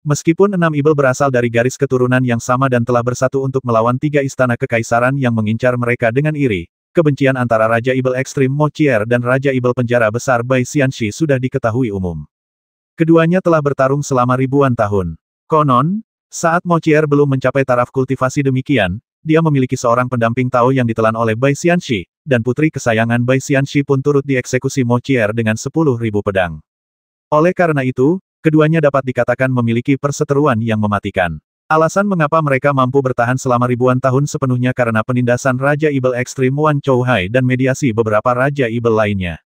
Meskipun 6 Ibel berasal dari garis keturunan yang sama dan telah bersatu untuk melawan 3 istana kekaisaran yang mengincar mereka dengan iri, kebencian antara Raja Ibel Ekstrim Mo Chier dan Raja Ibel Penjara Besar Bai Xianxi sudah diketahui umum. Keduanya telah bertarung selama ribuan tahun. Konon, saat Mo Chier belum mencapai taraf kultivasi demikian, dia memiliki seorang pendamping Tao yang ditelan oleh Bai Xianxi, dan putri kesayangan Bai Xianxi pun turut dieksekusi Mo Chier dengan 10.000 pedang. Oleh karena itu, keduanya dapat dikatakan memiliki perseteruan yang mematikan. Alasan mengapa mereka mampu bertahan selama ribuan tahun sepenuhnya karena penindasan Raja Ibel Ekstrim Wan Chouhai dan mediasi beberapa Raja Ibel lainnya.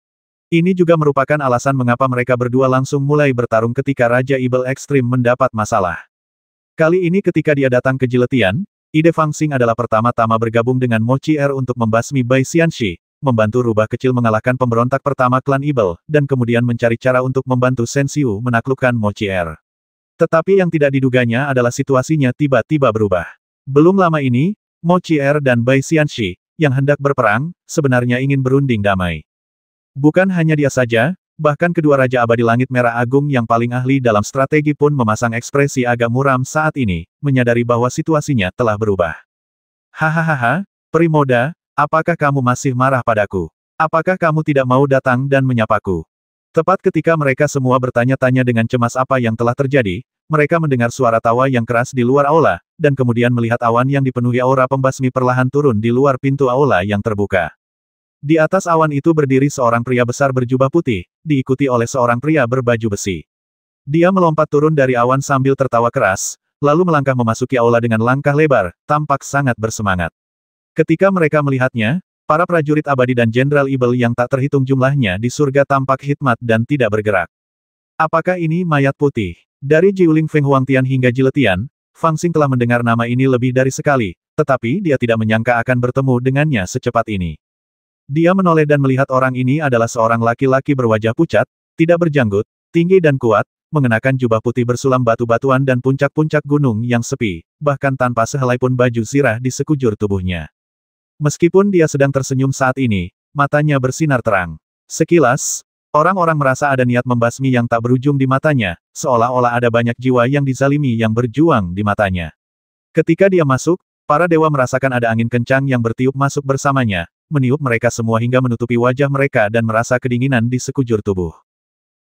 Ini juga merupakan alasan mengapa mereka berdua langsung mulai bertarung ketika Raja Ibel Ekstrim mendapat masalah. Kali ini ketika dia datang ke Jiletian, ide Fang Xing adalah pertama-tama bergabung dengan Mo Chier untuk membasmi Bai Xianxi, membantu rubah kecil mengalahkan pemberontak pertama klan Ibel, dan kemudian mencari cara untuk membantu Shen Xiu menaklukkan Mo Chier. Tetapi yang tidak diduganya adalah situasinya tiba-tiba berubah. Belum lama ini, Mo Chier dan Bai Xianxi, yang hendak berperang, sebenarnya ingin berunding damai. Bukan hanya dia saja, bahkan kedua Raja Abadi Langit Merah Agung yang paling ahli dalam strategi pun memasang ekspresi agak muram saat ini, menyadari bahwa situasinya telah berubah. Hahaha, Peri Muda, apakah kamu masih marah padaku? Apakah kamu tidak mau datang dan menyapaku? Tepat ketika mereka semua bertanya-tanya dengan cemas apa yang telah terjadi, mereka mendengar suara tawa yang keras di luar aula, dan kemudian melihat awan yang dipenuhi aura pembasmi perlahan turun di luar pintu aula yang terbuka. Di atas awan itu berdiri seorang pria besar berjubah putih, diikuti oleh seorang pria berbaju besi. Dia melompat turun dari awan sambil tertawa keras, lalu melangkah memasuki aula dengan langkah lebar, tampak sangat bersemangat. Ketika mereka melihatnya, para prajurit abadi dan Jenderal Ibel yang tak terhitung jumlahnya di surga tampak hikmat dan tidak bergerak. Apakah ini mayat putih? Dari Jiuling Feng Huangtian hingga Jiletian, Fang Xing telah mendengar nama ini lebih dari sekali, tetapi dia tidak menyangka akan bertemu dengannya secepat ini. Dia menoleh dan melihat orang ini adalah seorang laki-laki berwajah pucat, tidak berjanggut, tinggi dan kuat, mengenakan jubah putih bersulam batu-batuan dan puncak-puncak gunung yang sepi, bahkan tanpa sehelai pun baju zirah di sekujur tubuhnya. Meskipun dia sedang tersenyum saat ini, matanya bersinar terang. Sekilas, orang-orang merasa ada niat membasmi yang tak berujung di matanya, seolah-olah ada banyak jiwa yang dizalimi yang berjuang di matanya. Ketika dia masuk, para dewa merasakan ada angin kencang yang bertiup masuk bersamanya, meniup mereka semua hingga menutupi wajah mereka dan merasa kedinginan di sekujur tubuh.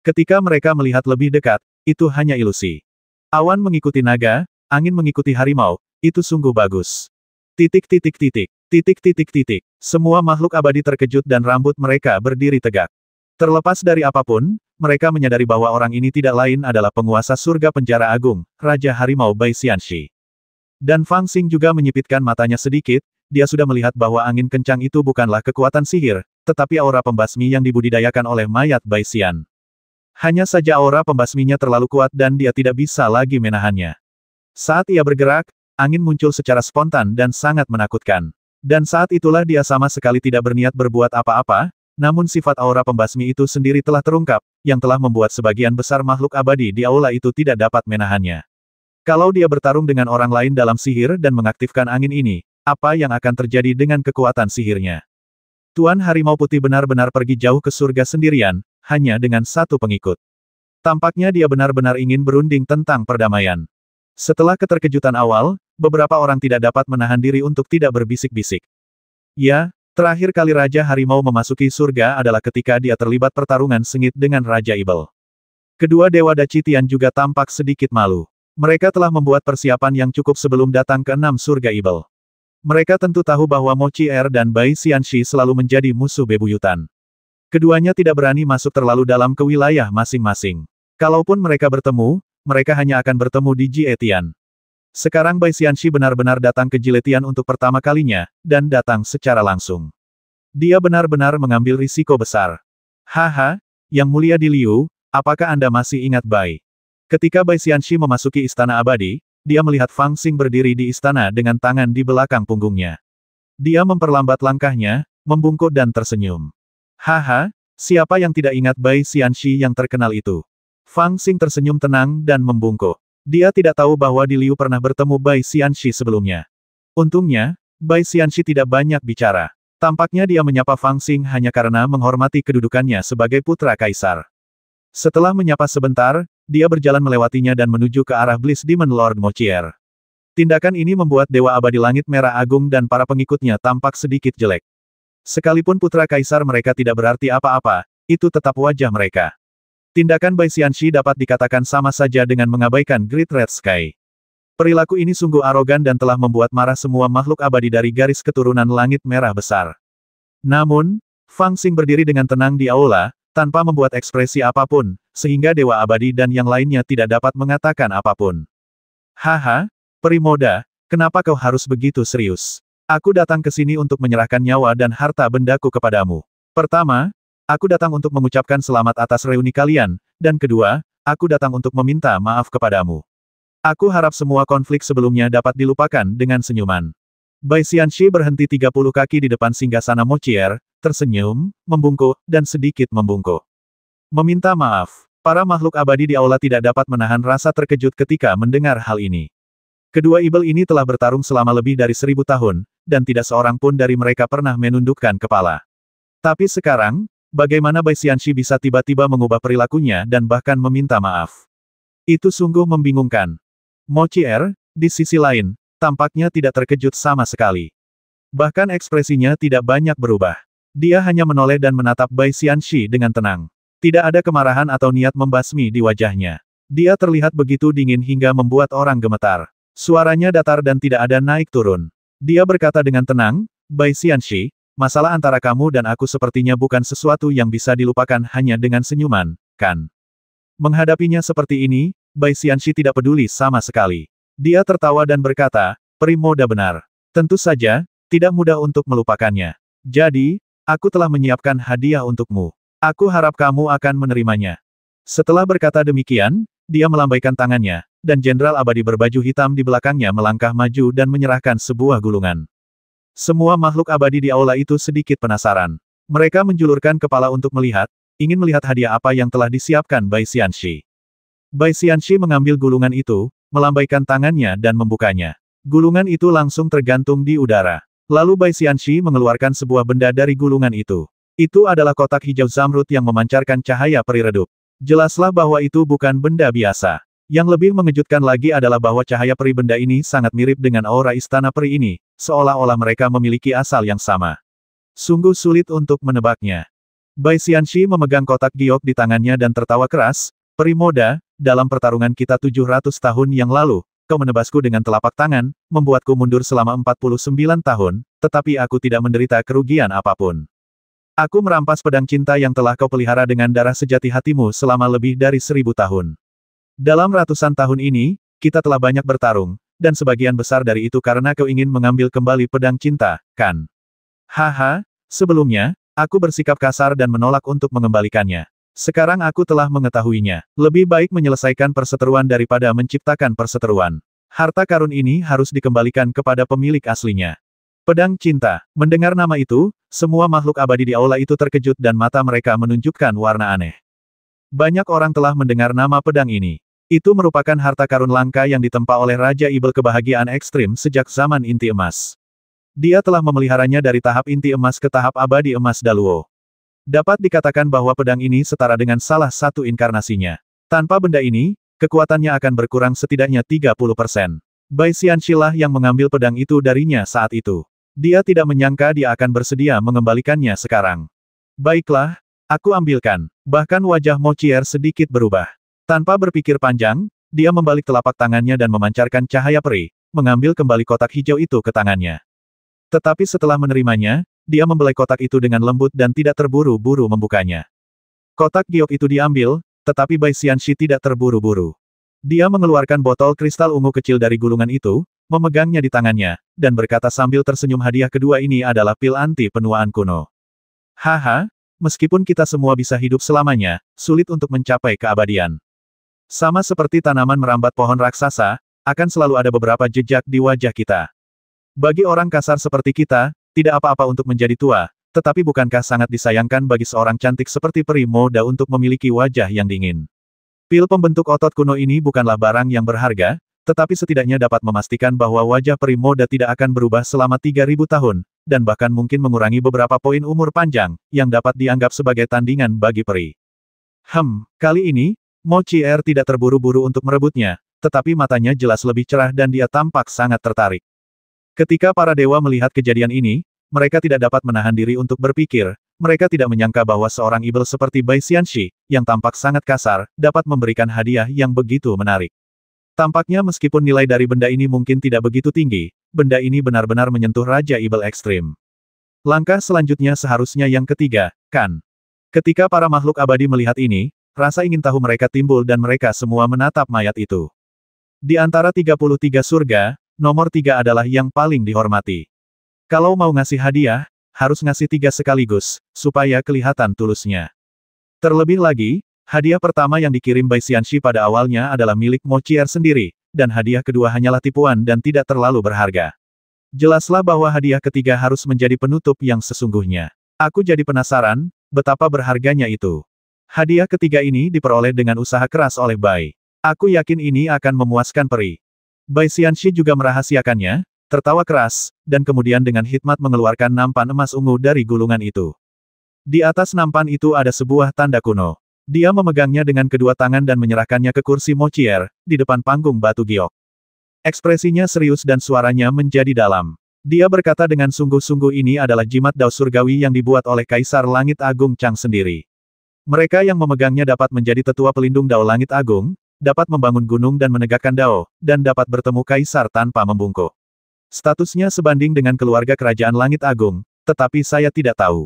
Ketika mereka melihat lebih dekat, itu hanya ilusi. Awan mengikuti naga, angin mengikuti harimau, itu sungguh bagus. Semua makhluk abadi terkejut dan rambut mereka berdiri tegak. Terlepas dari apapun, mereka menyadari bahwa orang ini tidak lain adalah penguasa surga penjara agung, Raja Harimau Bai Xianxi. Dan Fang Xing juga menyipitkan matanya sedikit, dia sudah melihat bahwa angin kencang itu bukanlah kekuatan sihir, tetapi aura pembasmi yang dibudidayakan oleh mayat Bai Xian. Hanya saja aura pembasminya terlalu kuat dan dia tidak bisa lagi menahannya. Saat ia bergerak, angin muncul secara spontan dan sangat menakutkan. Dan saat itulah dia sama sekali tidak berniat berbuat apa-apa, namun sifat aura pembasmi itu sendiri telah terungkap, yang telah membuat sebagian besar makhluk abadi di aula itu tidak dapat menahannya. Kalau dia bertarung dengan orang lain dalam sihir dan mengaktifkan angin ini, apa yang akan terjadi dengan kekuatan sihirnya? Tuan Harimau Putih benar-benar pergi jauh ke surga sendirian, hanya dengan satu pengikut. Tampaknya dia benar-benar ingin berunding tentang perdamaian. Setelah keterkejutan awal, beberapa orang tidak dapat menahan diri untuk tidak berbisik-bisik. Ya, terakhir kali Raja Harimau memasuki surga adalah ketika dia terlibat pertarungan sengit dengan Raja Ibel. Kedua Dewa Dacitian juga tampak sedikit malu. Mereka telah membuat persiapan yang cukup sebelum datang ke 6 surga Ibel. Mereka tentu tahu bahwa Mo Chier dan Bai Xianxi selalu menjadi musuh bebuyutan. Keduanya tidak berani masuk terlalu dalam ke wilayah masing-masing. Kalaupun mereka bertemu, mereka hanya akan bertemu di Jiletian. Sekarang Bai Xianxi benar-benar datang ke Jiletian untuk pertama kalinya, dan datang secara langsung. Dia benar-benar mengambil risiko besar. Haha, Yang Mulia Di Liu, apakah Anda masih ingat Bai? Ketika Bai Xianxi memasuki Istana Abadi, dia melihat Fang Xing berdiri di istana dengan tangan di belakang punggungnya. Dia memperlambat langkahnya, membungkuk dan tersenyum. Haha, siapa yang tidak ingat Bai Xianxi yang terkenal itu? Fang Xing tersenyum tenang dan membungkuk. Dia tidak tahu bahwa Di Liu pernah bertemu Bai Xianxi sebelumnya. Untungnya, Bai Xianxi tidak banyak bicara. Tampaknya dia menyapa Fang Xing hanya karena menghormati kedudukannya sebagai putra kaisar. Setelah menyapa sebentar, dia berjalan melewatinya dan menuju ke arah Bliss Demon Lord Mochier. Tindakan ini membuat Dewa Abadi Langit Merah Agung dan para pengikutnya tampak sedikit jelek. Sekalipun putra kaisar mereka tidak berarti apa-apa, itu tetap wajah mereka. Tindakan Bai Xianxi dapat dikatakan sama saja dengan mengabaikan Great Red Sky. Perilaku ini sungguh arogan dan telah membuat marah semua makhluk abadi dari garis keturunan langit merah besar. Namun, Fang Xing berdiri dengan tenang di aula, tanpa membuat ekspresi apapun, sehingga Dewa Abadi dan yang lainnya tidak dapat mengatakan apapun. Haha, peri muda, kenapa kau harus begitu serius? Aku datang ke sini untuk menyerahkan nyawa dan harta bendaku kepadamu. Pertama, aku datang untuk mengucapkan selamat atas reuni kalian, dan kedua, aku datang untuk meminta maaf kepadamu. Aku harap semua konflik sebelumnya dapat dilupakan dengan senyuman. Bai Xianxi berhenti 30 kaki di depan singgasana Mochier, tersenyum, membungkuk, dan sedikit membungkuk. Meminta maaf. Para makhluk abadi di aula tidak dapat menahan rasa terkejut ketika mendengar hal ini. Kedua ibel ini telah bertarung selama lebih dari 1000 tahun, dan tidak seorang pun dari mereka pernah menundukkan kepala. Tapi sekarang, bagaimana Bai Xianxi bisa tiba-tiba mengubah perilakunya dan bahkan meminta maaf? Itu sungguh membingungkan. Mochier, di sisi lain, tampaknya tidak terkejut sama sekali. Bahkan ekspresinya tidak banyak berubah. Dia hanya menoleh dan menatap Bai Xianxi dengan tenang. Tidak ada kemarahan atau niat membasmi di wajahnya. Dia terlihat begitu dingin hingga membuat orang gemetar. Suaranya datar dan tidak ada naik turun. Dia berkata dengan tenang, Bai Xianxi, masalah antara kamu dan aku sepertinya bukan sesuatu yang bisa dilupakan hanya dengan senyuman, kan? Menghadapinya seperti ini, Bai Xianxi tidak peduli sama sekali. Dia tertawa dan berkata, peri muda benar. Tentu saja, tidak mudah untuk melupakannya. Jadi, aku telah menyiapkan hadiah untukmu. Aku harap kamu akan menerimanya. Setelah berkata demikian, dia melambaikan tangannya, dan Jenderal Abadi berbaju hitam di belakangnya melangkah maju dan menyerahkan sebuah gulungan. Semua makhluk abadi di aula itu sedikit penasaran. Mereka menjulurkan kepala untuk melihat, ingin melihat hadiah apa yang telah disiapkan Bai Xianxi. Bai Xianxi mengambil gulungan itu, melambaikan tangannya dan membukanya. Gulungan itu langsung tergantung di udara. Lalu Bai Xianxi mengeluarkan sebuah benda dari gulungan itu. Itu adalah kotak hijau zamrud yang memancarkan cahaya peri redup. Jelaslah bahwa itu bukan benda biasa. Yang lebih mengejutkan lagi adalah bahwa cahaya peri benda ini sangat mirip dengan aura istana peri ini, seolah-olah mereka memiliki asal yang sama. Sungguh sulit untuk menebaknya. Bai Xianxi memegang kotak giok di tangannya dan tertawa keras, peri muda, dalam pertarungan kita 700 tahun yang lalu, kau menebasku dengan telapak tangan, membuatku mundur selama 49 tahun, tetapi aku tidak menderita kerugian apapun. Aku merampas pedang cinta yang telah kau pelihara dengan darah sejati hatimu selama lebih dari 1000 tahun. Dalam ratusan tahun ini, kita telah banyak bertarung, dan sebagian besar dari itu karena kau ingin mengambil kembali pedang cinta, kan? Haha, sebelumnya, aku bersikap kasar dan menolak untuk mengembalikannya. Sekarang aku telah mengetahuinya. Lebih baik menyelesaikan perseteruan daripada menciptakan perseteruan. Harta karun ini harus dikembalikan kepada pemilik aslinya. Pedang cinta. Mendengar nama itu, semua makhluk abadi di aula itu terkejut dan mata mereka menunjukkan warna aneh. Banyak orang telah mendengar nama pedang ini. Itu merupakan harta karun langka yang ditempa oleh Raja Ibel kebahagiaan ekstrim sejak zaman inti emas. Dia telah memeliharanya dari tahap inti emas ke tahap abadi emas Daluo. Dapat dikatakan bahwa pedang ini setara dengan salah satu inkarnasinya. Tanpa benda ini, kekuatannya akan berkurang setidaknya 30%. Bai Xianxi lah yang mengambil pedang itu darinya saat itu. Dia tidak menyangka dia akan bersedia mengembalikannya sekarang. Baiklah, aku ambilkan. Bahkan wajah Mochier sedikit berubah. Tanpa berpikir panjang, dia membalik telapak tangannya dan memancarkan cahaya peri, mengambil kembali kotak hijau itu ke tangannya. Tetapi setelah menerimanya, dia membelai kotak itu dengan lembut dan tidak terburu-buru membukanya. Kotak giok itu diambil, tetapi Bai Xianxi tidak terburu-buru. Dia mengeluarkan botol kristal ungu kecil dari gulungan itu, memegangnya di tangannya, dan berkata sambil tersenyum hadiah kedua ini adalah pil anti penuaan kuno. Haha, meskipun kita semua bisa hidup selamanya, sulit untuk mencapai keabadian. Sama seperti tanaman merambat pohon raksasa, akan selalu ada beberapa jejak di wajah kita. Bagi orang kasar seperti kita, tidak apa-apa untuk menjadi tua, tetapi bukankah sangat disayangkan bagi seorang cantik seperti peri muda untuk memiliki wajah yang dingin? Pil pembentuk otot kuno ini bukanlah barang yang berharga, tetapi setidaknya dapat memastikan bahwa wajah peri muda tidak akan berubah selama 3000 tahun, dan bahkan mungkin mengurangi beberapa poin umur panjang, yang dapat dianggap sebagai tandingan bagi peri. Kali ini, Mo Qier tidak terburu-buru untuk merebutnya, tetapi matanya jelas lebih cerah dan dia tampak sangat tertarik. Ketika para dewa melihat kejadian ini, mereka tidak dapat menahan diri untuk berpikir, mereka tidak menyangka bahwa seorang ibel seperti Bai Xianxi, yang tampak sangat kasar, dapat memberikan hadiah yang begitu menarik. Tampaknya meskipun nilai dari benda ini mungkin tidak begitu tinggi, benda ini benar-benar menyentuh Raja Ibel Ekstrim. Langkah selanjutnya seharusnya yang ketiga, kan? Ketika para makhluk abadi melihat ini, rasa ingin tahu mereka timbul dan mereka semua menatap mayat itu. Di antara 33 surga, nomor 3 adalah yang paling dihormati. Kalau mau ngasih hadiah, harus ngasih 3 sekaligus, supaya kelihatan tulusnya. Terlebih lagi, hadiah pertama yang dikirim Bai Xianxi pada awalnya adalah milik Mo Qier sendiri, dan hadiah kedua hanyalah tipuan dan tidak terlalu berharga. Jelaslah bahwa hadiah ketiga harus menjadi penutup yang sesungguhnya. Aku jadi penasaran, betapa berharganya itu. Hadiah ketiga ini diperoleh dengan usaha keras oleh Bai. Aku yakin ini akan memuaskan peri. Bai Xianxi juga merahasiakannya, tertawa keras, dan kemudian dengan hikmat mengeluarkan nampan emas ungu dari gulungan itu. Di atas nampan itu ada sebuah tanda kuno. Dia memegangnya dengan kedua tangan dan menyerahkannya ke kursi Mo Qier, di depan panggung batu giok. Ekspresinya serius dan suaranya menjadi dalam. Dia berkata dengan sungguh-sungguh ini adalah jimat dao surgawi yang dibuat oleh Kaisar Langit Agung Chang sendiri. Mereka yang memegangnya dapat menjadi tetua pelindung dao Langit Agung, dapat membangun gunung dan menegakkan dao, dan dapat bertemu Kaisar tanpa membungkuk. Statusnya sebanding dengan keluarga Kerajaan Langit Agung, tetapi saya tidak tahu.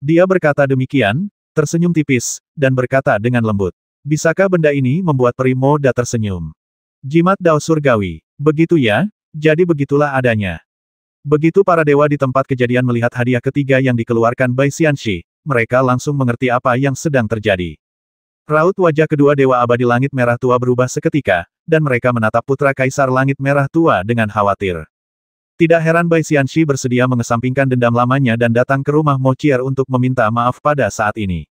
Dia berkata demikian, tersenyum tipis, dan berkata dengan lembut. Bisakah benda ini membuat peri Moda tersenyum? Jimat dao surgawi. Begitu ya, jadi begitulah adanya. Begitu para dewa di tempat kejadian melihat hadiah ketiga yang dikeluarkan Bai Xianxi, mereka langsung mengerti apa yang sedang terjadi. Raut wajah kedua dewa abadi Langit Merah Tua berubah seketika, dan mereka menatap putra Kaisar Langit Merah Tua dengan khawatir. Tidak heran Bai Xianxi bersedia mengesampingkan dendam lamanya dan datang ke rumah Mo Qier untuk meminta maaf pada saat ini.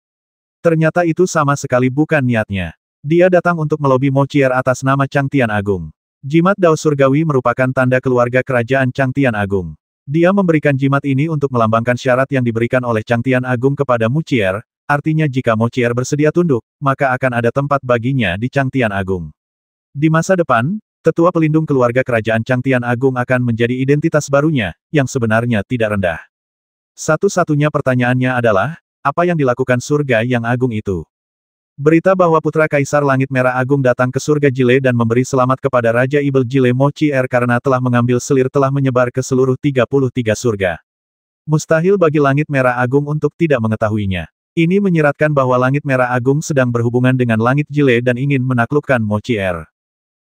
Ternyata itu sama sekali bukan niatnya. Dia datang untuk melobi Mo Qier atas nama Changtian Agung. Jimat dao surgawi merupakan tanda keluarga kerajaan Changtian Agung. Dia memberikan jimat ini untuk melambangkan syarat yang diberikan oleh Changtian Agung kepada Mo Qier, artinya jika Mo Qier bersedia tunduk, maka akan ada tempat baginya di Changtian Agung. Di masa depan, tetua pelindung keluarga kerajaan Changtian Agung akan menjadi identitas barunya, yang sebenarnya tidak rendah. Satu-satunya pertanyaannya adalah, apa yang dilakukan surga yang agung itu? Berita bahwa putra Kaisar Langit Merah Agung datang ke surga Jile dan memberi selamat kepada Raja Ibel Jile Mo Qier karena telah mengambil selir telah menyebar ke seluruh 33 surga. Mustahil bagi Langit Merah Agung untuk tidak mengetahuinya. Ini menyiratkan bahwa Langit Merah Agung sedang berhubungan dengan Langit Jile dan ingin menaklukkan Mo Qier.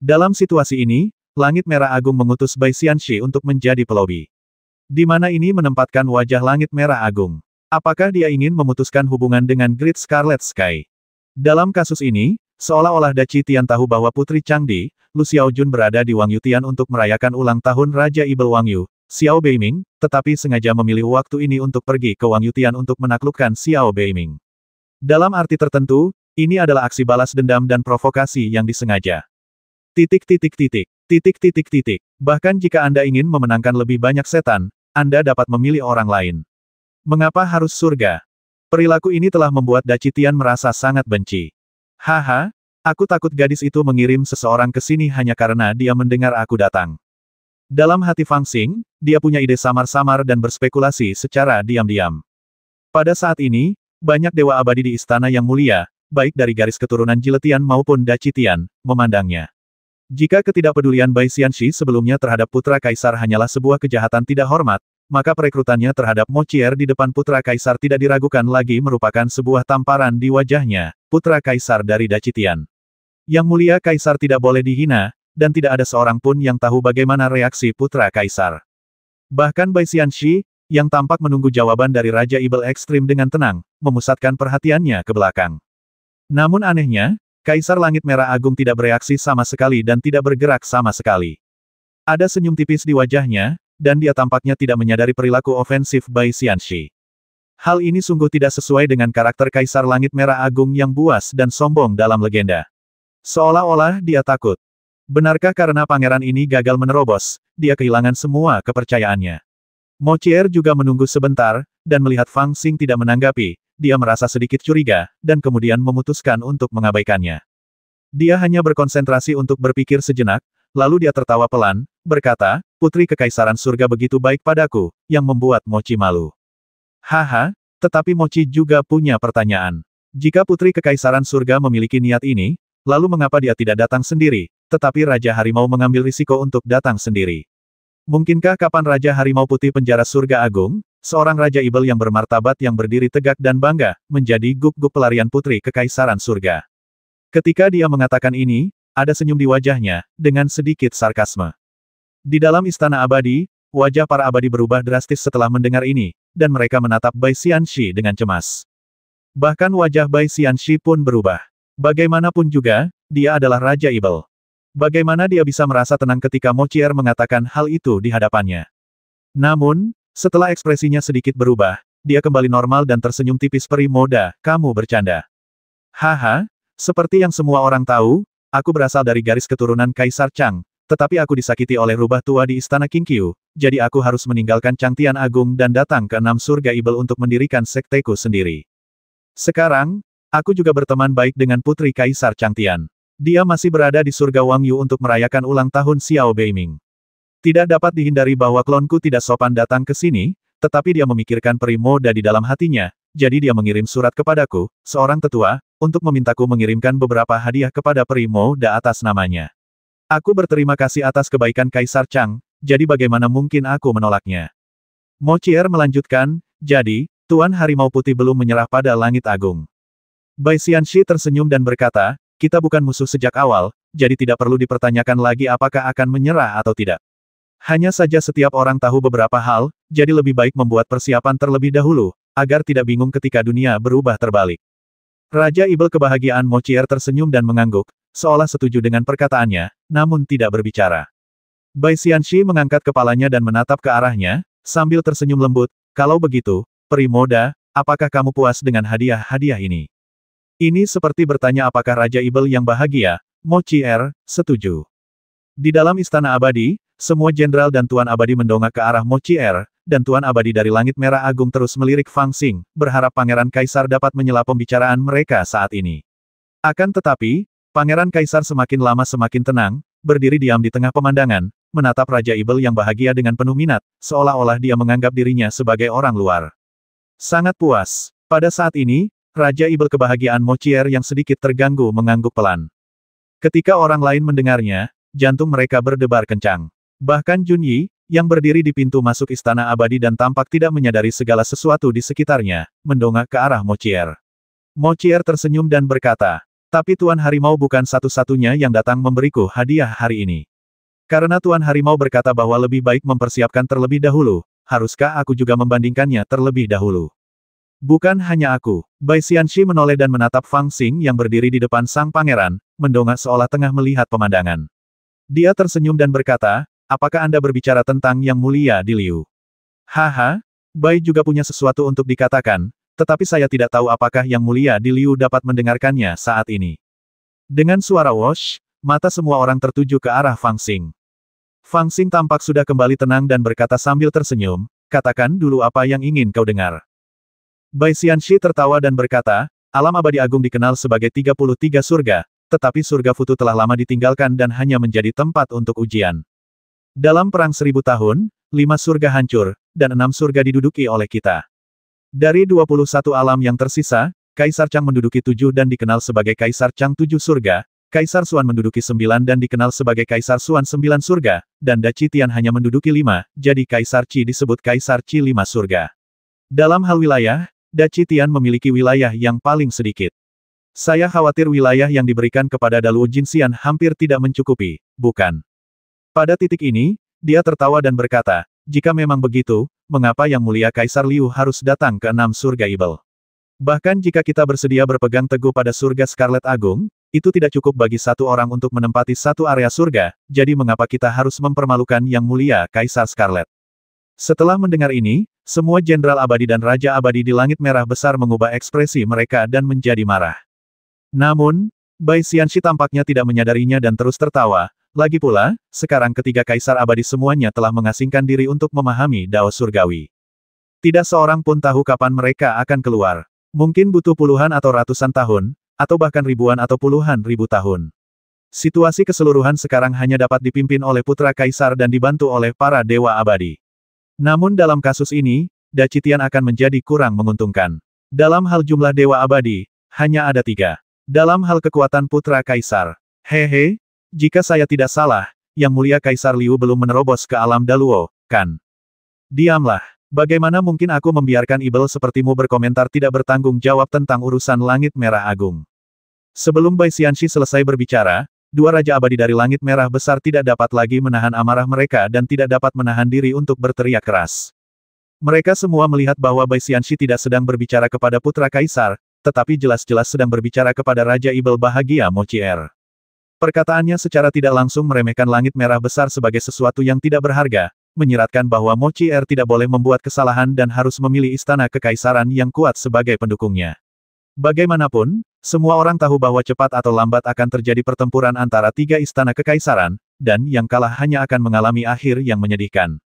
Dalam situasi ini, Langit Merah Agung mengutus Bai Xianxi untuk menjadi pelobi. Di mana ini menempatkan wajah Langit Merah Agung? Apakah dia ingin memutuskan hubungan dengan Great Scarlet Sky? Dalam kasus ini, seolah-olah Daci Tian tahu bahwa Putri Changdi, Lu Xiaojun berada di Wangyu Tian untuk merayakan ulang tahun Raja Ibel Wangyu, Xiao Beiming, tetapi sengaja memilih waktu ini untuk pergi ke Wangyu Tian untuk menaklukkan Xiao Beiming. Dalam arti tertentu, ini adalah aksi balas dendam dan provokasi yang disengaja. Bahkan jika Anda ingin memenangkan lebih banyak setan, Anda dapat memilih orang lain. Mengapa harus surga? Perilaku ini telah membuat Daci Tian merasa sangat benci. Haha, aku takut gadis itu mengirim seseorang ke sini hanya karena dia mendengar aku datang. Dalam hati Fang Xing, dia punya ide samar-samar dan berspekulasi secara diam-diam. Pada saat ini, banyak dewa abadi di istana yang mulia, baik dari garis keturunan Jile Tian maupun Daci Tian, memandangnya. Jika ketidakpedulian Bai Xianxi sebelumnya terhadap putra kaisar hanyalah sebuah kejahatan tidak hormat, maka perekrutannya terhadap Mo Qier di depan putra kaisar tidak diragukan lagi merupakan sebuah tamparan di wajahnya, putra kaisar dari Daci Tian. Yang mulia kaisar tidak boleh dihina, dan tidak ada seorang pun yang tahu bagaimana reaksi putra kaisar. Bahkan Bai Xianxi, yang tampak menunggu jawaban dari Raja Ibel Ekstrim dengan tenang, memusatkan perhatiannya ke belakang. Namun anehnya, Kaisar Langit Merah Agung tidak bereaksi sama sekali dan tidak bergerak sama sekali. Ada senyum tipis di wajahnya, dan dia tampaknya tidak menyadari perilaku ofensif Bai Xianxi. Hal ini sungguh tidak sesuai dengan karakter Kaisar Langit Merah Agung yang buas dan sombong dalam legenda. Seolah-olah dia takut. Benarkah karena pangeran ini gagal menerobos, dia kehilangan semua kepercayaannya? Mo Qier juga menunggu sebentar, dan melihat Fang Xing tidak menanggapi, dia merasa sedikit curiga, dan kemudian memutuskan untuk mengabaikannya. Dia hanya berkonsentrasi untuk berpikir sejenak, lalu dia tertawa pelan, berkata, Putri Kekaisaran Surga begitu baik padaku, yang membuat Mochi malu. Haha, tetapi Mochi juga punya pertanyaan. Jika Putri Kekaisaran Surga memiliki niat ini, lalu mengapa dia tidak datang sendiri, tetapi Raja Harimau mengambil risiko untuk datang sendiri? Mungkinkah kapan Raja Harimau Putih Penjara Surga Agung, seorang Raja Ibel yang bermartabat yang berdiri tegak dan bangga, menjadi guk-guk pelarian Putri Kekaisaran Surga? Ketika dia mengatakan ini, ada senyum di wajahnya, dengan sedikit sarkasme. Di dalam Istana Abadi, wajah para abadi berubah drastis setelah mendengar ini, dan mereka menatap Bai Xianxi dengan cemas. Bahkan wajah Bai Xianxi pun berubah. Bagaimanapun juga, dia adalah Raja Ibel. Bagaimana dia bisa merasa tenang ketika Mochier mengatakan hal itu di hadapannya? Namun, setelah ekspresinya sedikit berubah, dia kembali normal dan tersenyum tipis. Peri muda, kamu bercanda. Haha. Seperti yang semua orang tahu, aku berasal dari garis keturunan Kaisar Chang, tetapi aku disakiti oleh rubah tua di Istana Qingqiu, jadi aku harus meninggalkan Changtian Agung dan datang ke 6 surga Ibel untuk mendirikan sekteku sendiri. Sekarang, aku juga berteman baik dengan Putri Kaisar Changtian. Dia masih berada di surga Wangyu untuk merayakan ulang tahun Xiao Beiming. Tidak dapat dihindari bahwa klonku tidak sopan datang ke sini, tetapi dia memikirkan peri muda di dalam hatinya, jadi dia mengirim surat kepadaku, seorang tetua, untuk memintaku mengirimkan beberapa hadiah kepada peri muda atas namanya. Aku berterima kasih atas kebaikan Kaisar Chang, jadi bagaimana mungkin aku menolaknya? Mochier melanjutkan, jadi, Tuan Harimau Putih belum menyerah pada Langit Agung. Bai Xianxi tersenyum dan berkata, kita bukan musuh sejak awal, jadi tidak perlu dipertanyakan lagi apakah akan menyerah atau tidak. Hanya saja setiap orang tahu beberapa hal, jadi lebih baik membuat persiapan terlebih dahulu, agar tidak bingung ketika dunia berubah terbalik. Raja Ibel kebahagiaan Mochier tersenyum dan mengangguk, seolah setuju dengan perkataannya, namun tidak berbicara. Bai Xianxi mengangkat kepalanya dan menatap ke arahnya, sambil tersenyum lembut, kalau begitu, peri muda, apakah kamu puas dengan hadiah-hadiah ini? Ini seperti bertanya apakah Raja Ibel yang bahagia, Mochier, setuju. Di dalam Istana Abadi, semua jenderal dan Tuan Abadi mendongak ke arah Mochier, dan Tuan Abadi dari Langit Merah Agung terus melirik Fang Xing, berharap Pangeran Kaisar dapat menyela pembicaraan mereka saat ini. Akan tetapi, Pangeran Kaisar semakin lama semakin tenang, berdiri diam di tengah pemandangan, menatap Raja Ibel yang bahagia dengan penuh minat, seolah-olah dia menganggap dirinya sebagai orang luar. Sangat puas. Pada saat ini, Raja Ibel kebahagiaan Mochier yang sedikit terganggu mengangguk pelan. Ketika orang lain mendengarnya, jantung mereka berdebar kencang. Bahkan Junyi, yang berdiri di pintu masuk Istana Abadi dan tampak tidak menyadari segala sesuatu di sekitarnya, mendongak ke arah Mochier. Mochier tersenyum dan berkata, tapi Tuan Harimau bukan satu-satunya yang datang memberiku hadiah hari ini. Karena Tuan Harimau berkata bahwa lebih baik mempersiapkan terlebih dahulu, haruskah aku juga membandingkannya terlebih dahulu? Bukan hanya aku. Bai Xianxi menoleh dan menatap Fang Xing yang berdiri di depan sang pangeran, mendongak seolah tengah melihat pemandangan. Dia tersenyum dan berkata, apakah Anda berbicara tentang Yang Mulia di Liu? Haha, Bai juga punya sesuatu untuk dikatakan, tetapi saya tidak tahu apakah Yang Mulia di Liu dapat mendengarkannya saat ini. Dengan suara wosh, mata semua orang tertuju ke arah Fang Xing. Fang Xing tampak sudah kembali tenang dan berkata sambil tersenyum, katakan dulu apa yang ingin kau dengar. Bai Xianxi tertawa dan berkata, alam abadi agung dikenal sebagai 33 surga, tetapi surga Futu telah lama ditinggalkan dan hanya menjadi tempat untuk ujian. Dalam perang 1000 tahun, 5 surga hancur, dan 6 surga diduduki oleh kita. Dari 21 alam yang tersisa, Kaisar Chang menduduki 7 dan dikenal sebagai Kaisar Chang 7 surga, Kaisar Xuan menduduki 9 dan dikenal sebagai Kaisar Xuan 9 surga, dan Daci Tian hanya menduduki 5, jadi Kaisar Qi disebut Kaisar Qi 5 surga. Dalam hal wilayah, Daci Tian memiliki wilayah yang paling sedikit. Saya khawatir wilayah yang diberikan kepada Daluo Jinxian hampir tidak mencukupi, bukan? Pada titik ini, dia tertawa dan berkata, jika memang begitu, mengapa Yang Mulia Kaisar Liu harus datang ke 6 surga Ibel? Bahkan jika kita bersedia berpegang teguh pada surga Scarlet Agung, itu tidak cukup bagi satu orang untuk menempati satu area surga, jadi mengapa kita harus mempermalukan Yang Mulia Kaisar Scarlet? Setelah mendengar ini, semua jenderal abadi dan raja abadi di Langit Merah Besar mengubah ekspresi mereka dan menjadi marah. Namun, Bai Xianxi tampaknya tidak menyadarinya dan terus tertawa. Lagi pula, sekarang ketiga kaisar abadi semuanya telah mengasingkan diri untuk memahami Dao Surgawi. Tidak seorang pun tahu kapan mereka akan keluar. Mungkin butuh puluhan atau ratusan tahun, atau bahkan ribuan atau puluhan ribu tahun. Situasi keseluruhan sekarang hanya dapat dipimpin oleh Putra Kaisar dan dibantu oleh para Dewa Abadi. Namun dalam kasus ini, Dacitian akan menjadi kurang menguntungkan. Dalam hal jumlah Dewa Abadi, hanya ada 3. Dalam hal kekuatan Putra Kaisar. Hehe, jika saya tidak salah, Yang Mulia Kaisar Liu belum menerobos ke alam Daluo, kan? Diamlah. Bagaimana mungkin aku membiarkan ibel sepertimu berkomentar tidak bertanggung jawab tentang urusan Langit Merah Agung? Sebelum Bai Xianxi selesai berbicara, 2 Raja Abadi dari Langit Merah Besar tidak dapat lagi menahan amarah mereka dan tidak dapat menahan diri untuk berteriak keras. Mereka semua melihat bahwa Bai Xianxi tidak sedang berbicara kepada Putra Kaisar, tetapi jelas-jelas sedang berbicara kepada Raja Ibel Bahagia Mochier. Perkataannya secara tidak langsung meremehkan Langit Merah Besar sebagai sesuatu yang tidak berharga, menyiratkan bahwa Mochier tidak boleh membuat kesalahan dan harus memilih istana kekaisaran yang kuat sebagai pendukungnya. Bagaimanapun, semua orang tahu bahwa cepat atau lambat akan terjadi pertempuran antara 3 istana kekaisaran, dan yang kalah hanya akan mengalami akhir yang menyedihkan.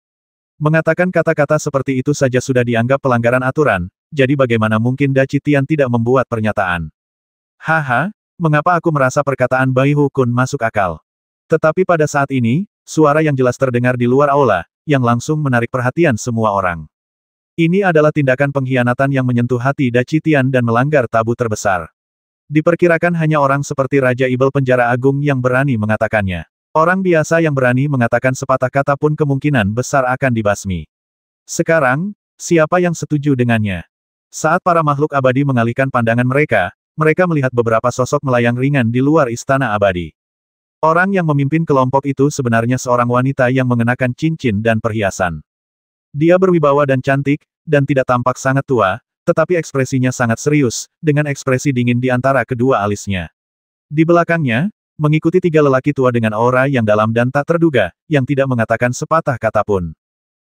Mengatakan kata-kata seperti itu saja sudah dianggap pelanggaran aturan, jadi bagaimana mungkin Dacitian tidak membuat pernyataan? Haha, mengapa aku merasa perkataan Bai Hu Kun masuk akal? Tetapi pada saat ini, suara yang jelas terdengar di luar aula, yang langsung menarik perhatian semua orang. Ini adalah tindakan pengkhianatan yang menyentuh hati Dacitian dan melanggar tabu terbesar. Diperkirakan hanya orang seperti Raja Ibel Penjara Agung yang berani mengatakannya. Orang biasa yang berani mengatakan sepatah kata pun kemungkinan besar akan dibasmi. Sekarang, siapa yang setuju dengannya? Saat para makhluk abadi mengalihkan pandangan mereka, mereka melihat beberapa sosok melayang ringan di luar istana abadi. Orang yang memimpin kelompok itu sebenarnya seorang wanita yang mengenakan cincin dan perhiasan. Dia berwibawa dan cantik, dan tidak tampak sangat tua, tetapi ekspresinya sangat serius, dengan ekspresi dingin di antara kedua alisnya. Di belakangnya, mengikuti 3 lelaki tua dengan aura yang dalam dan tak terduga, yang tidak mengatakan sepatah kata pun.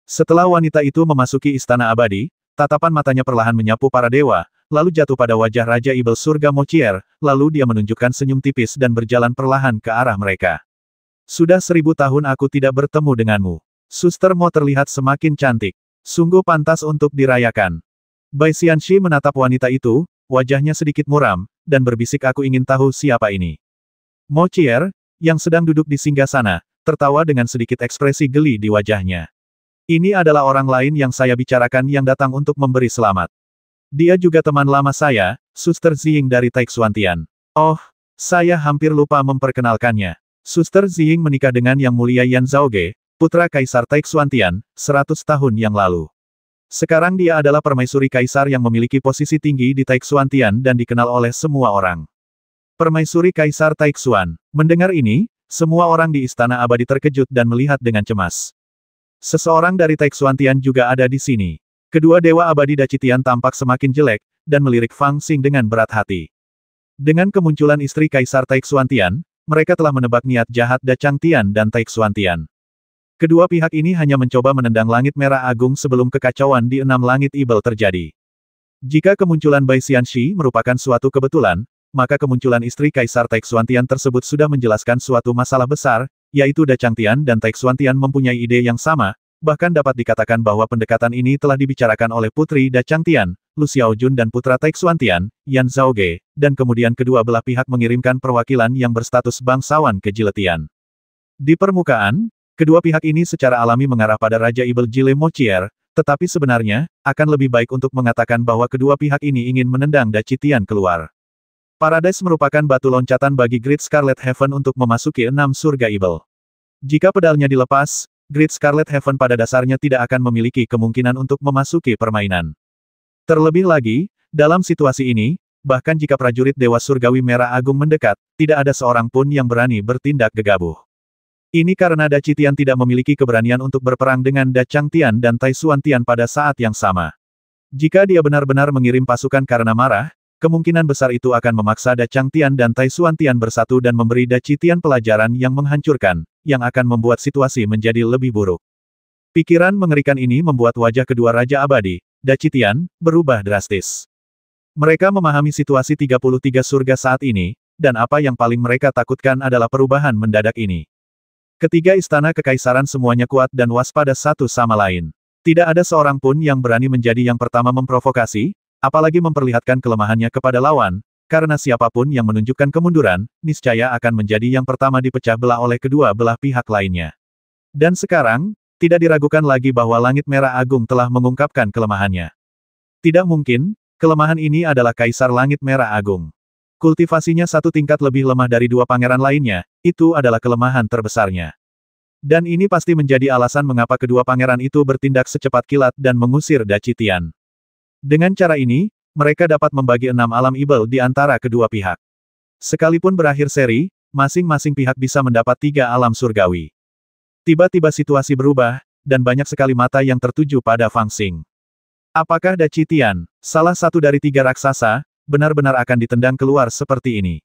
Setelah wanita itu memasuki istana abadi, tatapan matanya perlahan menyapu para dewa, lalu jatuh pada wajah Raja Ibel Surga Mochier, lalu dia menunjukkan senyum tipis dan berjalan perlahan ke arah mereka. Sudah 1000 tahun aku tidak bertemu denganmu. Suster Mo terlihat semakin cantik. Sungguh pantas untuk dirayakan. Bai Xianxi menatap wanita itu, wajahnya sedikit muram, dan berbisik aku ingin tahu siapa ini. Mochier, yang sedang duduk di singgasana, tertawa dengan sedikit ekspresi geli di wajahnya. Ini adalah orang lain yang saya bicarakan yang datang untuk memberi selamat. Dia juga teman lama saya, Suster Ziying dari Taixuantian. Oh, saya hampir lupa memperkenalkannya. Suster Ziying menikah dengan Yang Mulia Yan Zhaoge, putra Kaisar Taixuantian, 100 tahun yang lalu. Sekarang dia adalah permaisuri kaisar yang memiliki posisi tinggi di Taixuantian dan dikenal oleh semua orang. Permaisuri Kaisar Taixuan. Mendengar ini, semua orang di Istana Abadi terkejut dan melihat dengan cemas. Seseorang dari Taixuantian juga ada di sini. Kedua Dewa Abadi Dacitian tampak semakin jelek, dan melirik Fang Xing dengan berat hati. Dengan kemunculan istri Kaisar Taixuantian, mereka telah menebak niat jahat Dachangtian dan Taixuantian. Kedua pihak ini hanya mencoba menendang Langit Merah Agung sebelum kekacauan di 6 Langit Ibel terjadi. Jika kemunculan Bai Xianxi merupakan suatu kebetulan, maka kemunculan istri Kaisar Taixuantian tersebut sudah menjelaskan suatu masalah besar, yaitu Dachangtian dan Taixuantian mempunyai ide yang sama, bahkan dapat dikatakan bahwa pendekatan ini telah dibicarakan oleh Putri Dachangtian, Lu Xiaojun dan Putra Taixuantian, Yan Zhaoge, dan kemudian kedua belah pihak mengirimkan perwakilan yang berstatus bangsawan ke Jiletian. Di permukaan, kedua pihak ini secara alami mengarah pada Raja Ibel Jile Mochier, tetapi sebenarnya, akan lebih baik untuk mengatakan bahwa kedua pihak ini ingin menendang Dacitian keluar. Paradise merupakan batu loncatan bagi Great Scarlet Heaven untuk memasuki 6 surga Ibel. Jika pedalnya dilepas, Great Scarlet Heaven pada dasarnya tidak akan memiliki kemungkinan untuk memasuki permainan. Terlebih lagi, dalam situasi ini, bahkan jika prajurit Dewa Surgawi Merah Agung mendekat, tidak ada seorang pun yang berani bertindak gegabah. Ini karena Dacitian tidak memiliki keberanian untuk berperang dengan Dachangtian dan Taixuantian pada saat yang sama. Jika dia benar-benar mengirim pasukan karena marah, kemungkinan besar itu akan memaksa Dachangtian dan Taixuantian bersatu dan memberi Dacitian pelajaran yang menghancurkan, yang akan membuat situasi menjadi lebih buruk. Pikiran mengerikan ini membuat wajah kedua Raja Abadi, Dacitian, berubah drastis. Mereka memahami situasi 33 surga saat ini, dan apa yang paling mereka takutkan adalah perubahan mendadak ini. Ketiga istana kekaisaran semuanya kuat dan waspada satu sama lain. Tidak ada seorang pun yang berani menjadi yang pertama memprovokasi, apalagi memperlihatkan kelemahannya kepada lawan, karena siapapun yang menunjukkan kemunduran, niscaya akan menjadi yang pertama dipecah belah oleh kedua belah pihak lainnya. Dan sekarang, tidak diragukan lagi bahwa Langit Merah Agung telah mengungkapkan kelemahannya. Tidak mungkin, kelemahan ini adalah Kaisar Langit Merah Agung. Kultivasinya satu tingkat lebih lemah dari dua pangeran lainnya, itu adalah kelemahan terbesarnya. Dan ini pasti menjadi alasan mengapa kedua pangeran itu bertindak secepat kilat dan mengusir Daci Tian. Dengan cara ini, mereka dapat membagi 6 alam ibel di antara kedua pihak. Sekalipun berakhir seri, masing-masing pihak bisa mendapat 3 alam surgawi. Tiba-tiba situasi berubah, dan banyak sekali mata yang tertuju pada Fang Xing. Apakah Daci Tian, salah satu dari 3 raksasa, benar-benar akan ditendang keluar seperti ini?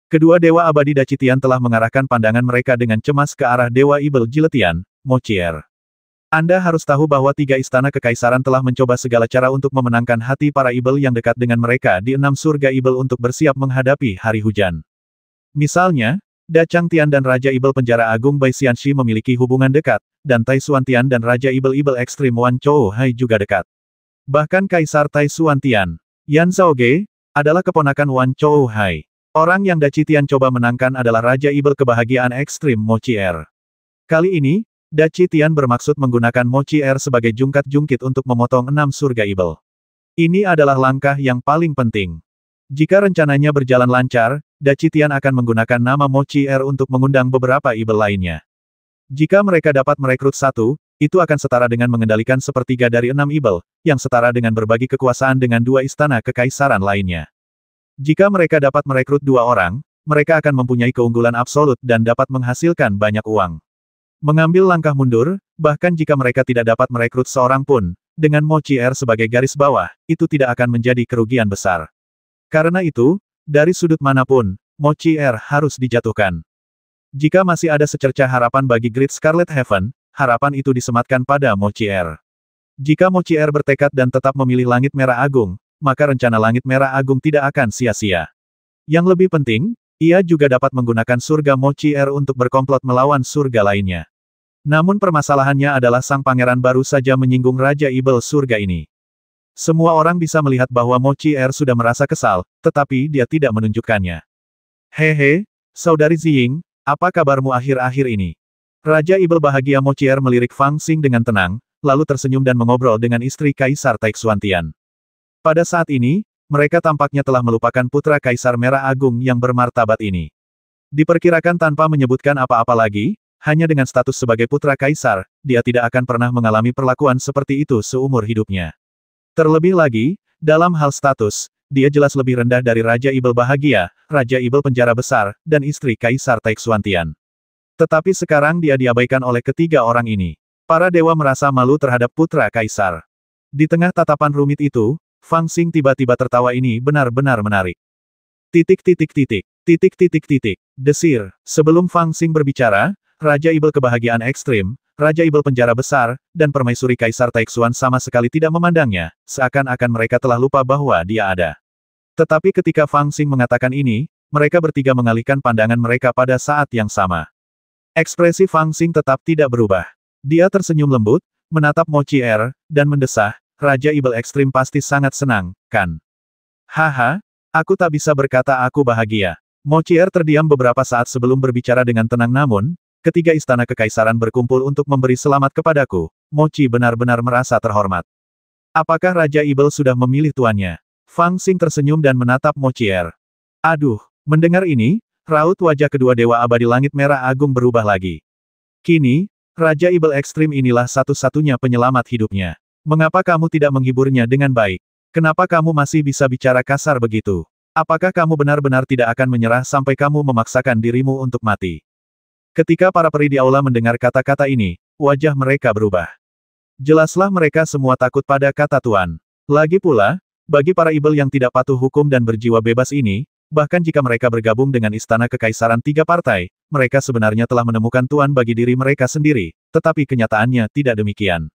Kedua Dewa Abadi Daci Tian telah mengarahkan pandangan mereka dengan cemas ke arah Dewa Ibel Jiletian, Mochier. Anda harus tahu bahwa 3 istana kekaisaran telah mencoba segala cara untuk memenangkan hati para Ibel yang dekat dengan mereka di 6 surga Ibel untuk bersiap menghadapi hari hujan. Misalnya, Da Changtian dan Raja Ibel Penjara Agung Bai Xianxi memiliki hubungan dekat, dan Tai Xuantian dan Raja Ibel Ekstrim Wan Chou Hai juga dekat. Bahkan Kaisar Tai Xuantian, Yan Zhaoge, adalah keponakan Wan Chou Hai. Orang yang Daci Tian coba menangkan adalah Raja Ibel Kebahagiaan Ekstrim Mochier. Kali ini, Daci Tian bermaksud menggunakan Mochier sebagai jungkat-jungkit untuk memotong 6 surga Ibel. Ini adalah langkah yang paling penting. Jika rencananya berjalan lancar, Daci Tian akan menggunakan nama Mochier untuk mengundang beberapa Ibel lainnya. Jika mereka dapat merekrut 1, itu akan setara dengan mengendalikan sepertiga dari 6 Ibel, yang setara dengan berbagi kekuasaan dengan 2 istana kekaisaran lainnya. Jika mereka dapat merekrut 2 orang, mereka akan mempunyai keunggulan absolut dan dapat menghasilkan banyak uang. Mengambil langkah mundur, bahkan jika mereka tidak dapat merekrut seorang pun, dengan Mochier sebagai garis bawah, itu tidak akan menjadi kerugian besar. Karena itu, dari sudut manapun, Mochier harus dijatuhkan. Jika masih ada secercah harapan bagi Great Scarlet Heaven, harapan itu disematkan pada Mochier. Jika Mochier bertekad dan tetap memilih Langit Merah Agung, maka rencana Langit Merah Agung tidak akan sia-sia. Yang lebih penting, ia juga dapat menggunakan surga Mochier untuk berkomplot melawan surga lainnya. Namun permasalahannya adalah sang pangeran baru saja menyinggung Raja Ibel surga ini. Semua orang bisa melihat bahwa Mochier sudah merasa kesal, tetapi dia tidak menunjukkannya. Hehe, Saudari Ziying, apa kabarmu akhir-akhir ini? Raja Ibel Bahagia Mochier melirik Fang Xing dengan tenang, lalu tersenyum dan mengobrol dengan istri Kaisar Tai Xuantian. Pada saat ini, mereka tampaknya telah melupakan putra Kaisar Merah Agung yang bermartabat ini. Diperkirakan tanpa menyebutkan apa-apa lagi, hanya dengan status sebagai putra Kaisar, dia tidak akan pernah mengalami perlakuan seperti itu seumur hidupnya. Terlebih lagi, dalam hal status, dia jelas lebih rendah dari Raja Ibel Bahagia, Raja Ibel Penjara Besar, dan istri Kaisar Tai Xuantian. Tetapi sekarang dia diabaikan oleh ketiga orang ini. Para dewa merasa malu terhadap putra Kaisar. Di tengah tatapan rumit itu, Fang Xing tiba-tiba tertawa ini benar-benar menarik. Desir. Sebelum Fang Xing berbicara, Raja Ibel Kebahagiaan Ekstrim, Raja Ibel Penjara Besar, dan Permaisuri Kaisar Taixuan sama sekali tidak memandangnya, seakan-akan mereka telah lupa bahwa dia ada. Tetapi ketika Fang Xing mengatakan ini, mereka bertiga mengalihkan pandangan mereka pada saat yang sama. Ekspresi Fang Xing tetap tidak berubah. Dia tersenyum lembut, menatap Mochier, dan mendesah, Raja Ibel Ekstrim pasti sangat senang, kan? Haha, aku tak bisa berkata aku bahagia. Mochier terdiam beberapa saat sebelum berbicara dengan tenang namun, ketika istana kekaisaran berkumpul untuk memberi selamat kepadaku, Mochi benar-benar merasa terhormat. Apakah Raja Ibel sudah memilih tuannya? Fang Xing tersenyum dan menatap Mochier. Aduh, mendengar ini, raut wajah kedua Dewa Abadi Langit Merah Agung berubah lagi. Kini, Raja Ibel Ekstrim inilah satu-satunya penyelamat hidupnya. Mengapa kamu tidak menghiburnya dengan baik? Kenapa kamu masih bisa bicara kasar begitu? Apakah kamu benar-benar tidak akan menyerah sampai kamu memaksakan dirimu untuk mati? Ketika para peri di aula mendengar kata-kata ini, wajah mereka berubah. Jelaslah mereka semua takut pada kata Tuan. Lagi pula, bagi para Ibel yang tidak patuh hukum dan berjiwa bebas ini, bahkan jika mereka bergabung dengan Istana Kekaisaran 3 partai, mereka sebenarnya telah menemukan Tuan bagi diri mereka sendiri, tetapi kenyataannya tidak demikian.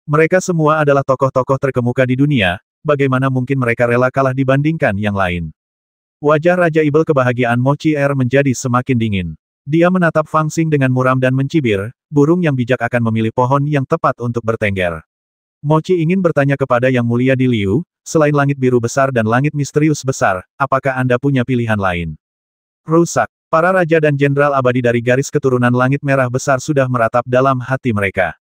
Mereka semua adalah tokoh-tokoh terkemuka di dunia, bagaimana mungkin mereka rela kalah dibandingkan yang lain? Wajah Raja Ibel Kebahagiaan Mochier menjadi semakin dingin. Dia menatap Fang Xing dengan muram dan mencibir, burung yang bijak akan memilih pohon yang tepat untuk bertengger. Mochi ingin bertanya kepada Yang Mulia Di Liu, selain langit biru besar dan langit misterius besar, apakah Anda punya pilihan lain? Rusak. Para raja dan jenderal abadi dari garis keturunan langit merah besar sudah meratap dalam hati mereka.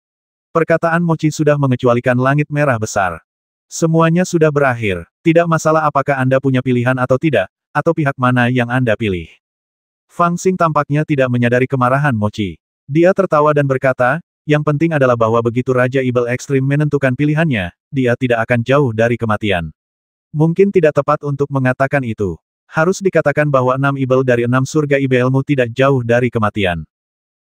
Perkataan Mochi sudah mengecualikan langit merah besar. Semuanya sudah berakhir. Tidak masalah apakah Anda punya pilihan atau tidak, atau pihak mana yang Anda pilih. Fang Xing tampaknya tidak menyadari kemarahan Mochi. Dia tertawa dan berkata, yang penting adalah bahwa begitu Raja Ibel Ekstrim menentukan pilihannya, dia tidak akan jauh dari kematian. Mungkin tidak tepat untuk mengatakan itu. Harus dikatakan bahwa 6 Ibel dari 6 surga Ibelmu tidak jauh dari kematian.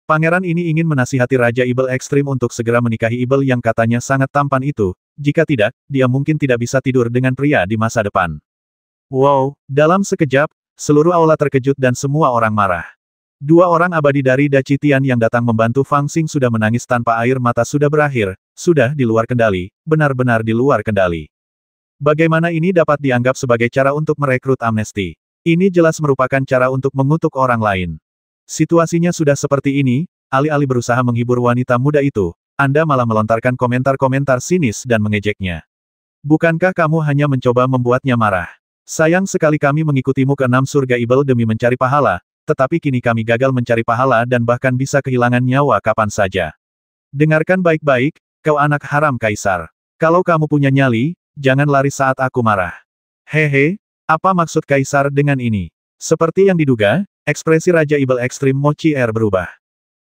Pangeran ini ingin menasihati Raja Ibel Ekstrim untuk segera menikahi Ibel yang katanya sangat tampan itu, jika tidak, dia mungkin tidak bisa tidur dengan pria di masa depan. Wow, dalam sekejap, seluruh aula terkejut dan semua orang marah. 2 orang abadi dari Dacitian yang datang membantu Fang Xing sudah menangis tanpa air mata sudah berakhir, sudah di luar kendali, benar-benar di luar kendali. Bagaimana ini dapat dianggap sebagai cara untuk merekrut amnesti? Ini jelas merupakan cara untuk mengutuk orang lain. Situasinya sudah seperti ini, alih-alih berusaha menghibur wanita muda itu, Anda malah melontarkan komentar-komentar sinis dan mengejeknya. Bukankah kamu hanya mencoba membuatnya marah? Sayang sekali kami mengikutimu ke 6 surga Ibel demi mencari pahala, tetapi kini kami gagal mencari pahala dan bahkan bisa kehilangan nyawa kapan saja. Dengarkan baik-baik, kau anak haram kaisar. Kalau kamu punya nyali, jangan lari saat aku marah. Hehe. Apa maksud Kaisar dengan ini? Seperti yang diduga, ekspresi Raja Ibel Ekstrim Mochi berubah.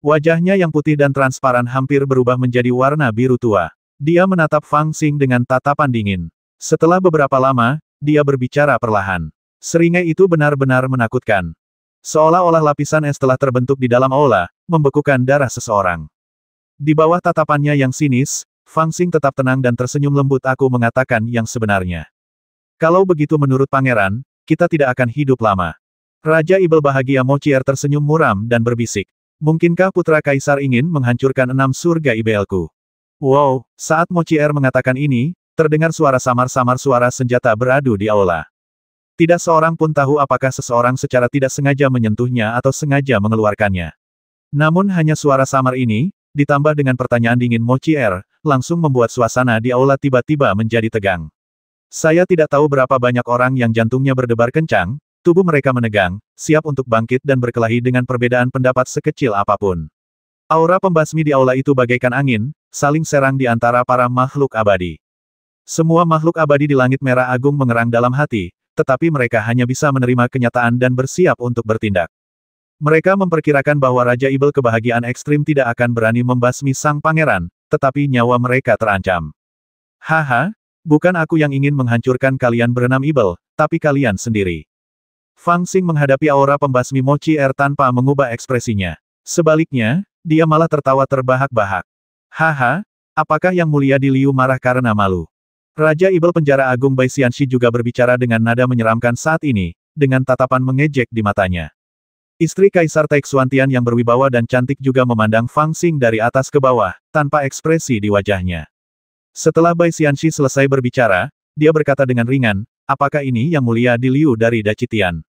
Wajahnya yang putih dan transparan hampir berubah menjadi warna biru tua. Dia menatap Fang Xing dengan tatapan dingin. Setelah beberapa lama, dia berbicara perlahan. Seringai itu benar-benar menakutkan. Seolah-olah lapisan es telah terbentuk di dalam aula, membekukan darah seseorang. Di bawah tatapannya yang sinis, Fang Xing tetap tenang dan tersenyum lembut. Aku mengatakan yang sebenarnya. Kalau begitu menurut pangeran, kita tidak akan hidup lama. Raja Ibel bahagia Mochi tersenyum muram dan berbisik. Mungkinkah putra kaisar ingin menghancurkan 6 surga Ibelku? Wow, saat Mochi mengatakan ini, terdengar suara samar-samar suara senjata beradu di aula. Tidak seorang pun tahu apakah seseorang secara tidak sengaja menyentuhnya atau sengaja mengeluarkannya. Namun hanya suara samar ini, ditambah dengan pertanyaan dingin Mochi langsung membuat suasana di aula tiba-tiba menjadi tegang. Saya tidak tahu berapa banyak orang yang jantungnya berdebar kencang, tubuh mereka menegang, siap untuk bangkit dan berkelahi dengan perbedaan pendapat sekecil apapun. Aura pembasmi di aula itu bagaikan angin, saling serang di antara para makhluk abadi. Semua makhluk abadi di langit merah agung mengerang dalam hati, tetapi mereka hanya bisa menerima kenyataan dan bersiap untuk bertindak. Mereka memperkirakan bahwa Raja Ibel kebahagiaan ekstrim tidak akan berani membasmi sang pangeran, tetapi nyawa mereka terancam. Haha. Bukan aku yang ingin menghancurkan kalian berenam Ibel, tapi kalian sendiri. Fang Xing menghadapi aura pembasmi Mochi tanpa mengubah ekspresinya. Sebaliknya, dia malah tertawa terbahak-bahak. Haha, apakah Yang Mulia Di Liu marah karena malu? Raja Ibel Penjara Agung Bai Xianxi juga berbicara dengan nada menyeramkan saat ini, dengan tatapan mengejek di matanya. Istri Kaisar Taixuantian yang berwibawa dan cantik juga memandang Fang Xing dari atas ke bawah, tanpa ekspresi di wajahnya. Setelah Bai Xianxi selesai berbicara, dia berkata dengan ringan, apakah ini Yang Mulia Di Liu dari Dacitian?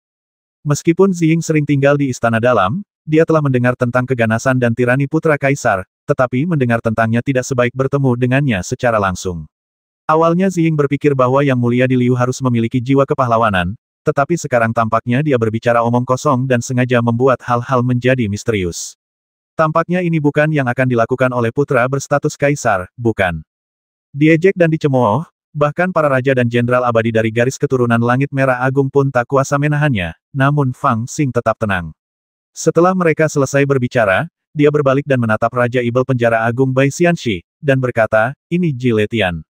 Meskipun Ziying sering tinggal di Istana Dalam, dia telah mendengar tentang keganasan dan tirani putra kaisar, tetapi mendengar tentangnya tidak sebaik bertemu dengannya secara langsung. Awalnya Ziying berpikir bahwa Yang Mulia Di Liu harus memiliki jiwa kepahlawanan, tetapi sekarang tampaknya dia berbicara omong kosong dan sengaja membuat hal-hal menjadi misterius. Tampaknya ini bukan yang akan dilakukan oleh putra berstatus kaisar, bukan? Diejek dan dicemooh, bahkan para raja dan jenderal abadi dari garis keturunan langit merah agung pun tak kuasa menahannya, namun Fang Xing tetap tenang. Setelah mereka selesai berbicara, dia berbalik dan menatap Raja Ibel Penjara Agung Bai Xianxi, dan berkata, ini Ji Letian.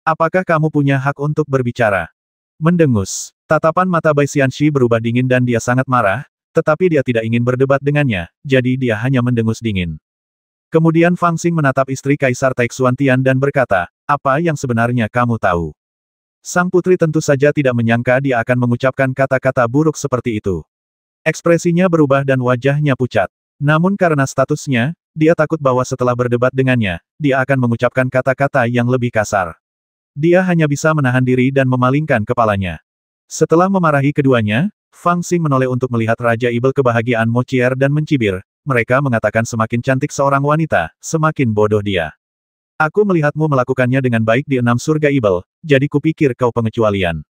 Apakah kamu punya hak untuk berbicara? Mendengus. Tatapan mata Bai Xianxi berubah dingin dan dia sangat marah, tetapi dia tidak ingin berdebat dengannya, jadi dia hanya mendengus dingin. Kemudian Fang Xing menatap istri Kaisar Taixuantian dan berkata, apa yang sebenarnya kamu tahu? Sang putri tentu saja tidak menyangka dia akan mengucapkan kata-kata buruk seperti itu. Ekspresinya berubah dan wajahnya pucat. Namun karena statusnya, dia takut bahwa setelah berdebat dengannya, dia akan mengucapkan kata-kata yang lebih kasar. Dia hanya bisa menahan diri dan memalingkan kepalanya. Setelah memarahi keduanya, Fang Xing menoleh untuk melihat Raja Ibel kebahagiaan Mochier dan mencibir. Mereka mengatakan semakin cantik seorang wanita, semakin bodoh dia. Aku melihatmu melakukannya dengan baik di 6 surga Ibel, jadi kupikir kau pengecualian.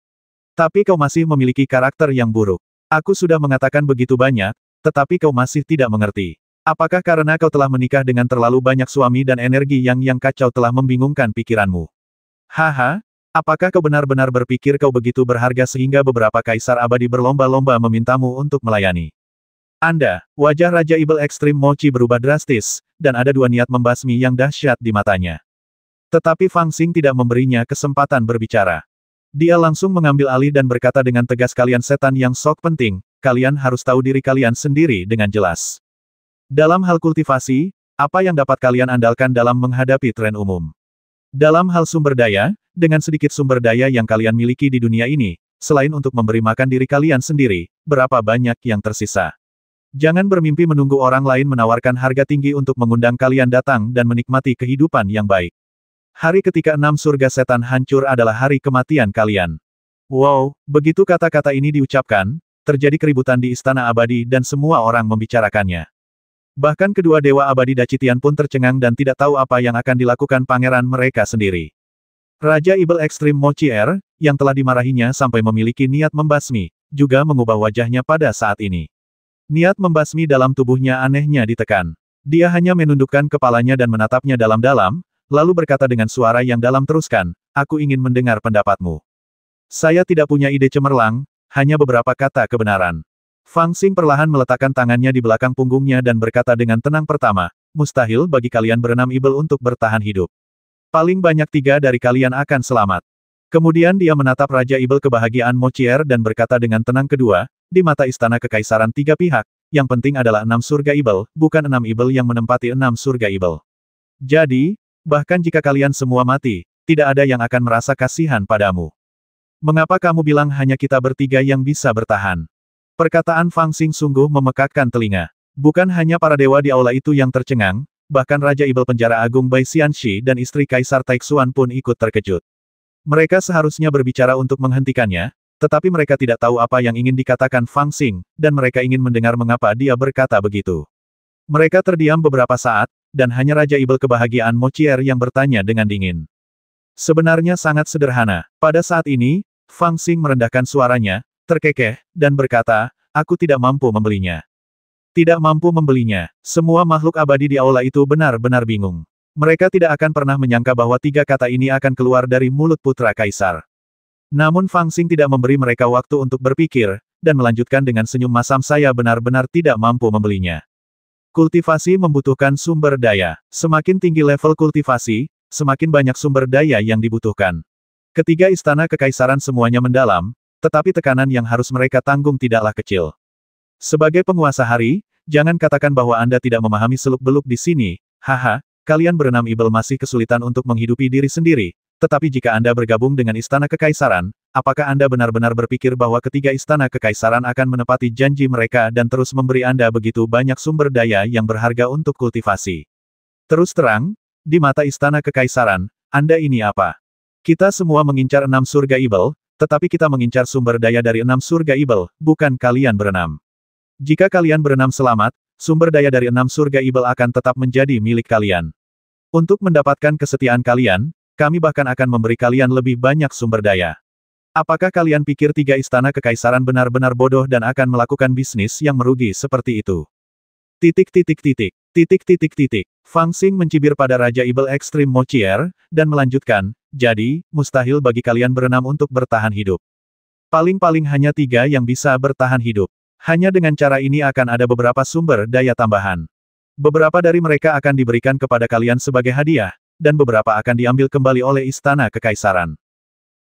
Tapi kau masih memiliki karakter yang buruk. Aku sudah mengatakan begitu banyak, tetapi kau masih tidak mengerti. Apakah karena kau telah menikah dengan terlalu banyak suami dan energi yang kacau telah membingungkan pikiranmu? Haha, apakah kau benar-benar berpikir kau begitu berharga sehingga beberapa kaisar abadi berlomba-lomba memintamu untuk melayani? Wajah Raja Ibel Ekstrim Mochi berubah drastis, dan ada dua niat membasmi yang dahsyat di matanya. Tetapi Fang Xing tidak memberinya kesempatan berbicara. Dia langsung mengambil alih dan berkata dengan tegas, kalian setan yang sok penting, kalian harus tahu diri kalian sendiri dengan jelas. Dalam hal kultivasi, apa yang dapat kalian andalkan dalam menghadapi tren umum? Dalam hal sumber daya, dengan sedikit sumber daya yang kalian miliki di dunia ini, selain untuk memberi makan diri kalian sendiri, berapa banyak yang tersisa? Jangan bermimpi menunggu orang lain menawarkan harga tinggi untuk mengundang kalian datang dan menikmati kehidupan yang baik. Hari ketika 6 surga setan hancur adalah hari kematian kalian. Wow, begitu kata-kata ini diucapkan, terjadi keributan di Istana Abadi dan semua orang membicarakannya. Bahkan kedua dewa abadi Dacitian pun tercengang dan tidak tahu apa yang akan dilakukan pangeran mereka sendiri. Raja Ibel Ekstrim Mochier, yang telah dimarahinya sampai memiliki niat membasmi, juga mengubah wajahnya pada saat ini. Niat membasmi dalam tubuhnya anehnya ditekan. Dia hanya menundukkan kepalanya dan menatapnya dalam-dalam, lalu berkata dengan suara yang dalam, teruskan, aku ingin mendengar pendapatmu. Saya tidak punya ide cemerlang, hanya beberapa kata kebenaran. Fang Xing perlahan meletakkan tangannya di belakang punggungnya dan berkata dengan tenang, pertama, mustahil bagi kalian berenam Ibel untuk bertahan hidup. Paling banyak 3 dari kalian akan selamat. Kemudian dia menatap Raja Ibel Kebahagiaan Mochier dan berkata dengan tenang, kedua, di mata Istana Kekaisaran 3 pihak, yang penting adalah 6 surga Ibel, bukan 6 Ibel yang menempati 6 surga Ibel. Jadi, bahkan jika kalian semua mati, tidak ada yang akan merasa kasihan padamu. Mengapa kamu bilang hanya kita bertiga yang bisa bertahan? Perkataan Fang Xing sungguh memekakkan telinga. Bukan hanya para dewa di aula itu yang tercengang, bahkan Raja Ibel Penjara Agung Bai Xianxi dan istri Kaisar Taixuan pun ikut terkejut. Mereka seharusnya berbicara untuk menghentikannya, tetapi mereka tidak tahu apa yang ingin dikatakan Fang Xing, dan mereka ingin mendengar mengapa dia berkata begitu. Mereka terdiam beberapa saat, dan hanya Raja Ibel Kebahagiaan Mochier yang bertanya dengan dingin. Sebenarnya sangat sederhana. Pada saat ini, Fang Xing merendahkan suaranya, terkekeh, dan berkata, aku tidak mampu membelinya. Tidak mampu membelinya. Semua makhluk abadi di aula itu benar-benar bingung. Mereka tidak akan pernah menyangka bahwa 3 kata ini akan keluar dari mulut putra kaisar. Namun Fang Xing tidak memberi mereka waktu untuk berpikir, dan melanjutkan dengan senyum masam, saya benar-benar tidak mampu membelinya. Kultivasi membutuhkan sumber daya. Semakin tinggi level kultivasi, semakin banyak sumber daya yang dibutuhkan. Ketiga istana kekaisaran semuanya mendalam, tetapi tekanan yang harus mereka tanggung tidaklah kecil. Sebagai penguasa hari, jangan katakan bahwa Anda tidak memahami seluk-beluk di sini, haha, kalian berenam Ibel masih kesulitan untuk menghidupi diri sendiri, tetapi jika Anda bergabung dengan Istana Kekaisaran, apakah Anda benar-benar berpikir bahwa ketiga Istana Kekaisaran akan menepati janji mereka dan terus memberi Anda begitu banyak sumber daya yang berharga untuk kultivasi? Terus terang, di mata Istana Kekaisaran, Anda ini apa? Kita semua mengincar 6 surga Ibel, tetapi kita mengincar sumber daya dari 6 surga Ibel, bukan kalian berenam. Jika kalian berenam selamat, sumber daya dari 6 surga Ibel akan tetap menjadi milik kalian. Untuk mendapatkan kesetiaan kalian, kami bahkan akan memberi kalian lebih banyak sumber daya. Apakah kalian pikir 3 istana kekaisaran benar-benar bodoh dan akan melakukan bisnis yang merugi seperti itu? Fang Xing mencibir pada Raja Ibel Ekstrim Mochier, dan melanjutkan, jadi, mustahil bagi kalian berenam untuk bertahan hidup. Paling-paling hanya 3 yang bisa bertahan hidup. Hanya dengan cara ini akan ada beberapa sumber daya tambahan. Beberapa dari mereka akan diberikan kepada kalian sebagai hadiah, dan beberapa akan diambil kembali oleh Istana Kekaisaran.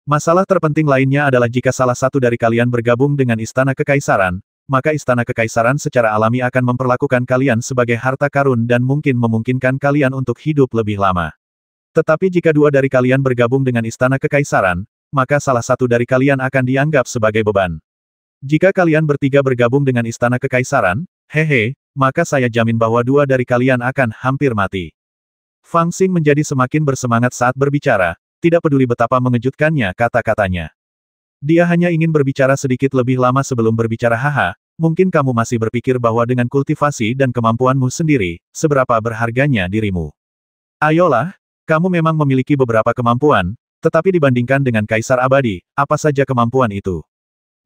Masalah terpenting lainnya adalah jika salah satu dari kalian bergabung dengan Istana Kekaisaran, maka Istana Kekaisaran secara alami akan memperlakukan kalian sebagai harta karun dan mungkin memungkinkan kalian untuk hidup lebih lama. Tetapi jika 2 dari kalian bergabung dengan Istana Kekaisaran, maka salah satu dari kalian akan dianggap sebagai beban. Jika kalian bertiga bergabung dengan Istana Kekaisaran, hehe, maka saya jamin bahwa 2 dari kalian akan hampir mati. Fang Xing menjadi semakin bersemangat saat berbicara, tidak peduli betapa mengejutkannya kata-katanya. Dia hanya ingin berbicara sedikit lebih lama sebelum berbicara, haha, mungkin kamu masih berpikir bahwa dengan kultivasi dan kemampuanmu sendiri, seberapa berharganya dirimu. Ayolah, Kamu memang memiliki beberapa kemampuan, tetapi dibandingkan dengan Kaisar Abadi, apa saja kemampuan itu?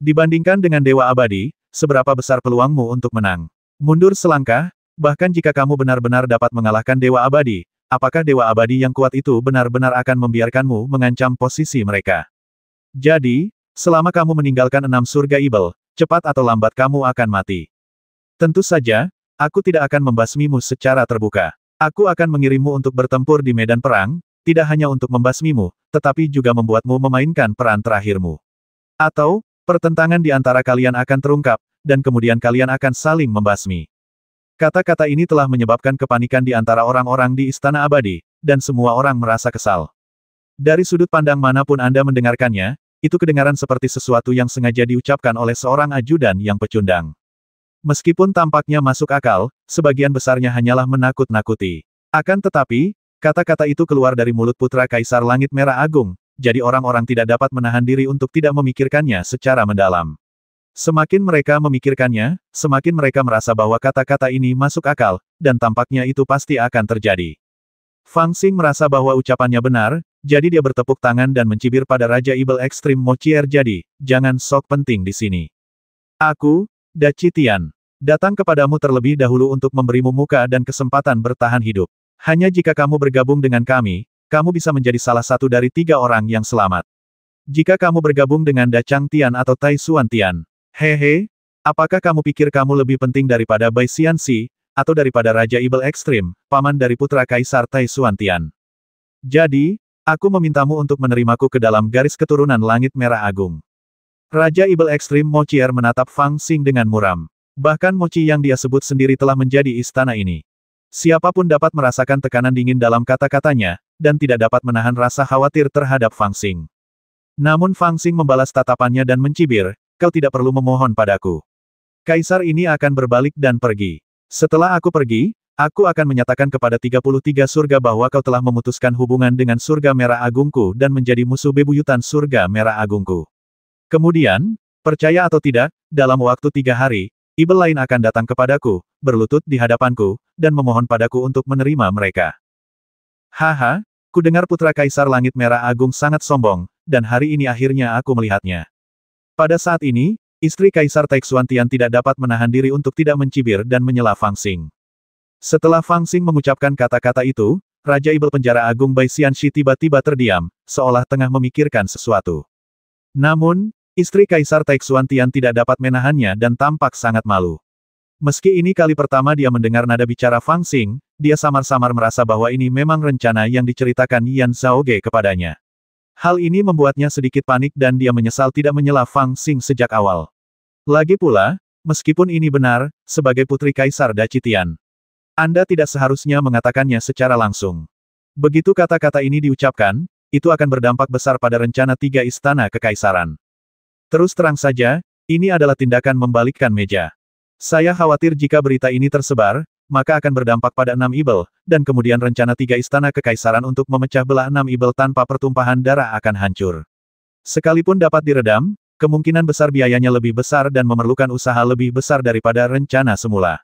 Dibandingkan dengan Dewa Abadi, seberapa besar peluangmu untuk menang? Mundur selangkah, bahkan jika kamu benar-benar dapat mengalahkan Dewa Abadi, apakah Dewa Abadi yang kuat itu benar-benar akan membiarkanmu mengancam posisi mereka? Jadi, selama kamu meninggalkan 6 surga ibel, cepat atau lambat kamu akan mati. Tentu saja, aku tidak akan membasmimu secara terbuka. Aku akan mengirimmu untuk bertempur di medan perang, tidak hanya untuk membasmimu, tetapi juga membuatmu memainkan peran terakhirmu. Atau, pertentangan di antara kalian akan terungkap, dan kemudian kalian akan saling membasmi. Kata-kata ini telah menyebabkan kepanikan di antara orang-orang di Istana Abadi, dan semua orang merasa kesal. Dari sudut pandang manapun Anda mendengarkannya, itu kedengaran seperti sesuatu yang sengaja diucapkan oleh seorang ajudan yang pecundang. Meskipun tampaknya masuk akal, sebagian besarnya hanyalah menakut-nakuti. Akan tetapi, kata-kata itu keluar dari mulut putra Kaisar Langit Merah Agung, jadi orang-orang tidak dapat menahan diri untuk tidak memikirkannya secara mendalam. Semakin mereka memikirkannya, semakin mereka merasa bahwa kata-kata ini masuk akal, dan tampaknya itu pasti akan terjadi. Fang Xing merasa bahwa ucapannya benar, jadi dia bertepuk tangan dan mencibir pada Raja Ibel Ekstrim Mo Chier. Jadi, jangan sok penting di sini. Aku, Daci Tian, datang kepadamu terlebih dahulu untuk memberimu muka dan kesempatan bertahan hidup. Hanya jika kamu bergabung dengan kami, kamu bisa menjadi salah satu dari 3 orang yang selamat. Jika kamu bergabung dengan Da Chang Tian atau Tai Suan Tian, hehe, apakah kamu pikir kamu lebih penting daripada Bai Xianxi, atau daripada Raja Ibel Ekstrim, paman dari putra Kaisar Tai Suan Tian? Jadi, aku memintamu untuk menerimaku ke dalam garis keturunan Langit Merah Agung. Raja Ibel Ekstrim Mo Chier menatap Fang Xing dengan muram. Bahkan mochi yang dia sebut sendiri telah menjadi istana ini. Siapapun dapat merasakan tekanan dingin dalam kata-katanya, dan tidak dapat menahan rasa khawatir terhadap Fang Xing. Namun Fang Xing membalas tatapannya dan mencibir, kau tidak perlu memohon padaku. Kaisar ini akan berbalik dan pergi. Setelah aku pergi, aku akan menyatakan kepada 33 surga bahwa kau telah memutuskan hubungan dengan surga merah agungku dan menjadi musuh bebuyutan surga merah agungku. Kemudian, percaya atau tidak, dalam waktu 3 hari, ibel lain akan datang kepadaku, berlutut di hadapanku, dan memohon padaku untuk menerima mereka. Haha, ku dengar putra Kaisar Langit Merah Agung sangat sombong, dan hari ini akhirnya aku melihatnya. Pada saat ini, istri Kaisar Taixuan Tian tidak dapat menahan diri untuk tidak mencibir dan menyela Fang Xing. Setelah Fang Xing mengucapkan kata-kata itu, Raja Ibel Penjara Agung Bai Xianxi tiba-tiba terdiam, seolah tengah memikirkan sesuatu. Namun, istri Kaisar Taixuan Tian tidak dapat menahannya dan tampak sangat malu. Meski ini kali pertama dia mendengar nada bicara Fang Xing, dia samar-samar merasa bahwa ini memang rencana yang diceritakan Yan Zhaoge kepadanya. Hal ini membuatnya sedikit panik dan dia menyesal tidak menyela Fang Xing sejak awal. Lagi pula, meskipun ini benar, sebagai putri Kaisar Daci Tian, Anda tidak seharusnya mengatakannya secara langsung. Begitu kata-kata ini diucapkan, itu akan berdampak besar pada rencana 3 istana kekaisaran. Terus terang saja, ini adalah tindakan membalikkan meja. Saya khawatir jika berita ini tersebar, maka akan berdampak pada 6 ibel, dan kemudian rencana 3 istana kekaisaran untuk memecah belah 6 ibel tanpa pertumpahan darah akan hancur. Sekalipun dapat diredam, kemungkinan besar biayanya lebih besar dan memerlukan usaha lebih besar daripada rencana semula.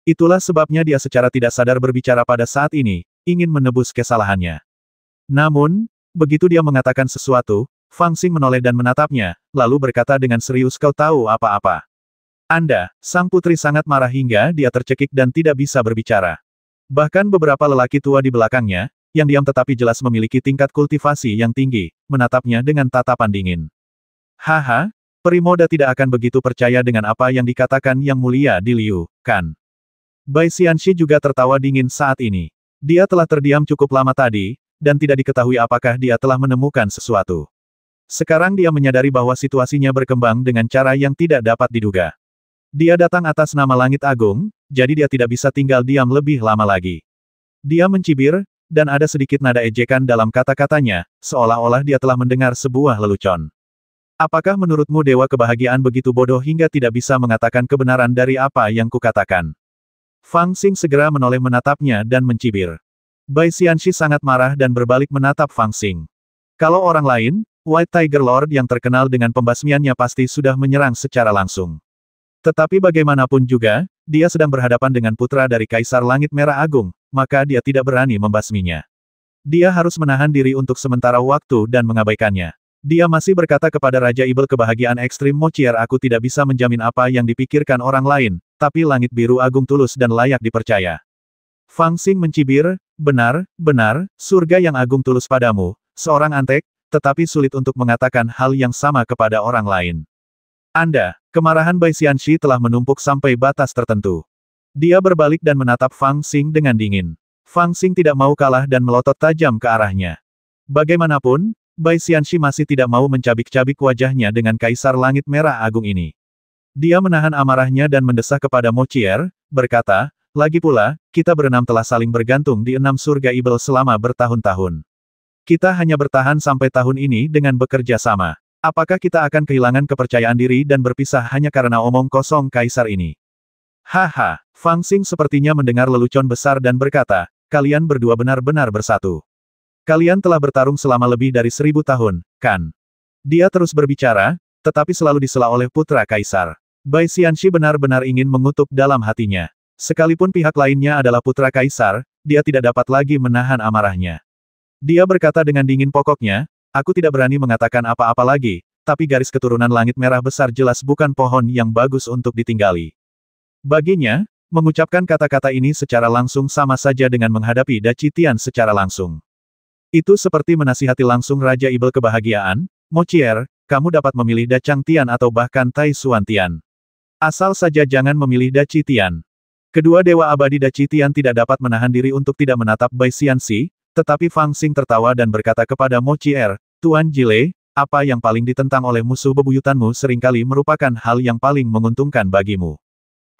Itulah sebabnya dia secara tidak sadar berbicara pada saat ini, ingin menebus kesalahannya. Namun, begitu dia mengatakan sesuatu, Fang Xing menoleh dan menatapnya, lalu berkata dengan serius, kau tahu apa-apa? Anda, sang putri sangat marah hingga dia tercekik dan tidak bisa berbicara. Bahkan beberapa lelaki tua di belakangnya, yang diam tetapi jelas memiliki tingkat kultivasi yang tinggi, menatapnya dengan tatapan dingin. Haha, peri muda tidak akan begitu percaya dengan apa yang dikatakan Yang Mulia di Liu, kan? Bai Xianxi juga tertawa dingin saat ini. Dia telah terdiam cukup lama tadi, dan tidak diketahui apakah dia telah menemukan sesuatu. Sekarang dia menyadari bahwa situasinya berkembang dengan cara yang tidak dapat diduga. Dia datang atas nama Langit Agung, jadi dia tidak bisa tinggal diam lebih lama lagi. Dia mencibir, dan ada sedikit nada ejekan dalam kata-katanya, seolah-olah dia telah mendengar sebuah lelucon. Apakah menurutmu Dewa Kebahagiaan begitu bodoh hingga tidak bisa mengatakan kebenaran dari apa yang kukatakan? Fang Xing segera menoleh menatapnya dan mencibir. Bai Xianxi sangat marah dan berbalik menatap Fang Xing. Kalau orang lain, White Tiger Lord yang terkenal dengan pembasmiannya pasti sudah menyerang secara langsung. Tetapi bagaimanapun juga, dia sedang berhadapan dengan putra dari Kaisar Langit Merah Agung, maka dia tidak berani membasminya. Dia harus menahan diri untuk sementara waktu dan mengabaikannya. Dia masih berkata kepada Raja Ibel kebahagiaan ekstrim Mochier, aku tidak bisa menjamin apa yang dipikirkan orang lain, tapi langit biru agung tulus dan layak dipercaya. Fang Xing mencibir, benar, surga yang agung tulus padamu, seorang antek, tetapi sulit untuk mengatakan hal yang sama kepada orang lain. Kemarahan Bai Xianxi telah menumpuk sampai batas tertentu. Dia berbalik dan menatap Fang Xing dengan dingin. Fang Xing tidak mau kalah dan melotot tajam ke arahnya. Bagaimanapun, Bai Xianxi masih tidak mau mencabik-cabik wajahnya dengan Kaisar Langit Merah Agung ini. Dia menahan amarahnya dan mendesak kepada Mochier, berkata, lagi pula, kita berenam telah saling bergantung di 6 surga Ibel selama bertahun-tahun. Kita hanya bertahan sampai tahun ini dengan bekerja sama. Apakah kita akan kehilangan kepercayaan diri dan berpisah hanya karena omong kosong Kaisar ini? Haha, Fang Xing sepertinya mendengar lelucon besar dan berkata, kalian berdua benar-benar bersatu. Kalian telah bertarung selama lebih dari 1000 tahun, kan? Dia terus berbicara, tetapi selalu disela oleh putra Kaisar. Bai Xianxi benar-benar ingin mengutuk dalam hatinya. Sekalipun pihak lainnya adalah putra Kaisar, dia tidak dapat lagi menahan amarahnya. Dia berkata dengan dingin, pokoknya, aku tidak berani mengatakan apa-apa lagi, tapi garis keturunan langit merah besar jelas bukan pohon yang bagus untuk ditinggali. Baginya, mengucapkan kata-kata ini secara langsung sama saja dengan menghadapi Da Citian secara langsung. Itu seperti menasihati langsung Raja Ibel kebahagiaan, Mochier, kamu dapat memilih Da Changtian atau bahkan Tai Xuantian. Asal saja jangan memilih Da Citian. Kedua dewa abadi Da Citian tidak dapat menahan diri untuk tidak menatap Bai Xianxi, tetapi Fang Xing tertawa dan berkata kepada Mochier, Tuan Jile, apa yang paling ditentang oleh musuh bebuyutanmu seringkali merupakan hal yang paling menguntungkan bagimu.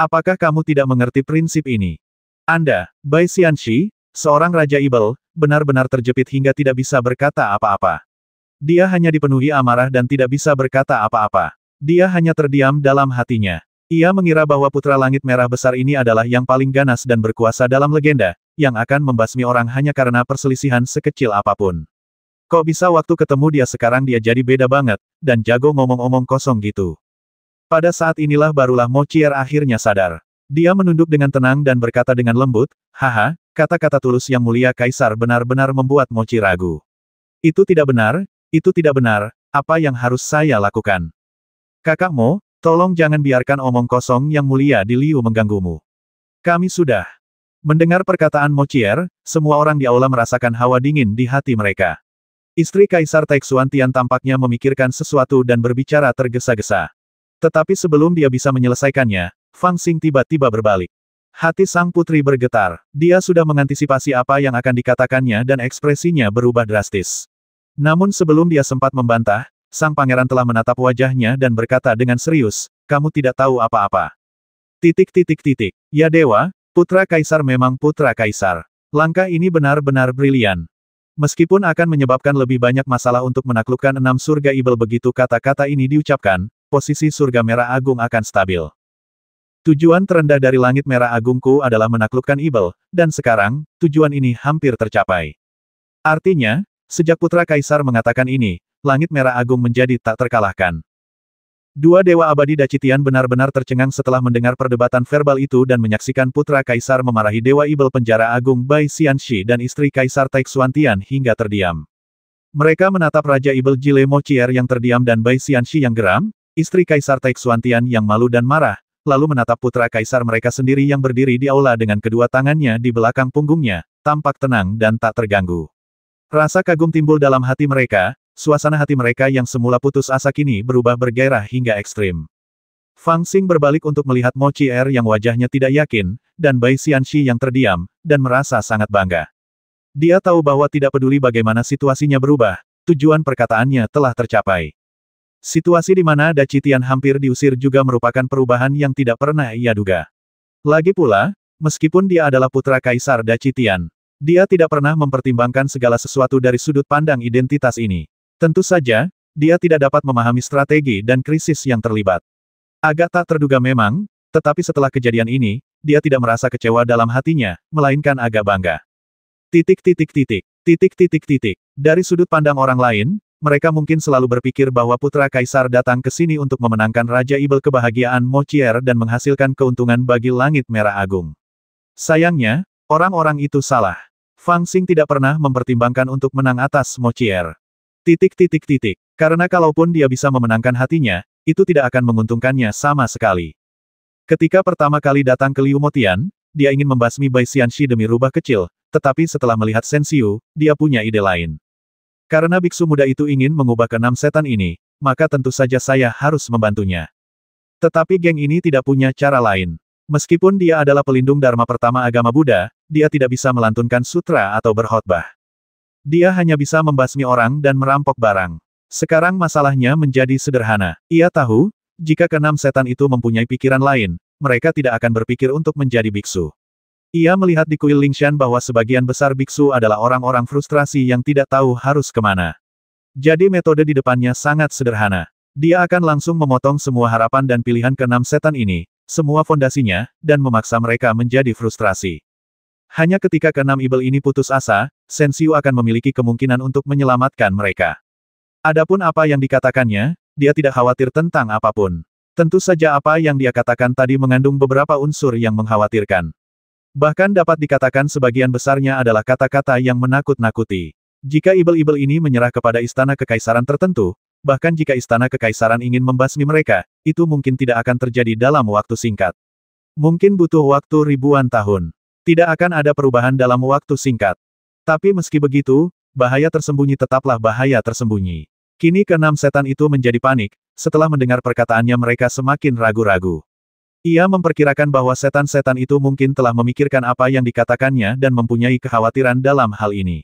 Apakah kamu tidak mengerti prinsip ini? Anda, Bai Xianxi, seorang Raja Ibel, benar-benar terjepit hingga tidak bisa berkata apa-apa. Dia hanya dipenuhi amarah dan tidak bisa berkata apa-apa. Dia hanya terdiam dalam hatinya. Ia mengira bahwa putra langit merah besar ini adalah yang paling ganas dan berkuasa dalam legenda, yang akan membasmi orang hanya karena perselisihan sekecil apapun. Kok bisa waktu ketemu dia sekarang dia jadi beda banget, dan jago ngomong-omong kosong gitu. Pada saat inilah barulah Mochier akhirnya sadar. Dia menunduk dengan tenang dan berkata dengan lembut, haha, kata-kata tulus yang mulia Kaisar benar-benar membuat Mochi ragu. Itu tidak benar, apa yang harus saya lakukan? Kakak Mo, tolong jangan biarkan omong kosong yang mulia di Liu mengganggumu. Kami sudah. Mendengar perkataan Mochier, semua orang di aula merasakan hawa dingin di hati mereka. Istri Kaisar Tai Xuantian tampaknya memikirkan sesuatu dan berbicara tergesa-gesa. Tetapi sebelum dia bisa menyelesaikannya, Fang Xing tiba-tiba berbalik. Hati sang putri bergetar. Dia sudah mengantisipasi apa yang akan dikatakannya dan ekspresinya berubah drastis. Namun sebelum dia sempat membantah, sang pangeran telah menatap wajahnya dan berkata dengan serius, kamu tidak tahu apa-apa. Ya dewa, putra Kaisar memang putra Kaisar. Langkah ini benar-benar brilian. Meskipun akan menyebabkan lebih banyak masalah untuk menaklukkan 6 surga Ibel begitu kata-kata ini diucapkan, posisi surga merah agung akan stabil. Tujuan terendah dari langit merah agungku adalah menaklukkan Ibel, dan sekarang, tujuan ini hampir tercapai. Artinya, sejak putra Kaisar mengatakan ini, langit merah agung menjadi tak terkalahkan. Dua dewa abadi Da Citian benar-benar tercengang setelah mendengar perdebatan verbal itu dan menyaksikan putra Kaisar memarahi dewa Ibel penjara agung Bai Xianxi dan istri Kaisar Tai Xuantian hingga terdiam. Mereka menatap Raja Ibel Jile Mochier yang terdiam dan Bai Xianxi yang geram, istri Kaisar Tai Xuantian yang malu dan marah, lalu menatap putra Kaisar mereka sendiri yang berdiri di aula dengan kedua tangannya di belakang punggungnya, tampak tenang dan tak terganggu. Rasa kagum timbul dalam hati mereka, suasana hati mereka yang semula putus asa kini berubah bergairah hingga ekstrim. Fang Xing berbalik untuk melihat Mochier yang wajahnya tidak yakin, dan Bai Xianxi yang terdiam, dan merasa sangat bangga. Dia tahu bahwa tidak peduli bagaimana situasinya berubah, tujuan perkataannya telah tercapai. Situasi di mana Da Citian hampir diusir juga merupakan perubahan yang tidak pernah ia duga. Lagi pula, meskipun dia adalah putra Kaisar Da Citian, dia tidak pernah mempertimbangkan segala sesuatu dari sudut pandang identitas ini. Tentu saja, dia tidak dapat memahami strategi dan krisis yang terlibat. Agak tak terduga memang, tetapi setelah kejadian ini, dia tidak merasa kecewa dalam hatinya, melainkan agak bangga. Dari sudut pandang orang lain, mereka mungkin selalu berpikir bahwa putra Kaisar datang ke sini untuk memenangkan Raja Ibel kebahagiaan Mochier dan menghasilkan keuntungan bagi langit merah agung. Sayangnya, orang-orang itu salah. Fang Xing tidak pernah mempertimbangkan untuk menang atas Mochier. Karena kalaupun dia bisa memenangkan hatinya, itu tidak akan menguntungkannya sama sekali. Ketika pertama kali datang ke Liu Motian, dia ingin membasmi Bai Xianxi demi rubah kecil, tetapi setelah melihat Shen Xiu, dia punya ide lain. Karena biksu muda itu ingin mengubah keenam setan ini, maka tentu saja saya harus membantunya. Tetapi geng ini tidak punya cara lain. Meskipun dia adalah pelindung dharma pertama agama Buddha, dia tidak bisa melantunkan sutra atau berkhotbah. Dia hanya bisa membasmi orang dan merampok barang. Sekarang masalahnya menjadi sederhana. Ia tahu, jika keenam setan itu mempunyai pikiran lain, mereka tidak akan berpikir untuk menjadi biksu. Ia melihat di kuil Lingshan bahwa sebagian besar biksu adalah orang-orang frustrasi yang tidak tahu harus kemana. Jadi metode di depannya sangat sederhana. Dia akan langsung memotong semua harapan dan pilihan keenam setan ini, semua fondasinya, dan memaksa mereka menjadi frustrasi. Hanya ketika keenam ibel ini putus asa, Shen Xiu akan memiliki kemungkinan untuk menyelamatkan mereka. Adapun apa yang dikatakannya, dia tidak khawatir tentang apapun. Tentu saja apa yang dia katakan tadi mengandung beberapa unsur yang mengkhawatirkan. Bahkan dapat dikatakan sebagian besarnya adalah kata-kata yang menakut-nakuti. Jika ibel-ibel ini menyerah kepada istana kekaisaran tertentu, bahkan jika istana kekaisaran ingin membasmi mereka, itu mungkin tidak akan terjadi dalam waktu singkat. Mungkin butuh waktu ribuan tahun. Tidak akan ada perubahan dalam waktu singkat. Tapi meski begitu, bahaya tersembunyi tetaplah bahaya tersembunyi. Kini keenam setan itu menjadi panik, setelah mendengar perkataannya mereka semakin ragu-ragu. Ia memperkirakan bahwa setan-setan itu mungkin telah memikirkan apa yang dikatakannya dan mempunyai kekhawatiran dalam hal ini.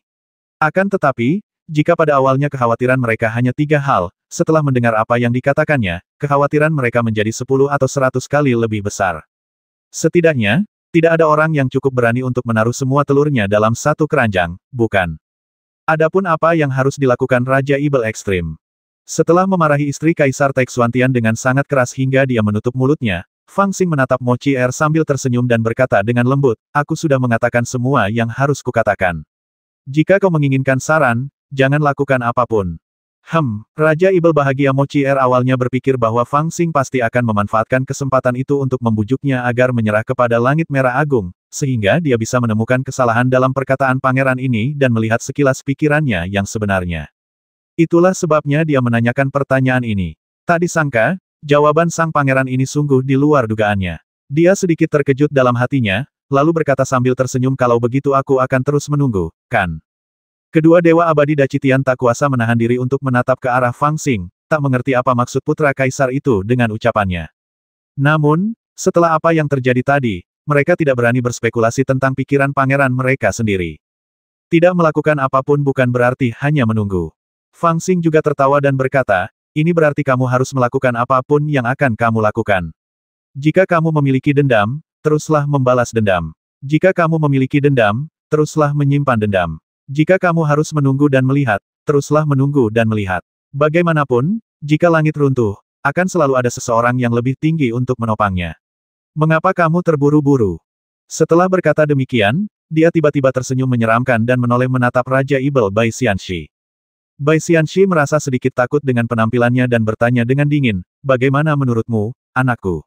Akan tetapi, jika pada awalnya kekhawatiran mereka hanya 3 hal, setelah mendengar apa yang dikatakannya, kekhawatiran mereka menjadi 10 atau 100 kali lebih besar. Setidaknya, tidak ada orang yang cukup berani untuk menaruh semua telurnya dalam satu keranjang, bukan? Adapun apa yang harus dilakukan Raja Ibel Ekstrim? Setelah memarahi istri Kaisar Taixuantian dengan sangat keras hingga dia menutup mulutnya, Fang Xing menatap Mochier sambil tersenyum dan berkata dengan lembut, aku sudah mengatakan semua yang harus kukatakan. Jika kau menginginkan saran, jangan lakukan apapun. Raja Ibel bahagia. Mochier awalnya berpikir bahwa Fang Xing pasti akan memanfaatkan kesempatan itu untuk membujuknya agar menyerah kepada Langit Merah Agung, sehingga dia bisa menemukan kesalahan dalam perkataan pangeran ini dan melihat sekilas pikirannya yang sebenarnya. Itulah sebabnya dia menanyakan pertanyaan ini. Tak disangka, jawaban sang pangeran ini sungguh di luar dugaannya. Dia sedikit terkejut dalam hatinya, lalu berkata sambil tersenyum, kalau begitu aku akan terus menunggu, kan? Kedua dewa abadi Dacitian tak kuasa menahan diri untuk menatap ke arah Fang Xing, tak mengerti apa maksud putra kaisar itu dengan ucapannya. Namun, setelah apa yang terjadi tadi, mereka tidak berani berspekulasi tentang pikiran pangeran mereka sendiri. Tidak melakukan apapun bukan berarti hanya menunggu. Fang Xing juga tertawa dan berkata, ini berarti kamu harus melakukan apapun yang akan kamu lakukan. Jika kamu memiliki dendam, teruslah membalas dendam. Jika kamu memiliki dendam, teruslah menyimpan dendam. Jika kamu harus menunggu dan melihat, teruslah menunggu dan melihat. Bagaimanapun, jika langit runtuh, akan selalu ada seseorang yang lebih tinggi untuk menopangnya. Mengapa kamu terburu-buru? Setelah berkata demikian, dia tiba-tiba tersenyum menyeramkan dan menoleh menatap Raja Ibel Bai Xianxi. Bai Xianxi merasa sedikit takut dengan penampilannya dan bertanya dengan dingin, bagaimana menurutmu, anakku?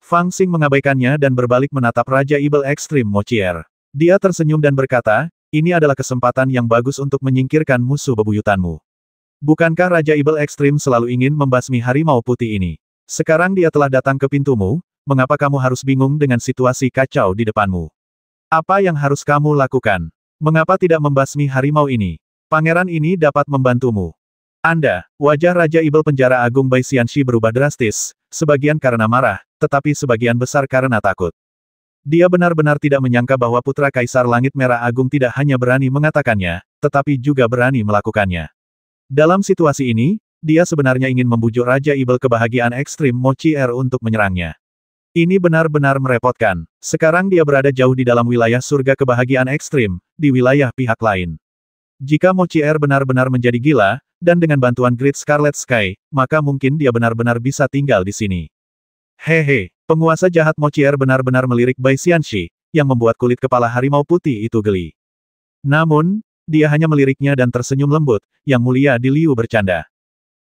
Fang Xing mengabaikannya dan berbalik menatap Raja Ibel Ekstrim Mochier. Dia tersenyum dan berkata, ini adalah kesempatan yang bagus untuk menyingkirkan musuh bebuyutanmu. Bukankah Raja Ibel Ekstrim selalu ingin membasmi harimau putih ini? Sekarang dia telah datang ke pintumu, mengapa kamu harus bingung dengan situasi kacau di depanmu? Apa yang harus kamu lakukan? Mengapa tidak membasmi harimau ini? Pangeran ini dapat membantumu. Wajah Raja Ibel Penjara Agung Bai Xianxi berubah drastis, sebagian karena marah, tetapi sebagian besar karena takut. Dia benar-benar tidak menyangka bahwa Putra Kaisar Langit Merah Agung tidak hanya berani mengatakannya, tetapi juga berani melakukannya. Dalam situasi ini, dia sebenarnya ingin membujuk Raja Ibel Kebahagiaan Ekstrim Mochier untuk menyerangnya. Ini benar-benar merepotkan. Sekarang dia berada jauh di dalam wilayah surga kebahagiaan ekstrim, di wilayah pihak lain. Jika Mochier benar-benar menjadi gila, dan dengan bantuan Great Scarlet Sky, maka mungkin dia benar-benar bisa tinggal di sini. Hehe. Penguasa jahat Mochier benar-benar melirik Bai Xianxi, yang membuat kulit kepala harimau putih itu geli. Namun, dia hanya meliriknya dan tersenyum lembut, yang mulia di Liu bercanda.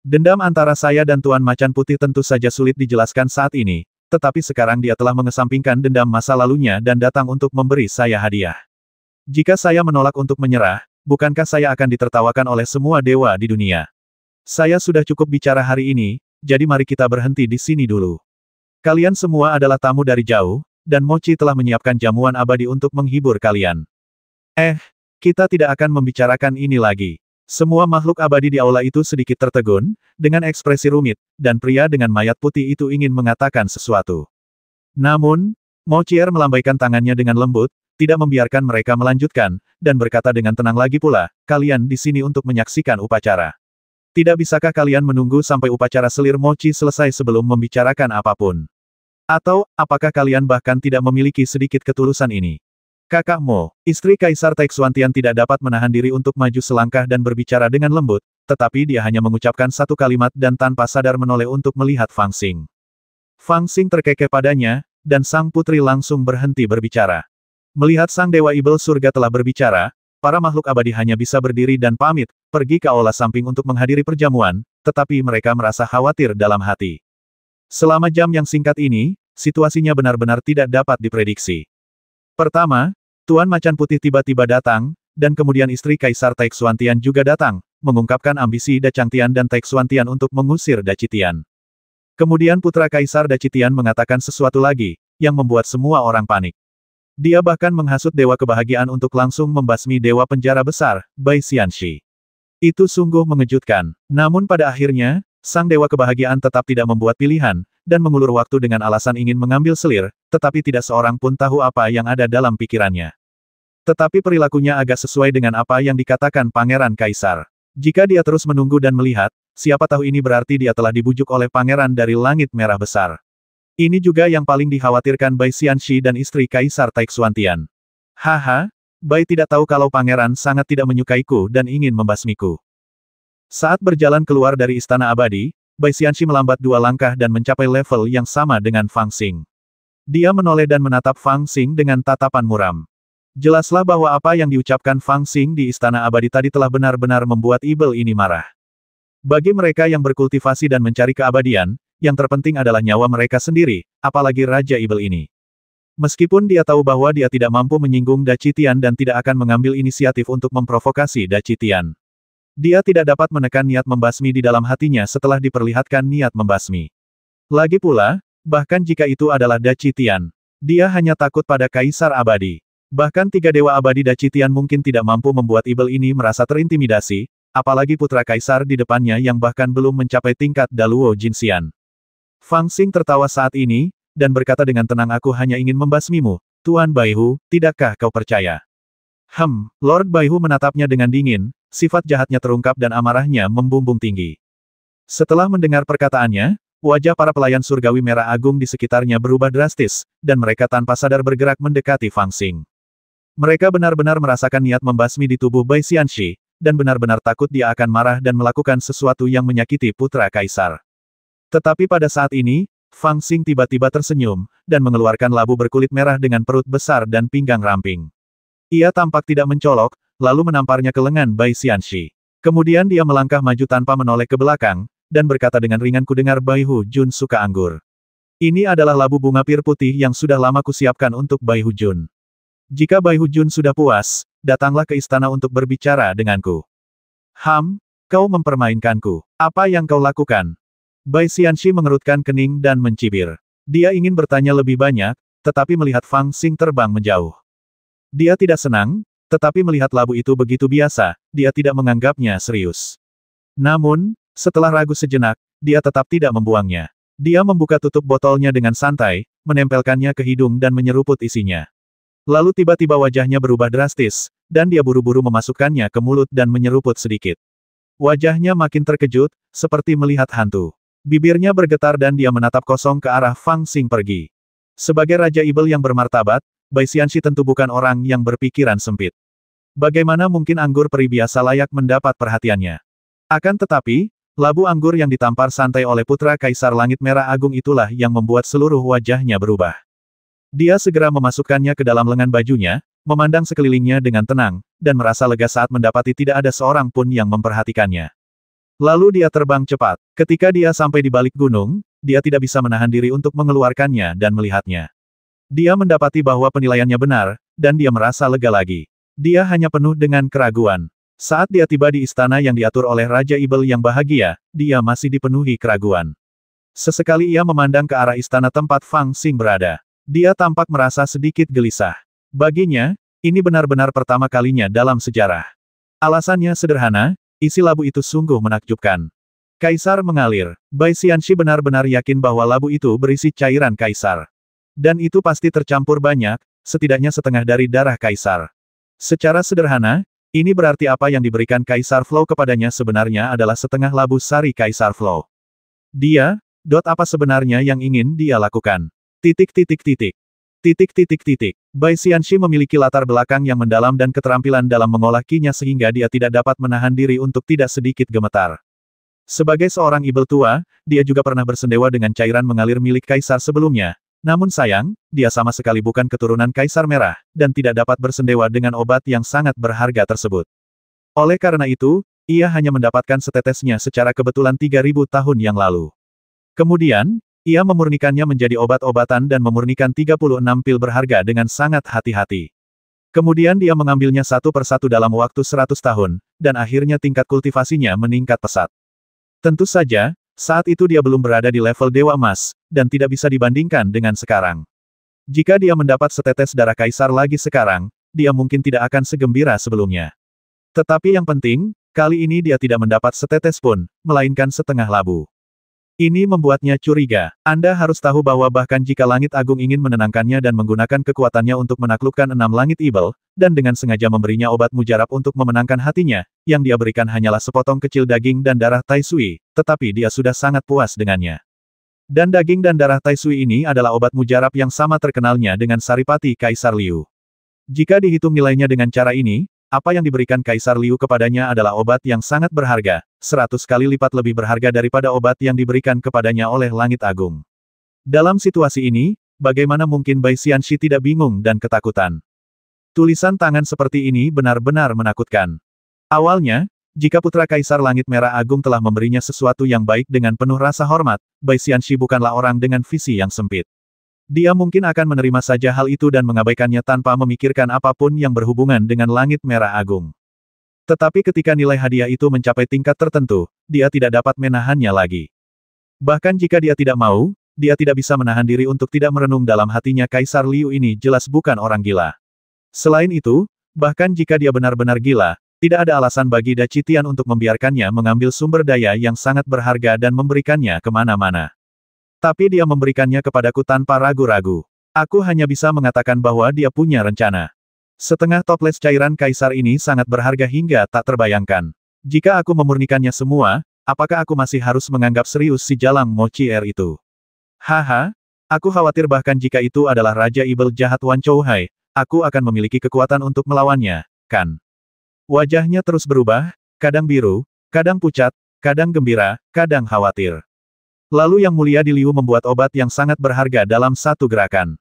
Dendam antara saya dan Tuan Macan Putih tentu saja sulit dijelaskan saat ini, tetapi sekarang dia telah mengesampingkan dendam masa lalunya dan datang untuk memberi saya hadiah. Jika saya menolak untuk menyerah, bukankah saya akan ditertawakan oleh semua dewa di dunia? Saya sudah cukup bicara hari ini, jadi mari kita berhenti di sini dulu. Kalian semua adalah tamu dari jauh, dan Mochi telah menyiapkan jamuan abadi untuk menghibur kalian. Kita tidak akan membicarakan ini lagi. Semua makhluk abadi di aula itu sedikit tertegun, dengan ekspresi rumit, dan pria dengan mayat putih itu ingin mengatakan sesuatu. Namun, Mochier melambaikan tangannya dengan lembut, tidak membiarkan mereka melanjutkan, dan berkata dengan tenang lagi pula, kalian di sini untuk menyaksikan upacara. Tidak bisakah kalian menunggu sampai upacara selir Mochi selesai sebelum membicarakan apapun? Atau, apakah kalian bahkan tidak memiliki sedikit ketulusan ini? Kakak Mo, istri Kaisar Taixuantian tidak dapat menahan diri untuk maju selangkah dan berbicara dengan lembut, tetapi dia hanya mengucapkan satu kalimat dan tanpa sadar menoleh untuk melihat Fang Xing. Fang Xing terkekeh padanya, dan sang putri langsung berhenti berbicara. Melihat sang Dewa Ibel Surga telah berbicara, para makhluk abadi hanya bisa berdiri dan pamit, pergi ke aula samping untuk menghadiri perjamuan, tetapi mereka merasa khawatir dalam hati. Selama jam yang singkat ini, situasinya benar-benar tidak dapat diprediksi. Pertama, Tuan Macan Putih tiba-tiba datang, dan kemudian istri Kaisar Taixuantian juga datang, mengungkapkan ambisi Dachangtian dan Taixuantian untuk mengusir Dachitian. Kemudian putra Kaisar Dachitian mengatakan sesuatu lagi, yang membuat semua orang panik. Dia bahkan menghasut Dewa Kebahagiaan untuk langsung membasmi Dewa Penjara Besar, Bai Xianxi. Itu sungguh mengejutkan. Namun pada akhirnya, sang Dewa Kebahagiaan tetap tidak membuat pilihan, dan mengulur waktu dengan alasan ingin mengambil selir, tetapi tidak seorang pun tahu apa yang ada dalam pikirannya. Tetapi perilakunya agak sesuai dengan apa yang dikatakan Pangeran Kaisar. Jika dia terus menunggu dan melihat, siapa tahu ini berarti dia telah dibujuk oleh Pangeran dari Langit Merah Besar. Ini juga yang paling dikhawatirkan Bai Xianxi dan istri Kaisar Taixuantian. Haha, Bai tidak tahu kalau Pangeran sangat tidak menyukaiku dan ingin membasmiku. Saat berjalan keluar dari Istana Abadi, Bai Xianxi melambat 2 langkah dan mencapai level yang sama dengan Fang Xing. Dia menoleh dan menatap Fang Xing dengan tatapan muram. Jelaslah bahwa apa yang diucapkan Fang Xing di Istana Abadi tadi telah benar-benar membuat Ibel ini marah. Bagi mereka yang berkultivasi dan mencari keabadian, yang terpenting adalah nyawa mereka sendiri, apalagi Raja Ibel ini. Meskipun dia tahu bahwa dia tidak mampu menyinggung Dachitian dan tidak akan mengambil inisiatif untuk memprovokasi Dachitian. Dia tidak dapat menekan niat membasmi di dalam hatinya setelah diperlihatkan niat membasmi. Lagi pula, bahkan jika itu adalah Dachitian, dia hanya takut pada Kaisar Abadi. Bahkan 3 Dewa Abadi Dachitian mungkin tidak mampu membuat Ibel ini merasa terintimidasi, apalagi putra Kaisar di depannya yang bahkan belum mencapai tingkat Daluo Jinxian. Fang Xing tertawa saat ini, dan berkata dengan tenang aku hanya ingin membasmimu, Tuan Baihu, tidakkah kau percaya? Lord Baihu menatapnya dengan dingin, sifat jahatnya terungkap dan amarahnya membumbung tinggi. Setelah mendengar perkataannya, wajah para pelayan surgawi merah agung di sekitarnya berubah drastis, dan mereka tanpa sadar bergerak mendekati Fang Xing. Mereka benar-benar merasakan niat membasmi di tubuh Bai Xianxi, dan benar-benar takut dia akan marah dan melakukan sesuatu yang menyakiti putra Kaisar. Tetapi pada saat ini, Fang Xing tiba-tiba tersenyum, dan mengeluarkan labu berkulit merah dengan perut besar dan pinggang ramping. Ia tampak tidak mencolok, lalu menamparnya ke lengan Bai Xianxi. Kemudian dia melangkah maju tanpa menoleh ke belakang, dan berkata dengan ringan kudengar Baihu Jun suka anggur. Ini adalah labu bunga pir putih yang sudah lama kusiapkan untuk Baihu Jun. Jika Baihu Jun sudah puas, datanglah ke istana untuk berbicara denganku. Kau mempermainkanku. Apa yang kau lakukan? Bai Xianxi mengerutkan kening dan mencibir. Dia ingin bertanya lebih banyak, tetapi melihat Fang Xing terbang menjauh. Dia tidak senang, tetapi melihat labu itu begitu biasa, dia tidak menganggapnya serius. Namun, setelah ragu sejenak, dia tetap tidak membuangnya. Dia membuka tutup botolnya dengan santai, menempelkannya ke hidung dan menyeruput isinya. Lalu tiba-tiba wajahnya berubah drastis, dan dia buru-buru memasukkannya ke mulut dan menyeruput sedikit. Wajahnya makin terkejut, seperti melihat hantu. Bibirnya bergetar dan dia menatap kosong ke arah Fang Xing pergi. Sebagai Raja Ibel yang bermartabat, Bai Xianxi tentu bukan orang yang berpikiran sempit. Bagaimana mungkin anggur peri biasa layak mendapat perhatiannya? Akan tetapi, labu anggur yang ditampar santai oleh putra Kaisar Langit Merah Agung itulah yang membuat seluruh wajahnya berubah. Dia segera memasukkannya ke dalam lengan bajunya, memandang sekelilingnya dengan tenang, dan merasa lega saat mendapati tidak ada seorang pun yang memperhatikannya. Lalu dia terbang cepat. Ketika dia sampai di balik gunung, dia tidak bisa menahan diri untuk mengeluarkannya dan melihatnya. Dia mendapati bahwa penilaiannya benar, dan dia merasa lega lagi. Dia hanya penuh dengan keraguan. Saat dia tiba di istana yang diatur oleh Raja Ibel yang bahagia, dia masih dipenuhi keraguan. Sesekali ia memandang ke arah istana tempat Fang Xing berada. Dia tampak merasa sedikit gelisah. Baginya, ini benar-benar pertama kalinya dalam sejarah. Alasannya sederhana, isi labu itu sungguh menakjubkan. Kaisar mengalir. Bai Xianxi benar-benar yakin bahwa labu itu berisi cairan kaisar. Dan itu pasti tercampur banyak, setidaknya setengah dari darah kaisar. Secara sederhana, ini berarti apa yang diberikan Kaisar Flow kepadanya sebenarnya adalah setengah labu sari Kaisar Flow. Dia, apa sebenarnya yang ingin dia lakukan? Titik. Bai Xianxi memiliki latar belakang yang mendalam dan keterampilan dalam mengolah qi-nya sehingga dia tidak dapat menahan diri untuk tidak sedikit gemetar. Sebagai seorang ibel tua, dia juga pernah bersendewa dengan cairan mengalir milik Kaisar sebelumnya. Namun sayang, dia sama sekali bukan keturunan Kaisar Merah, dan tidak dapat bersendewa dengan obat yang sangat berharga tersebut. Oleh karena itu, ia hanya mendapatkan setetesnya secara kebetulan 3000 tahun yang lalu. Kemudian, ia memurnikannya menjadi obat-obatan dan memurnikan 36 pil berharga dengan sangat hati-hati. Kemudian dia mengambilnya satu persatu dalam waktu 100 tahun, dan akhirnya tingkat kultivasinya meningkat pesat. Tentu saja, saat itu dia belum berada di level Dewa Emas, dan tidak bisa dibandingkan dengan sekarang. Jika dia mendapat setetes darah kaisar lagi sekarang, dia mungkin tidak akan segembira sebelumnya. Tetapi yang penting, kali ini dia tidak mendapat setetes pun, melainkan setengah labu. Ini membuatnya curiga. Anda harus tahu bahwa bahkan jika Langit Agung ingin menenangkannya dan menggunakan kekuatannya untuk menaklukkan 6 langit ibel, dan dengan sengaja memberinya obat mujarab untuk memenangkan hatinya, yang dia berikan hanyalah sepotong kecil daging dan darah Tai Sui, tetapi dia sudah sangat puas dengannya. Dan daging dan darah Tai Sui ini adalah obat mujarab yang sama terkenalnya dengan Saripati Kaisar Liu. Jika dihitung nilainya dengan cara ini, apa yang diberikan Kaisar Liu kepadanya adalah obat yang sangat berharga, 100 kali lipat lebih berharga daripada obat yang diberikan kepadanya oleh Langit Agung. Dalam situasi ini, bagaimana mungkin Bai Xianxi tidak bingung dan ketakutan? Tulisan tangan seperti ini benar-benar menakutkan. Awalnya, jika Putra Kaisar Langit Merah Agung telah memberinya sesuatu yang baik dengan penuh rasa hormat, Bai Xianxi bukanlah orang dengan visi yang sempit. Dia mungkin akan menerima saja hal itu dan mengabaikannya tanpa memikirkan apapun yang berhubungan dengan Langit Merah Agung. Tetapi ketika nilai hadiah itu mencapai tingkat tertentu, dia tidak dapat menahannya lagi. Bahkan jika dia tidak mau, dia tidak bisa menahan diri untuk tidak merenung dalam hatinya Kaisar Liu ini jelas bukan orang gila. Selain itu, bahkan jika dia benar-benar gila, tidak ada alasan bagi Da Citian untuk membiarkannya mengambil sumber daya yang sangat berharga dan memberikannya kemana-mana. Tapi dia memberikannya kepadaku tanpa ragu-ragu. Aku hanya bisa mengatakan bahwa dia punya rencana. Setengah toples cairan kaisar ini sangat berharga hingga tak terbayangkan. Jika aku memurnikannya semua, apakah aku masih harus menganggap serius si Jalang Mochier itu? Haha, aku khawatir bahkan jika itu adalah Raja Ibel jahat Wan Chouhai, aku akan memiliki kekuatan untuk melawannya, kan? Wajahnya terus berubah, kadang biru, kadang pucat, kadang gembira, kadang khawatir. Lalu Yang Mulia di Liu membuat obat yang sangat berharga dalam satu gerakan.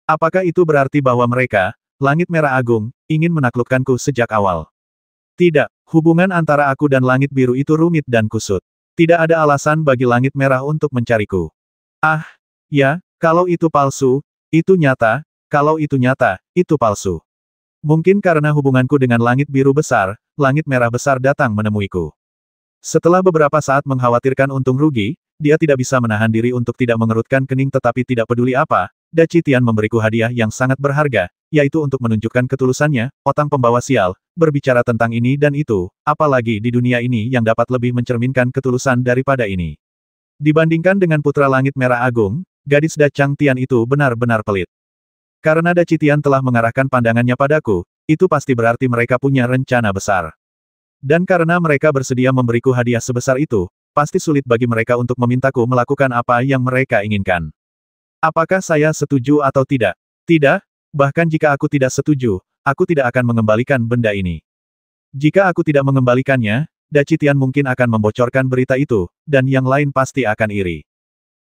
Apakah itu berarti bahwa mereka, Langit Merah Agung, ingin menaklukkanku sejak awal? Tidak, hubungan antara aku dan Langit Biru itu rumit dan kusut. Tidak ada alasan bagi Langit Merah untuk mencariku. Ah, ya, kalau itu palsu, itu nyata, kalau itu nyata, itu palsu. Mungkin karena hubunganku dengan Langit Biru besar, Langit Merah besar datang menemuiku. Setelah beberapa saat mengkhawatirkan untung rugi, dia tidak bisa menahan diri untuk tidak mengerutkan kening tetapi tidak peduli apa, Da Citian memberiku hadiah yang sangat berharga, yaitu untuk menunjukkan ketulusannya, otang pembawa sial, berbicara tentang ini dan itu, apalagi di dunia ini yang dapat lebih mencerminkan ketulusan daripada ini. Dibandingkan dengan Putra Langit Merah Agung, gadis Da Changtian itu benar-benar pelit. Karena Da Citian telah mengarahkan pandangannya padaku, itu pasti berarti mereka punya rencana besar. Dan karena mereka bersedia memberiku hadiah sebesar itu, pasti sulit bagi mereka untuk memintaku melakukan apa yang mereka inginkan. Apakah saya setuju atau tidak? Tidak, bahkan jika aku tidak setuju, aku tidak akan mengembalikan benda ini. Jika aku tidak mengembalikannya, Da Citian mungkin akan membocorkan berita itu, dan yang lain pasti akan iri.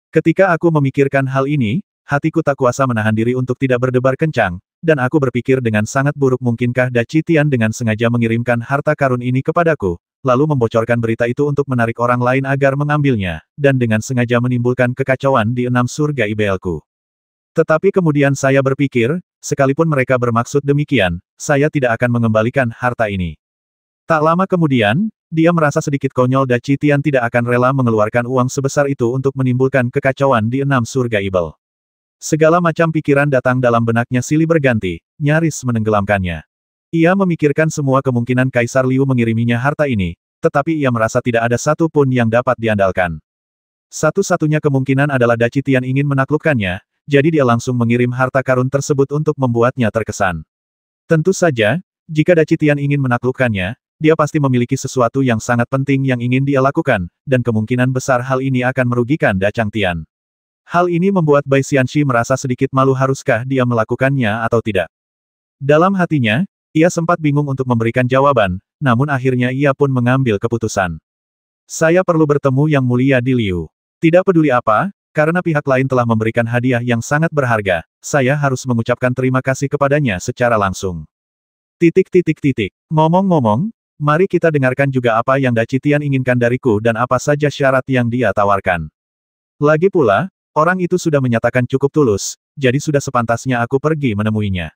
Ketika aku memikirkan hal ini, hatiku tak kuasa menahan diri untuk tidak berdebar kencang, dan aku berpikir dengan sangat buruk mungkinkah Da Citian dengan sengaja mengirimkan harta karun ini kepadaku, lalu membocorkan berita itu untuk menarik orang lain agar mengambilnya, dan dengan sengaja menimbulkan kekacauan di 6 surga ibelku. Tetapi kemudian saya berpikir, sekalipun mereka bermaksud demikian, saya tidak akan mengembalikan harta ini. Tak lama kemudian, dia merasa sedikit konyol dan Tian tidak akan rela mengeluarkan uang sebesar itu untuk menimbulkan kekacauan di 6 surga ibel. Segala macam pikiran datang dalam benaknya silih berganti, nyaris menenggelamkannya. Ia memikirkan semua kemungkinan Kaisar Liu mengiriminya harta ini, tetapi ia merasa tidak ada satu pun yang dapat diandalkan. Satu-satunya kemungkinan adalah Tian ingin menaklukkannya, jadi dia langsung mengirim harta karun tersebut untuk membuatnya terkesan. Tentu saja, jika Tian ingin menaklukkannya, dia pasti memiliki sesuatu yang sangat penting yang ingin dia lakukan, dan kemungkinan besar hal ini akan merugikan Da Changtian. Hal ini membuat Bai Xianxi merasa sedikit malu, haruskah dia melakukannya atau tidak. Dalam hatinya, ia sempat bingung untuk memberikan jawaban, namun akhirnya ia pun mengambil keputusan. Saya perlu bertemu Yang Mulia di Liu. Tidak peduli apa, karena pihak lain telah memberikan hadiah yang sangat berharga, saya harus mengucapkan terima kasih kepadanya secara langsung. Ngomong-ngomong, mari kita dengarkan juga apa yang Da Tian inginkan dariku dan apa saja syarat yang dia tawarkan. Lagi pula, orang itu sudah menyatakan cukup tulus, jadi sudah sepantasnya aku pergi menemuinya.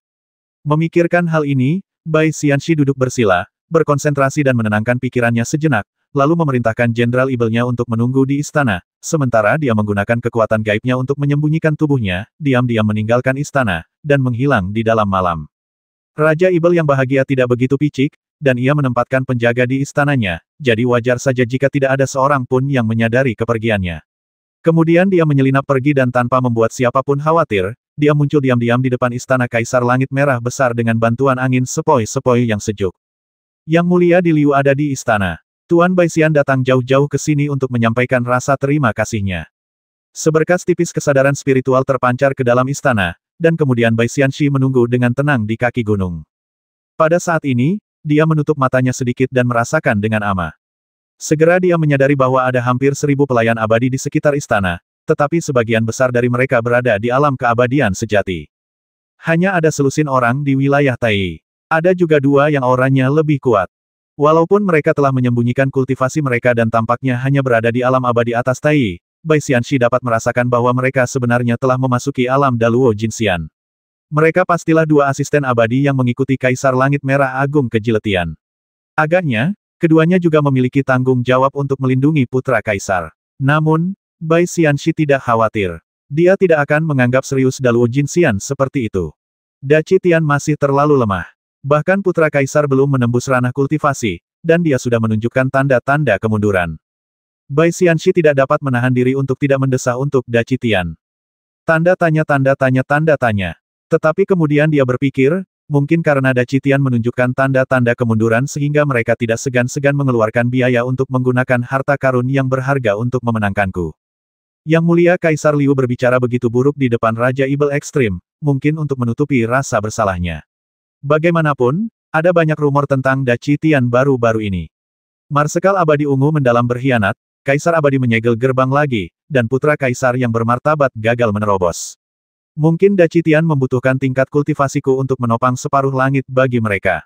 Memikirkan hal ini, Bai Xianxi duduk bersila, berkonsentrasi dan menenangkan pikirannya sejenak, lalu memerintahkan Jenderal Ibelnya untuk menunggu di istana, sementara dia menggunakan kekuatan gaibnya untuk menyembunyikan tubuhnya, diam-diam meninggalkan istana, dan menghilang di dalam malam. Raja Ibel yang bahagia tidak begitu picik, dan ia menempatkan penjaga di istananya, jadi wajar saja jika tidak ada seorang pun yang menyadari kepergiannya. Kemudian dia menyelinap pergi dan tanpa membuat siapapun khawatir, dia muncul diam-diam di depan istana Kaisar Langit Merah Besar dengan bantuan angin sepoi-sepoi yang sejuk. Yang Mulia di Liu ada di istana. Tuan Baixian datang jauh-jauh ke sini untuk menyampaikan rasa terima kasihnya. Seberkas tipis kesadaran spiritual terpancar ke dalam istana, dan kemudian Bai Xianxi menunggu dengan tenang di kaki gunung. Pada saat ini, dia menutup matanya sedikit dan merasakan dengan ama. Segera dia menyadari bahwa ada hampir 1000 pelayan abadi di sekitar istana, tetapi sebagian besar dari mereka berada di alam keabadian sejati. Hanya ada selusin orang di wilayah Tai. Ada juga 2 yang auranya lebih kuat. Walaupun mereka telah menyembunyikan kultivasi mereka dan tampaknya hanya berada di alam abadi atas Tai, Bai Xianxi dapat merasakan bahwa mereka sebenarnya telah memasuki alam Daluo Jinxian. Mereka pastilah 2 asisten abadi yang mengikuti Kaisar Langit Merah Agung ke Jiletian. Agaknya, keduanya juga memiliki tanggung jawab untuk melindungi putra Kaisar. Namun, Bai Xianxi tidak khawatir. Dia tidak akan menganggap serius Daluo Jinxian seperti itu. Da Tian masih terlalu lemah. Bahkan putra Kaisar belum menembus ranah kultivasi, dan dia sudah menunjukkan tanda-tanda kemunduran. Bai Xianxi tidak dapat menahan diri untuk tidak mendesah untuk Da Tian. Tanda tanya. Tetapi kemudian dia berpikir, mungkin karena Da Tian menunjukkan tanda-tanda kemunduran sehingga mereka tidak segan-segan mengeluarkan biaya untuk menggunakan harta karun yang berharga untuk memenangkanku. Yang Mulia Kaisar Liu berbicara begitu buruk di depan Raja Ibel Ekstrim, mungkin untuk menutupi rasa bersalahnya. Bagaimanapun, ada banyak rumor tentang Da Tian baru-baru ini. Marsekal Abadi Ungu mendalam berkhianat, Kaisar Abadi menyegel gerbang lagi, dan putra Kaisar yang bermartabat gagal menerobos. Mungkin Da Tian membutuhkan tingkat kultivasiku untuk menopang separuh langit bagi mereka.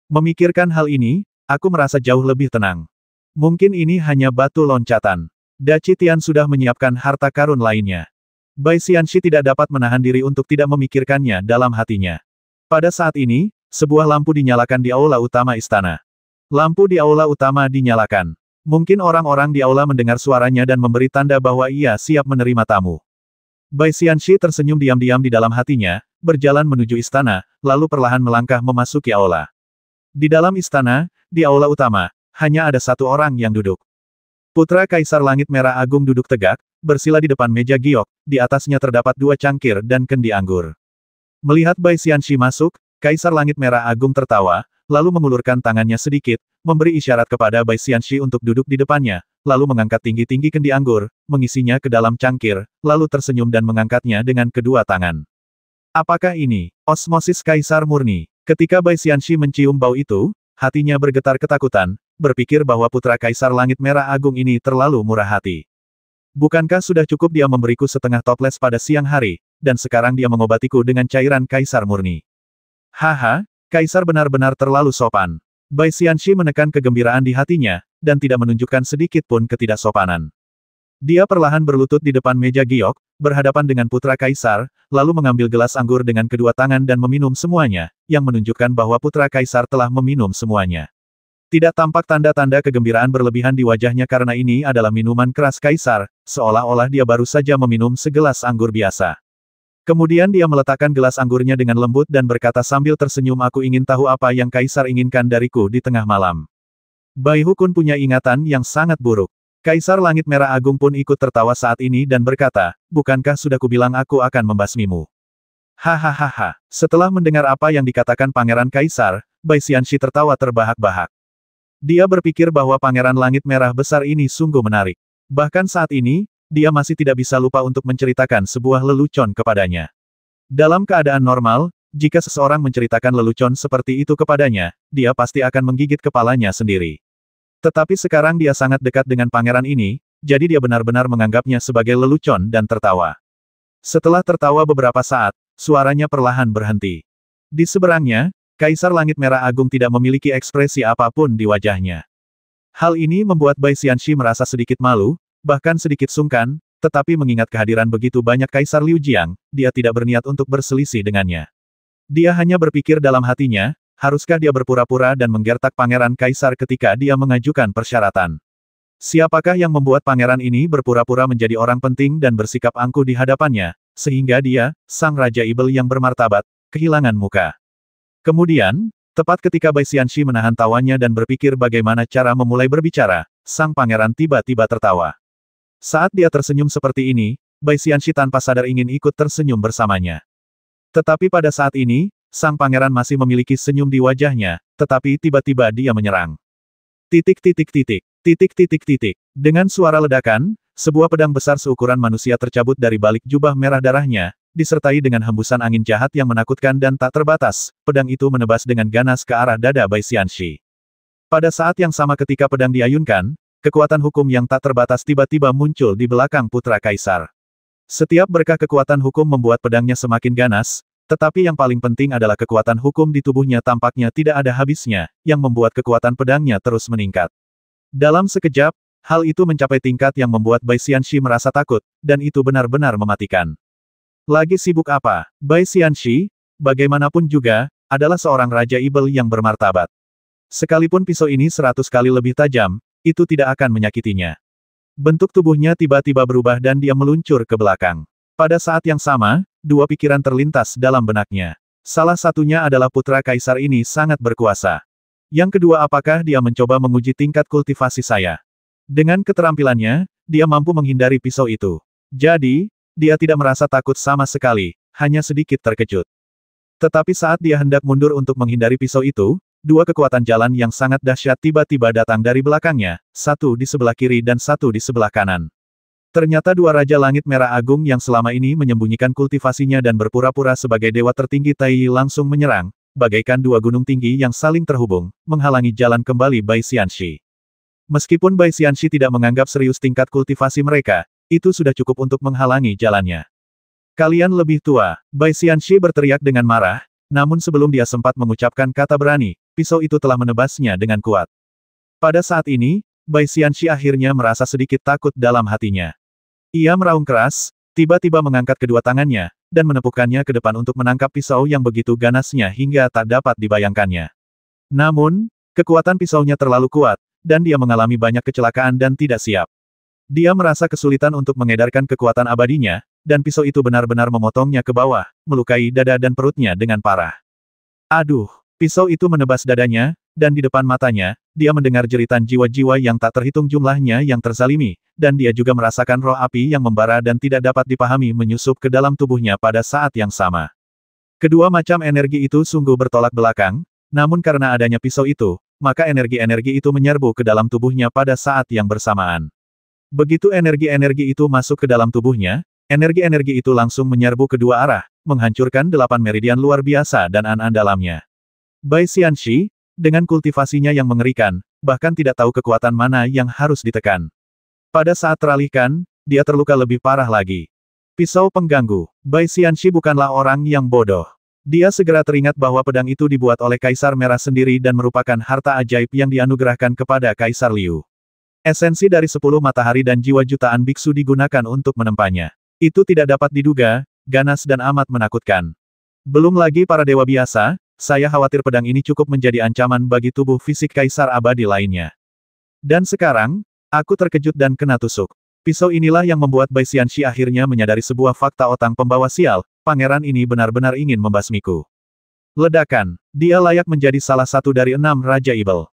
Memikirkan hal ini, aku merasa jauh lebih tenang. Mungkin ini hanya batu loncatan. Da Tian sudah menyiapkan harta karun lainnya. Bai Xianxi tidak dapat menahan diri untuk tidak memikirkannya dalam hatinya. Pada saat ini, sebuah lampu dinyalakan di aula utama istana. Lampu di aula utama dinyalakan. Mungkin orang-orang di aula mendengar suaranya dan memberi tanda bahwa ia siap menerima tamu. Bai Xianxi tersenyum diam-diam di dalam hatinya, berjalan menuju istana, lalu perlahan melangkah memasuki aula. Di dalam istana, di aula utama, hanya ada 1 orang yang duduk. Putra Kaisar Langit Merah Agung duduk tegak, bersila di depan meja giok, di atasnya terdapat 2 cangkir dan kendi anggur. Melihat Bai Xianxi masuk, Kaisar Langit Merah Agung tertawa, lalu mengulurkan tangannya sedikit, memberi isyarat kepada Bai Xianxi untuk duduk di depannya, lalu mengangkat tinggi-tinggi kendi anggur, mengisinya ke dalam cangkir, lalu tersenyum dan mengangkatnya dengan kedua tangan. Apakah ini osmosis Kaisar murni? Ketika Bai Xianxi mencium bau itu, hatinya bergetar ketakutan, berpikir bahwa putra Kaisar Langit Merah Agung ini terlalu murah hati. Bukankah sudah cukup dia memberiku setengah toples pada siang hari, dan sekarang dia mengobatiku dengan cairan Kaisar murni? Haha, Kaisar benar-benar terlalu sopan. Bai Xianxi menekan kegembiraan di hatinya, dan tidak menunjukkan sedikit pun ketidaksopanan. Dia perlahan berlutut di depan meja giok, berhadapan dengan putra kaisar, lalu mengambil gelas anggur dengan kedua tangan dan meminum semuanya, yang menunjukkan bahwa putra kaisar telah meminum semuanya. Tidak tampak tanda-tanda kegembiraan berlebihan di wajahnya karena ini adalah minuman keras kaisar, seolah-olah dia baru saja meminum segelas anggur biasa. Kemudian dia meletakkan gelas anggurnya dengan lembut dan berkata sambil tersenyum, aku ingin tahu apa yang kaisar inginkan dariku di tengah malam. Bai Hukun punya ingatan yang sangat buruk. Kaisar Langit Merah Agung pun ikut tertawa saat ini dan berkata, bukankah sudah kubilang aku akan membasmimu? Hahaha. Setelah mendengar apa yang dikatakan Pangeran Kaisar, Bai Xianxi tertawa terbahak-bahak. Dia berpikir bahwa Pangeran Langit Merah besar ini sungguh menarik. Bahkan saat ini, dia masih tidak bisa lupa untuk menceritakan sebuah lelucon kepadanya. Dalam keadaan normal, jika seseorang menceritakan lelucon seperti itu kepadanya, dia pasti akan menggigit kepalanya sendiri. Tetapi sekarang dia sangat dekat dengan pangeran ini, jadi dia benar-benar menganggapnya sebagai lelucon dan tertawa. Setelah tertawa beberapa saat, suaranya perlahan berhenti. Di seberangnya, Kaisar Langit Merah Agung tidak memiliki ekspresi apapun di wajahnya. Hal ini membuat Bai Xianxi merasa sedikit malu, bahkan sedikit sungkan, tetapi mengingat kehadiran begitu banyak Kaisar Liu Jiang, dia tidak berniat untuk berselisih dengannya. Dia hanya berpikir dalam hatinya, haruskah dia berpura-pura dan menggertak Pangeran Kaisar ketika dia mengajukan persyaratan? Siapakah yang membuat pangeran ini berpura-pura menjadi orang penting dan bersikap angkuh di hadapannya, sehingga dia, sang Raja Ibel yang bermartabat, kehilangan muka? Kemudian, tepat ketika Bai Xianxi menahan tawanya dan berpikir bagaimana cara memulai berbicara, sang pangeran tiba-tiba tertawa. Saat dia tersenyum seperti ini, Bai Xianxi tanpa sadar ingin ikut tersenyum bersamanya. Tetapi pada saat ini, sang pangeran masih memiliki senyum di wajahnya, tetapi tiba-tiba dia menyerang. Dengan suara ledakan, sebuah pedang besar seukuran manusia tercabut dari balik jubah merah darahnya, disertai dengan hembusan angin jahat yang menakutkan dan tak terbatas, pedang itu menebas dengan ganas ke arah dada Bai Xianxi. Pada saat yang sama ketika pedang diayunkan, kekuatan hukum yang tak terbatas tiba-tiba muncul di belakang putra kaisar. Setiap berkah kekuatan hukum membuat pedangnya semakin ganas, tetapi yang paling penting adalah kekuatan hukum di tubuhnya tampaknya tidak ada habisnya, yang membuat kekuatan pedangnya terus meningkat. Dalam sekejap, hal itu mencapai tingkat yang membuat Bai Xianxi merasa takut, dan itu benar-benar mematikan. Lagi sibuk apa? Bai Xianxi, bagaimanapun juga, adalah seorang Raja Ibel yang bermartabat. Sekalipun pisau ini 100 kali lebih tajam, itu tidak akan menyakitinya. Bentuk tubuhnya tiba-tiba berubah dan dia meluncur ke belakang. Pada saat yang sama, dua pikiran terlintas dalam benaknya. Salah satunya adalah putra kaisar ini sangat berkuasa. Yang kedua, apakah dia mencoba menguji tingkat kultivasi saya? Dengan keterampilannya, dia mampu menghindari pisau itu. Jadi, dia tidak merasa takut sama sekali, hanya sedikit terkejut. Tetapi saat dia hendak mundur untuk menghindari pisau itu, dua kekuatan jalan yang sangat dahsyat tiba-tiba datang dari belakangnya, satu di sebelah kiri dan satu di sebelah kanan. Ternyata dua Raja Langit Merah Agung yang selama ini menyembunyikan kultivasinya dan berpura-pura sebagai dewa tertinggi Tai Yi langsung menyerang, bagaikan dua gunung tinggi yang saling terhubung, menghalangi jalan kembali Bai Xianxi. Meskipun Bai Xianxi tidak menganggap serius tingkat kultivasi mereka, itu sudah cukup untuk menghalangi jalannya. Kalian lebih tua, Bai Xianxi berteriak dengan marah, namun sebelum dia sempat mengucapkan kata berani, pisau itu telah menebasnya dengan kuat. Pada saat ini, Bai Xianxi akhirnya merasa sedikit takut dalam hatinya. Ia meraung keras, tiba-tiba mengangkat kedua tangannya, dan menepukkannya ke depan untuk menangkap pisau yang begitu ganasnya hingga tak dapat dibayangkannya. Namun, kekuatan pisaunya terlalu kuat, dan dia mengalami banyak kecelakaan dan tidak siap. Dia merasa kesulitan untuk mengedarkan kekuatan abadinya, dan pisau itu benar-benar memotongnya ke bawah, melukai dada dan perutnya dengan parah. Aduh, pisau itu menebas dadanya, dan di depan matanya, dia mendengar jeritan jiwa-jiwa yang tak terhitung jumlahnya yang terzalimi, dan dia juga merasakan roh api yang membara dan tidak dapat dipahami menyusup ke dalam tubuhnya pada saat yang sama. Kedua macam energi itu sungguh bertolak belakang, namun karena adanya pisau itu, maka energi-energi itu menyerbu ke dalam tubuhnya pada saat yang bersamaan. Begitu energi-energi itu masuk ke dalam tubuhnya, energi-energi itu langsung menyerbu kedua arah, menghancurkan 8 meridian luar biasa dan an-an dalamnya. Bai Xianxi, dengan kultivasinya yang mengerikan, bahkan tidak tahu kekuatan mana yang harus ditekan. Pada saat teralihkan, dia terluka lebih parah lagi. Pisau pengganggu. Bai Xianxi bukanlah orang yang bodoh. Dia segera teringat bahwa pedang itu dibuat oleh Kaisar Merah sendiri dan merupakan harta ajaib yang dianugerahkan kepada Kaisar Liu. Esensi dari 10 matahari dan jiwa jutaan biksu digunakan untuk menempanya. Itu tidak dapat diduga, ganas dan amat menakutkan. Belum lagi para dewa biasa, saya khawatir pedang ini cukup menjadi ancaman bagi tubuh fisik kaisar abadi lainnya. Dan sekarang, aku terkejut dan kena tusuk. Pisau inilah yang membuat Bai Xianxi akhirnya menyadari sebuah fakta otang pembawa sial, pangeran ini benar-benar ingin membasmiku. Ledakan, dia layak menjadi salah satu dari 6 Raja Ibel.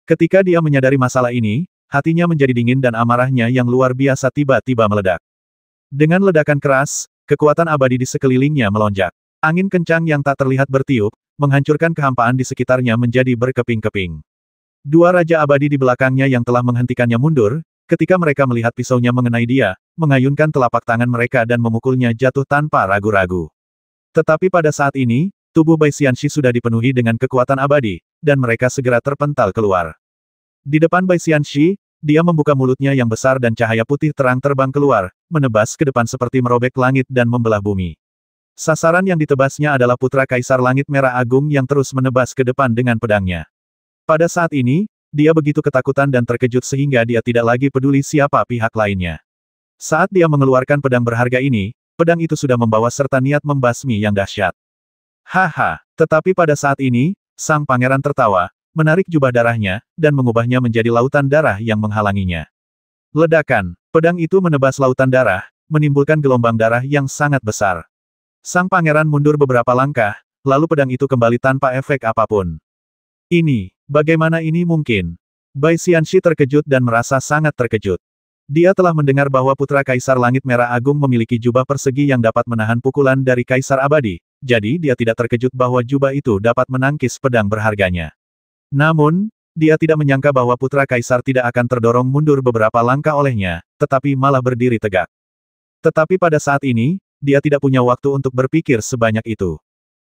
Ketika dia menyadari masalah ini, hatinya menjadi dingin dan amarahnya yang luar biasa tiba-tiba meledak. Dengan ledakan keras, kekuatan abadi di sekelilingnya melonjak. Angin kencang yang tak terlihat bertiup, menghancurkan kehampaan di sekitarnya menjadi berkeping-keping. 2 Raja Abadi di belakangnya yang telah menghentikannya mundur, ketika mereka melihat pisaunya mengenai dia, mengayunkan telapak tangan mereka dan memukulnya jatuh tanpa ragu-ragu. Tetapi pada saat ini, tubuh Bai Xianxi sudah dipenuhi dengan kekuatan abadi, dan mereka segera terpental keluar. Di depan Bai Xianxi, dia membuka mulutnya yang besar dan cahaya putih terang terbang keluar, menebas ke depan seperti merobek langit dan membelah bumi. Sasaran yang ditebasnya adalah putra Kaisar Langit Merah Agung yang terus menebas ke depan dengan pedangnya. Pada saat ini, dia begitu ketakutan dan terkejut sehingga dia tidak lagi peduli siapa pihak lainnya. Saat dia mengeluarkan pedang berharga ini, pedang itu sudah membawa serta niat membasmi yang dahsyat. Haha, tetapi pada saat ini, sang pangeran tertawa, menarik jubah darahnya, dan mengubahnya menjadi lautan darah yang menghalanginya. Ledakan, pedang itu menebas lautan darah, menimbulkan gelombang darah yang sangat besar. Sang pangeran mundur beberapa langkah, lalu pedang itu kembali tanpa efek apapun. Bagaimana ini mungkin? Bai Xianxi terkejut dan merasa sangat terkejut. Dia telah mendengar bahwa putra Kaisar Langit Merah Agung memiliki jubah persegi yang dapat menahan pukulan dari Kaisar Abadi, jadi dia tidak terkejut bahwa jubah itu dapat menangkis pedang berharganya. Namun, dia tidak menyangka bahwa putra Kaisar tidak akan terdorong mundur beberapa langkah olehnya, tetapi malah berdiri tegak. Tetapi pada saat ini, dia tidak punya waktu untuk berpikir sebanyak itu.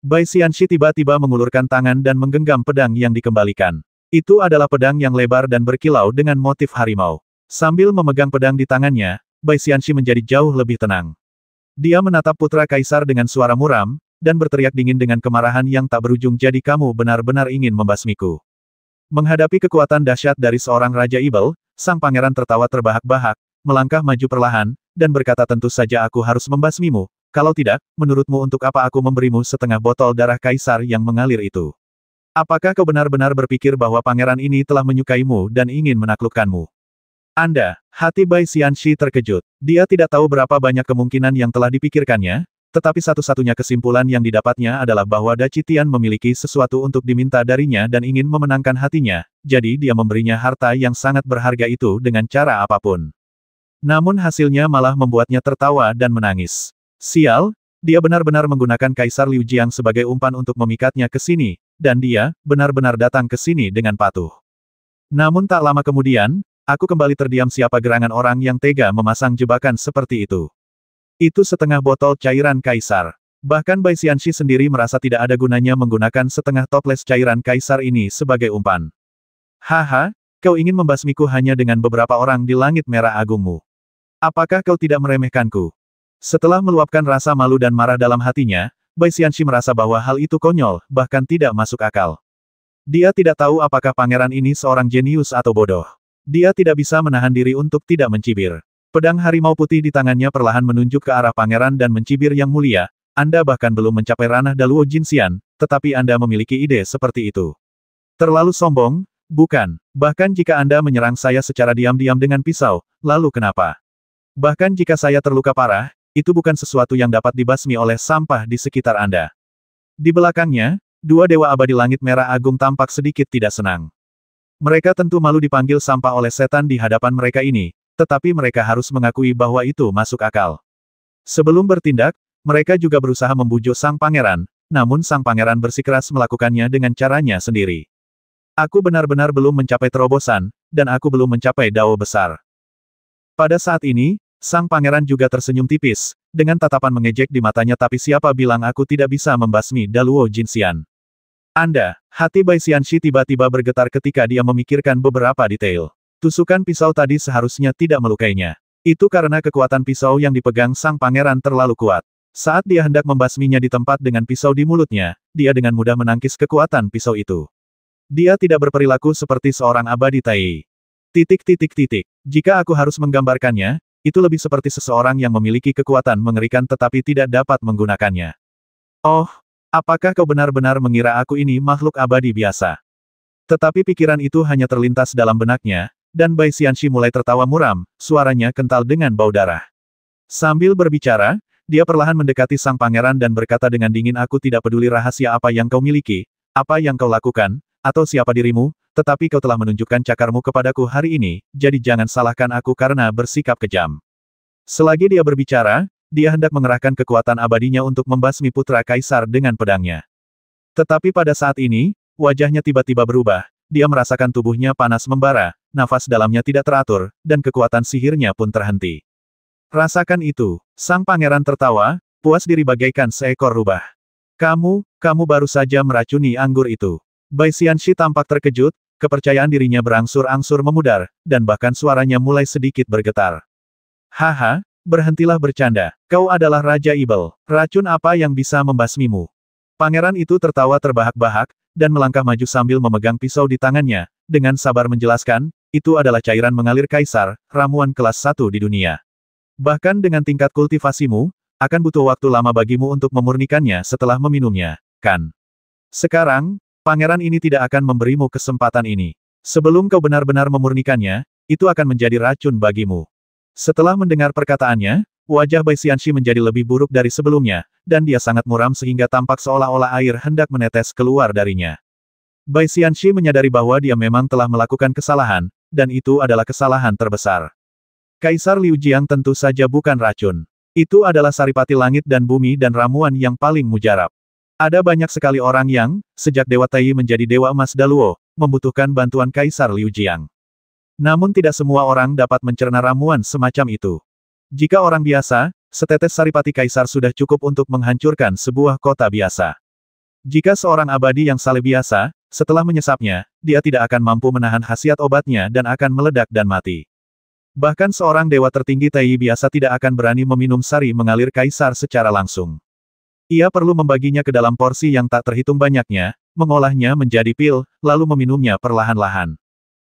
Bai Xianxi tiba-tiba mengulurkan tangan dan menggenggam pedang yang dikembalikan. Itu adalah pedang yang lebar dan berkilau dengan motif harimau. Sambil memegang pedang di tangannya, Bai Xianxi menjadi jauh lebih tenang. Dia menatap putra Kaisar dengan suara muram, dan berteriak dingin dengan kemarahan yang tak berujung, jadi kamu benar-benar ingin membasmiku. Menghadapi kekuatan dahsyat dari seorang Raja Ibel, sang pangeran tertawa terbahak-bahak, melangkah maju perlahan, dan berkata tentu saja aku harus membasmimu, kalau tidak, menurutmu untuk apa aku memberimu setengah botol darah Kaisar yang mengalir itu? Apakah kau benar-benar berpikir bahwa pangeran ini telah menyukaimu dan ingin menaklukkanmu? Hati Bai Xianxi terkejut. Dia tidak tahu berapa banyak kemungkinan yang telah dipikirkannya, tetapi satu-satunya kesimpulan yang didapatnya adalah bahwa Daci Tian memiliki sesuatu untuk diminta darinya dan ingin memenangkan hatinya, jadi dia memberinya harta yang sangat berharga itu dengan cara apapun. Namun hasilnya malah membuatnya tertawa dan menangis. Sial, dia benar-benar menggunakan Kaisar Liu Jiang sebagai umpan untuk memikatnya ke sini, dan dia benar-benar datang ke sini dengan patuh. Namun tak lama kemudian, aku kembali terdiam. Siapa gerangan orang yang tega memasang jebakan seperti itu? Itu setengah botol cairan Kaisar. Bahkan Bai Xianxi sendiri merasa tidak ada gunanya menggunakan setengah toples cairan Kaisar ini sebagai umpan. Haha, kau ingin membasmiku hanya dengan beberapa orang di Langit Merah Agungmu. Apakah kau tidak meremehkanku? Setelah meluapkan rasa malu dan marah dalam hatinya, Bai Xianxi merasa bahwa hal itu konyol, bahkan tidak masuk akal. Dia tidak tahu apakah pangeran ini seorang jenius atau bodoh. Dia tidak bisa menahan diri untuk tidak mencibir. Pedang harimau putih di tangannya perlahan menunjuk ke arah pangeran dan mencibir yang mulia. Anda bahkan belum mencapai ranah Daluo Jinxian, tetapi Anda memiliki ide seperti itu. Terlalu sombong, bukan? Bahkan jika Anda menyerang saya secara diam-diam dengan pisau, lalu kenapa? Bahkan jika saya terluka parah, itu bukan sesuatu yang dapat dibasmi oleh sampah di sekitar Anda. Di belakangnya, 2 Dewa Abadi Langit Merah Agung tampak sedikit tidak senang. Mereka tentu malu dipanggil sampah oleh setan di hadapan mereka ini, tetapi mereka harus mengakui bahwa itu masuk akal. Sebelum bertindak, mereka juga berusaha membujuk sang pangeran, namun sang pangeran bersikeras melakukannya dengan caranya sendiri. Aku benar-benar belum mencapai terobosan, dan aku belum mencapai dao besar. Pada saat ini, sang pangeran juga tersenyum tipis, dengan tatapan mengejek di matanya. Tapi siapa bilang aku tidak bisa membasmi Daluo Jinxian? Hati Bai Xianxi tiba-tiba bergetar ketika dia memikirkan beberapa detail. Tusukan pisau tadi seharusnya tidak melukainya. Itu karena kekuatan pisau yang dipegang sang pangeran terlalu kuat. Saat dia hendak membasminya di tempat dengan pisau di mulutnya, dia dengan mudah menangkis kekuatan pisau itu. Dia tidak berperilaku seperti seorang abadi Tai. Titik titik titik. Jika aku harus menggambarkannya, itu lebih seperti seseorang yang memiliki kekuatan mengerikan tetapi tidak dapat menggunakannya. Oh, apakah kau benar-benar mengira aku ini makhluk abadi biasa? Tetapi pikiran itu hanya terlintas dalam benaknya, dan Bai Xianxi mulai tertawa muram, suaranya kental dengan bau darah. Sambil berbicara, dia perlahan mendekati sang pangeran dan berkata dengan dingin, aku tidak peduli rahasia apa yang kau miliki, apa yang kau lakukan, atau siapa dirimu, tetapi kau telah menunjukkan cakarmu kepadaku hari ini, jadi jangan salahkan aku karena bersikap kejam. Selagi dia berbicara, dia hendak mengerahkan kekuatan abadinya untuk membasmi putra kaisar dengan pedangnya. Tetapi pada saat ini, wajahnya tiba-tiba berubah, dia merasakan tubuhnya panas membara, nafas dalamnya tidak teratur, dan kekuatan sihirnya pun terhenti. Rasakan itu, sang pangeran tertawa, puas diri bagaikan seekor rubah. Kamu baru saja meracuni anggur itu. Bai Xianxi tampak terkejut, kepercayaan dirinya berangsur-angsur memudar, dan bahkan suaranya mulai sedikit bergetar. Haha, berhentilah bercanda, kau adalah Raja Ibel, racun apa yang bisa membasmimu? Pangeran itu tertawa terbahak-bahak, dan melangkah maju sambil memegang pisau di tangannya, dengan sabar menjelaskan, itu adalah cairan mengalir kaisar, ramuan kelas 1 di dunia. Bahkan dengan tingkat kultivasimu, akan butuh waktu lama bagimu untuk memurnikannya setelah meminumnya, kan? Sekarang, pangeran ini tidak akan memberimu kesempatan ini. Sebelum kau benar-benar memurnikannya, itu akan menjadi racun bagimu. Setelah mendengar perkataannya, wajah Bai Xianxi menjadi lebih buruk dari sebelumnya, dan dia sangat muram sehingga tampak seolah-olah air hendak menetes keluar darinya. Bai Xianxi menyadari bahwa dia memang telah melakukan kesalahan, dan itu adalah kesalahan terbesar. Kaisar Liu Jiang tentu saja bukan racun. Itu adalah saripati langit dan bumi dan ramuan yang paling mujarab. Ada banyak sekali orang yang, sejak Dewa Tai menjadi Dewa Emas Daluo, membutuhkan bantuan Kaisar Liu Jiang. Namun tidak semua orang dapat mencerna ramuan semacam itu. Jika orang biasa, setetes saripati Kaisar sudah cukup untuk menghancurkan sebuah kota biasa. Jika seorang abadi yang saleh biasa, setelah menyesapnya, dia tidak akan mampu menahan khasiat obatnya dan akan meledak dan mati. Bahkan seorang dewa tertinggi Tai biasa tidak akan berani meminum sari mengalir Kaisar secara langsung. Ia perlu membaginya ke dalam porsi yang tak terhitung banyaknya, mengolahnya menjadi pil, lalu meminumnya perlahan-lahan.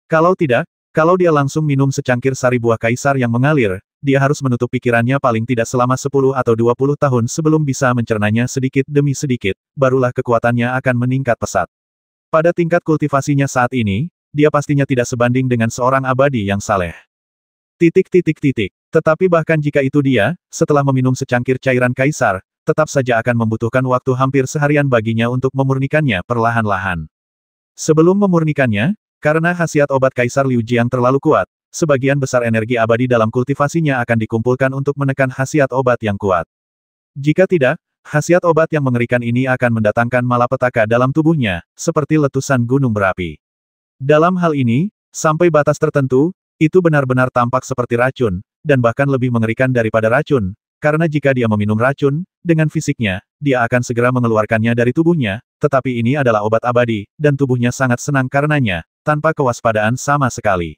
Kalau tidak, kalau dia langsung minum secangkir sari buah kaisar yang mengalir, dia harus menutup pikirannya paling tidak selama 10 atau 20 tahun sebelum bisa mencernanya sedikit demi sedikit, barulah kekuatannya akan meningkat pesat. Pada tingkat kultivasinya saat ini, dia pastinya tidak sebanding dengan seorang abadi yang saleh. Tetapi bahkan jika itu dia, setelah meminum secangkir cairan kaisar, tetap saja akan membutuhkan waktu hampir seharian baginya untuk memurnikannya perlahan-lahan. Sebelum memurnikannya, karena khasiat obat Kaisar Liu Jiang terlalu kuat, sebagian besar energi abadi dalam kultivasinya akan dikumpulkan untuk menekan khasiat obat yang kuat. Jika tidak, khasiat obat yang mengerikan ini akan mendatangkan malapetaka dalam tubuhnya, seperti letusan gunung berapi. Dalam hal ini, sampai batas tertentu, itu benar-benar tampak seperti racun, dan bahkan lebih mengerikan daripada racun. Karena jika dia meminum racun, dengan fisiknya, dia akan segera mengeluarkannya dari tubuhnya, tetapi ini adalah obat abadi, dan tubuhnya sangat senang karenanya, tanpa kewaspadaan sama sekali.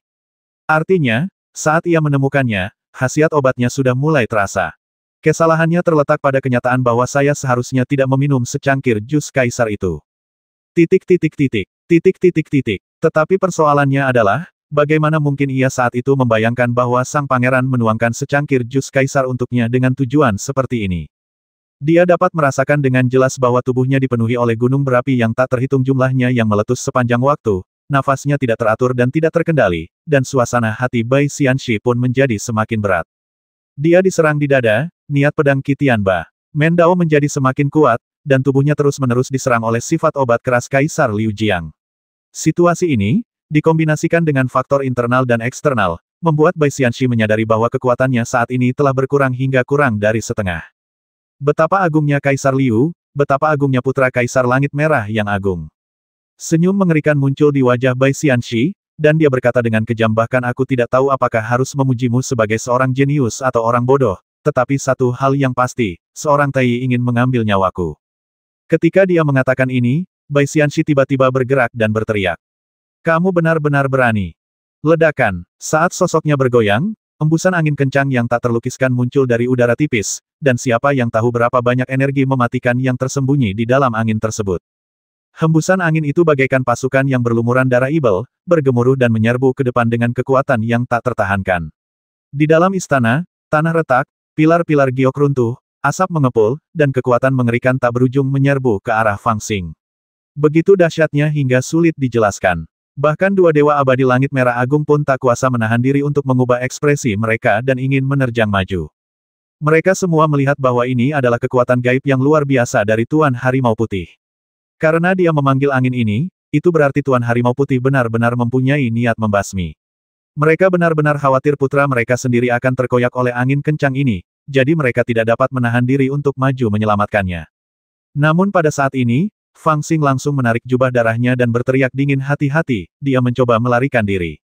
Artinya, saat ia menemukannya, khasiat obatnya sudah mulai terasa. Kesalahannya terletak pada kenyataan bahwa saya seharusnya tidak meminum secangkir jus kaisar itu. Tetapi persoalannya adalah, bagaimana mungkin ia saat itu membayangkan bahwa sang pangeran menuangkan secangkir jus kaisar untuknya dengan tujuan seperti ini. Dia dapat merasakan dengan jelas bahwa tubuhnya dipenuhi oleh gunung berapi yang tak terhitung jumlahnya yang meletus sepanjang waktu, nafasnya tidak teratur dan tidak terkendali, dan suasana hati Bai Xianxi pun menjadi semakin berat. Dia diserang di dada, niat pedang Qitianba. Mendao menjadi semakin kuat, dan tubuhnya terus-menerus diserang oleh sifat obat keras Kaisar Liu Jiang. Situasi ini, dikombinasikan dengan faktor internal dan eksternal, membuat Bai Xianxi menyadari bahwa kekuatannya saat ini telah berkurang hingga kurang dari setengah. Betapa agungnya Kaisar Liu, betapa agungnya putra Kaisar Langit Merah yang agung. Senyum mengerikan muncul di wajah Bai Xianxi, dan dia berkata dengan kejam, bahkan aku tidak tahu apakah harus memujimu sebagai seorang jenius atau orang bodoh, tetapi satu hal yang pasti, seorang Tai ingin mengambil nyawaku. Ketika dia mengatakan ini, Bai Xianxi tiba-tiba bergerak dan berteriak. Kamu benar-benar berani. Ledakan. Saat sosoknya bergoyang, embusan angin kencang yang tak terlukiskan muncul dari udara tipis, dan siapa yang tahu berapa banyak energi mematikan yang tersembunyi di dalam angin tersebut. Hembusan angin itu bagaikan pasukan yang berlumuran darah ibel, bergemuruh dan menyerbu ke depan dengan kekuatan yang tak tertahankan. Di dalam istana, tanah retak, pilar-pilar giok runtuh, asap mengepul, dan kekuatan mengerikan tak berujung menyerbu ke arah Fang Xing. Begitu dahsyatnya hingga sulit dijelaskan. Bahkan dua dewa abadi langit merah agung pun tak kuasa menahan diri untuk mengubah ekspresi mereka dan ingin menerjang maju. Mereka semua melihat bahwa ini adalah kekuatan gaib yang luar biasa dari Tuan Harimau Putih. Karena dia memanggil angin ini, itu berarti Tuan Harimau Putih benar-benar mempunyai niat membasmi. Mereka benar-benar khawatir putra mereka sendiri akan terkoyak oleh angin kencang ini, jadi mereka tidak dapat menahan diri untuk maju menyelamatkannya. Namun pada saat ini, Fang Xing langsung menarik jubah darahnya dan berteriak dingin, hati-hati, dia mencoba melarikan diri.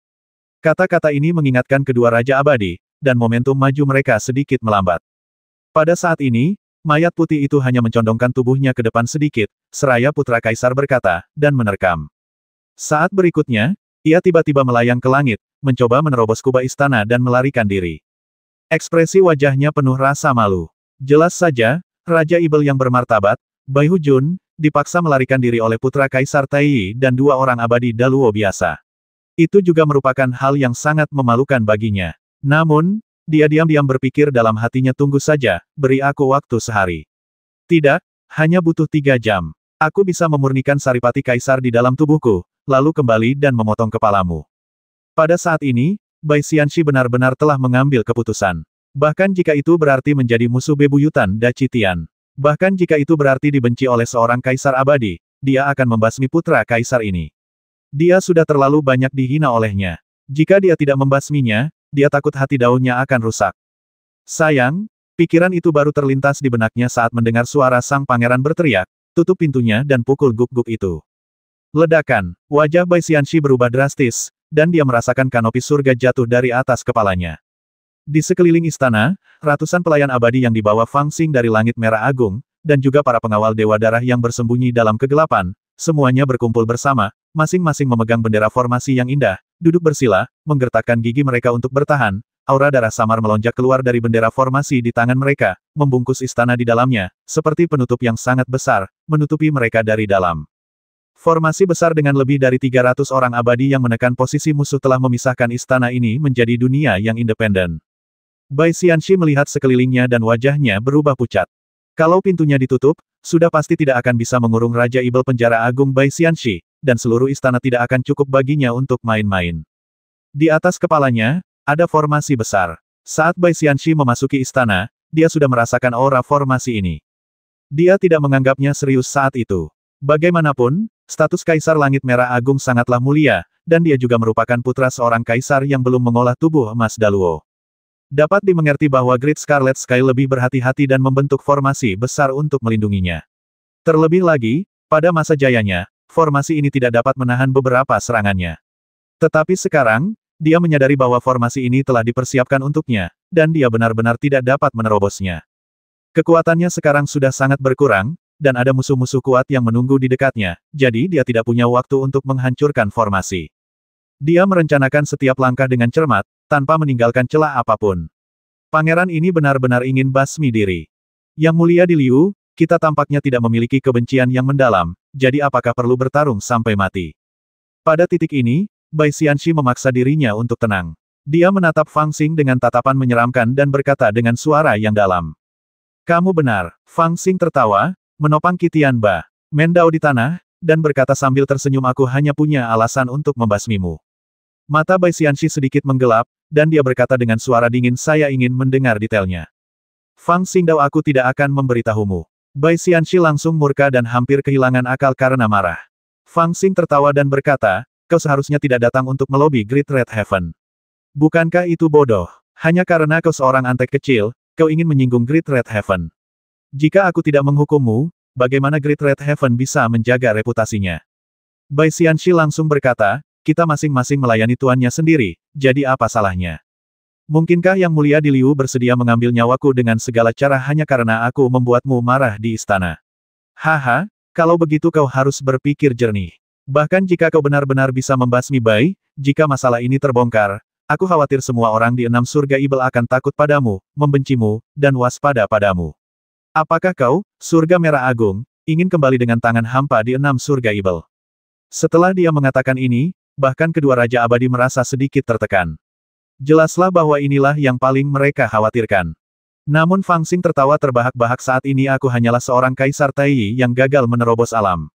Kata-kata ini mengingatkan kedua Raja Abadi, dan momentum maju mereka sedikit melambat. Pada saat ini, mayat putih itu hanya mencondongkan tubuhnya ke depan sedikit, seraya putra kaisar berkata, dan menerkam. Saat berikutnya, ia tiba-tiba melayang ke langit, mencoba menerobos kubah istana dan melarikan diri. Ekspresi wajahnya penuh rasa malu. Jelas saja, Raja Ibel yang bermartabat, Bai Hujun, dipaksa melarikan diri oleh putra kaisar Taiyi dan dua orang abadi Daluo biasa. Itu juga merupakan hal yang sangat memalukan baginya. Namun, dia diam-diam berpikir dalam hatinya, tunggu saja, beri aku waktu sehari. Tidak, hanya butuh 3 jam. Aku bisa memurnikan saripati kaisar di dalam tubuhku, lalu kembali dan memotong kepalamu. Pada saat ini, Bai Xianxi benar-benar telah mengambil keputusan. Bahkan jika itu berarti menjadi musuh bebuyutan Daci Tian. Bahkan jika itu berarti dibenci oleh seorang kaisar abadi, dia akan membasmi putra kaisar ini. Dia sudah terlalu banyak dihina olehnya. Jika dia tidak membasminya, dia takut hati daunnya akan rusak. Sayang, pikiran itu baru terlintas di benaknya saat mendengar suara sang pangeran berteriak, tutup pintunya dan pukul guk-guk itu. Ledakan, wajah Bai Xianxi berubah drastis, dan dia merasakan kanopi surga jatuh dari atas kepalanya. Di sekeliling istana, ratusan pelayan abadi yang dibawa Fang Xing dari Langit Merah Agung, dan juga para pengawal Dewa Darah yang bersembunyi dalam kegelapan, semuanya berkumpul bersama, masing-masing memegang bendera formasi yang indah, duduk bersila, menggertakkan gigi mereka untuk bertahan, aura darah samar melonjak keluar dari bendera formasi di tangan mereka, membungkus istana di dalamnya, seperti penutup yang sangat besar, menutupi mereka dari dalam. Formasi besar dengan lebih dari 300 orang abadi yang menekan posisi musuh telah memisahkan istana ini menjadi dunia yang independen. Bai Xianxi melihat sekelilingnya dan wajahnya berubah pucat. Kalau pintunya ditutup, sudah pasti tidak akan bisa mengurung Raja Ibel Penjara Agung Bai Xianxi, dan seluruh istana tidak akan cukup baginya untuk main-main. Di atas kepalanya, ada formasi besar. Saat Bai Xianxi memasuki istana, dia sudah merasakan aura formasi ini. Dia tidak menganggapnya serius saat itu. Bagaimanapun, status Kaisar Langit Merah Agung sangatlah mulia, dan dia juga merupakan putra seorang kaisar yang belum mengolah tubuh emas Daluo. Dapat dimengerti bahwa Great Scarlet Sky lebih berhati-hati dan membentuk formasi besar untuk melindunginya. Terlebih lagi, pada masa jayanya, formasi ini tidak dapat menahan beberapa serangannya. Tetapi sekarang, dia menyadari bahwa formasi ini telah dipersiapkan untuknya, dan dia benar-benar tidak dapat menerobosnya. Kekuatannya sekarang sudah sangat berkurang, dan ada musuh-musuh kuat yang menunggu di dekatnya, jadi dia tidak punya waktu untuk menghancurkan formasi. Dia merencanakan setiap langkah dengan cermat, tanpa meninggalkan celah apapun. Pangeran ini benar-benar ingin basmi diri. Yang mulia di Liu, kita tampaknya tidak memiliki kebencian yang mendalam, jadi apakah perlu bertarung sampai mati? Pada titik ini, Bai Xianxi memaksa dirinya untuk tenang. Dia menatap Fang Xing dengan tatapan menyeramkan dan berkata dengan suara yang dalam. Kamu benar. Fang Xing tertawa, menopang Qitian Ba Mendao di tanah, dan berkata sambil tersenyum, aku hanya punya alasan untuk membasmimu. Mata Bai Xianxi sedikit menggelap, dan dia berkata dengan suara dingin, saya ingin mendengar detailnya. Fang Xingdao, aku tidak akan memberitahumu. Bai Xianxi langsung murka dan hampir kehilangan akal karena marah. Fang Xing tertawa dan berkata, kau seharusnya tidak datang untuk melobi Great Red Heaven. Bukankah itu bodoh? Hanya karena kau seorang antek kecil, kau ingin menyinggung Great Red Heaven. Jika aku tidak menghukummu, bagaimana Great Red Heaven bisa menjaga reputasinya? Bai Xianxi langsung berkata, kita masing-masing melayani tuannya sendiri, jadi apa salahnya? Mungkinkah Yang Mulia di Liu bersedia mengambil nyawaku dengan segala cara hanya karena aku membuatmu marah di istana? Haha, kalau begitu kau harus berpikir jernih. Bahkan jika kau benar-benar bisa membasmi Bai, jika masalah ini terbongkar, aku khawatir semua orang di 6 surga Ibel akan takut padamu, membencimu, dan waspada padamu. Apakah kau, surga merah agung, ingin kembali dengan tangan hampa di 6 surga ibel. Setelah dia mengatakan ini, bahkan kedua Raja Abadi merasa sedikit tertekan. Jelaslah bahwa inilah yang paling mereka khawatirkan. Namun Fang Xing tertawa terbahak-bahak saat ini aku hanyalah seorang Kaisar Taiyi yang gagal menerobos alam.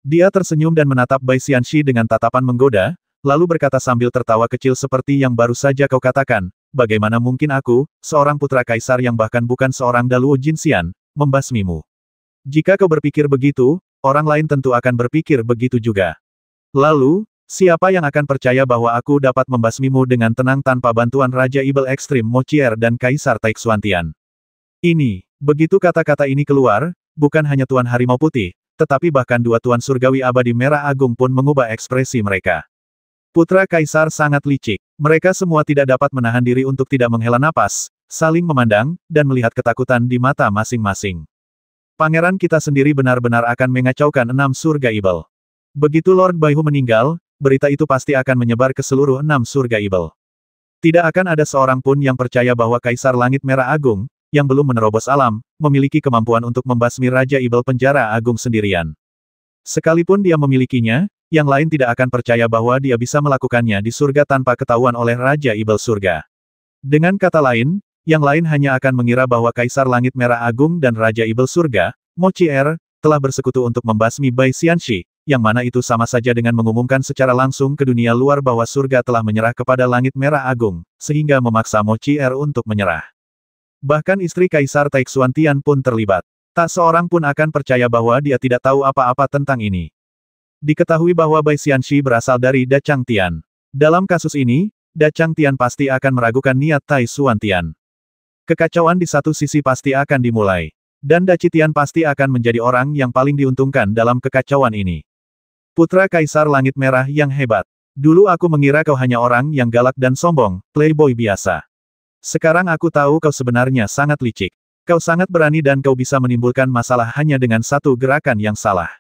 Dia tersenyum dan menatap Bai Xianxi dengan tatapan menggoda, lalu berkata sambil tertawa kecil seperti yang baru saja kau katakan, bagaimana mungkin aku, seorang putra Kaisar yang bahkan bukan seorang Daluo Jinxian, membasmimu. Jika kau berpikir begitu, orang lain tentu akan berpikir begitu juga. Lalu, siapa yang akan percaya bahwa aku dapat membasmimu dengan tenang tanpa bantuan Raja Ibel Ekstrim Mo Chier dan Kaisar Taixuantian? Ini, begitu kata-kata ini keluar, bukan hanya Tuan Harimau Putih, tetapi bahkan dua Tuan Surgawi Abadi Merah Agung pun mengubah ekspresi mereka. Putra Kaisar sangat licik. Mereka semua tidak dapat menahan diri untuk tidak menghela napas, saling memandang, dan melihat ketakutan di mata masing-masing. Pangeran kita sendiri benar-benar akan mengacaukan 6 surga ibel. Begitu Lord Baihu meninggal, berita itu pasti akan menyebar ke seluruh 6 surga ibel. Tidak akan ada seorang pun yang percaya bahwa Kaisar Langit Merah Agung, yang belum menerobos alam, memiliki kemampuan untuk membasmi Raja Ibel Penjara Agung sendirian. Sekalipun dia memilikinya, yang lain tidak akan percaya bahwa dia bisa melakukannya di surga tanpa ketahuan oleh Raja Ibel Surga. Dengan kata lain, yang lain hanya akan mengira bahwa Kaisar Langit Merah Agung dan Raja Ibel Surga, Mo Chier, telah bersekutu untuk membasmi Bai Xianxi, yang mana itu sama saja dengan mengumumkan secara langsung ke dunia luar bahwa surga telah menyerah kepada Langit Merah Agung, sehingga memaksa Mo Chier untuk menyerah. Bahkan istri Kaisar Taixuantian pun terlibat. Tak seorang pun akan percaya bahwa dia tidak tahu apa-apa tentang ini. Diketahui bahwa Bai Xianxi berasal dari Da Changtian. Dalam kasus ini, Da Changtian pasti akan meragukan niat Taixuantian. Kekacauan di satu sisi pasti akan dimulai. Dan Da Chitian pasti akan menjadi orang yang paling diuntungkan dalam kekacauan ini. Putra Kaisar Langit Merah yang hebat. Dulu aku mengira kau hanya orang yang galak dan sombong, playboy biasa. Sekarang aku tahu kau sebenarnya sangat licik. Kau sangat berani dan kau bisa menimbulkan masalah hanya dengan satu gerakan yang salah.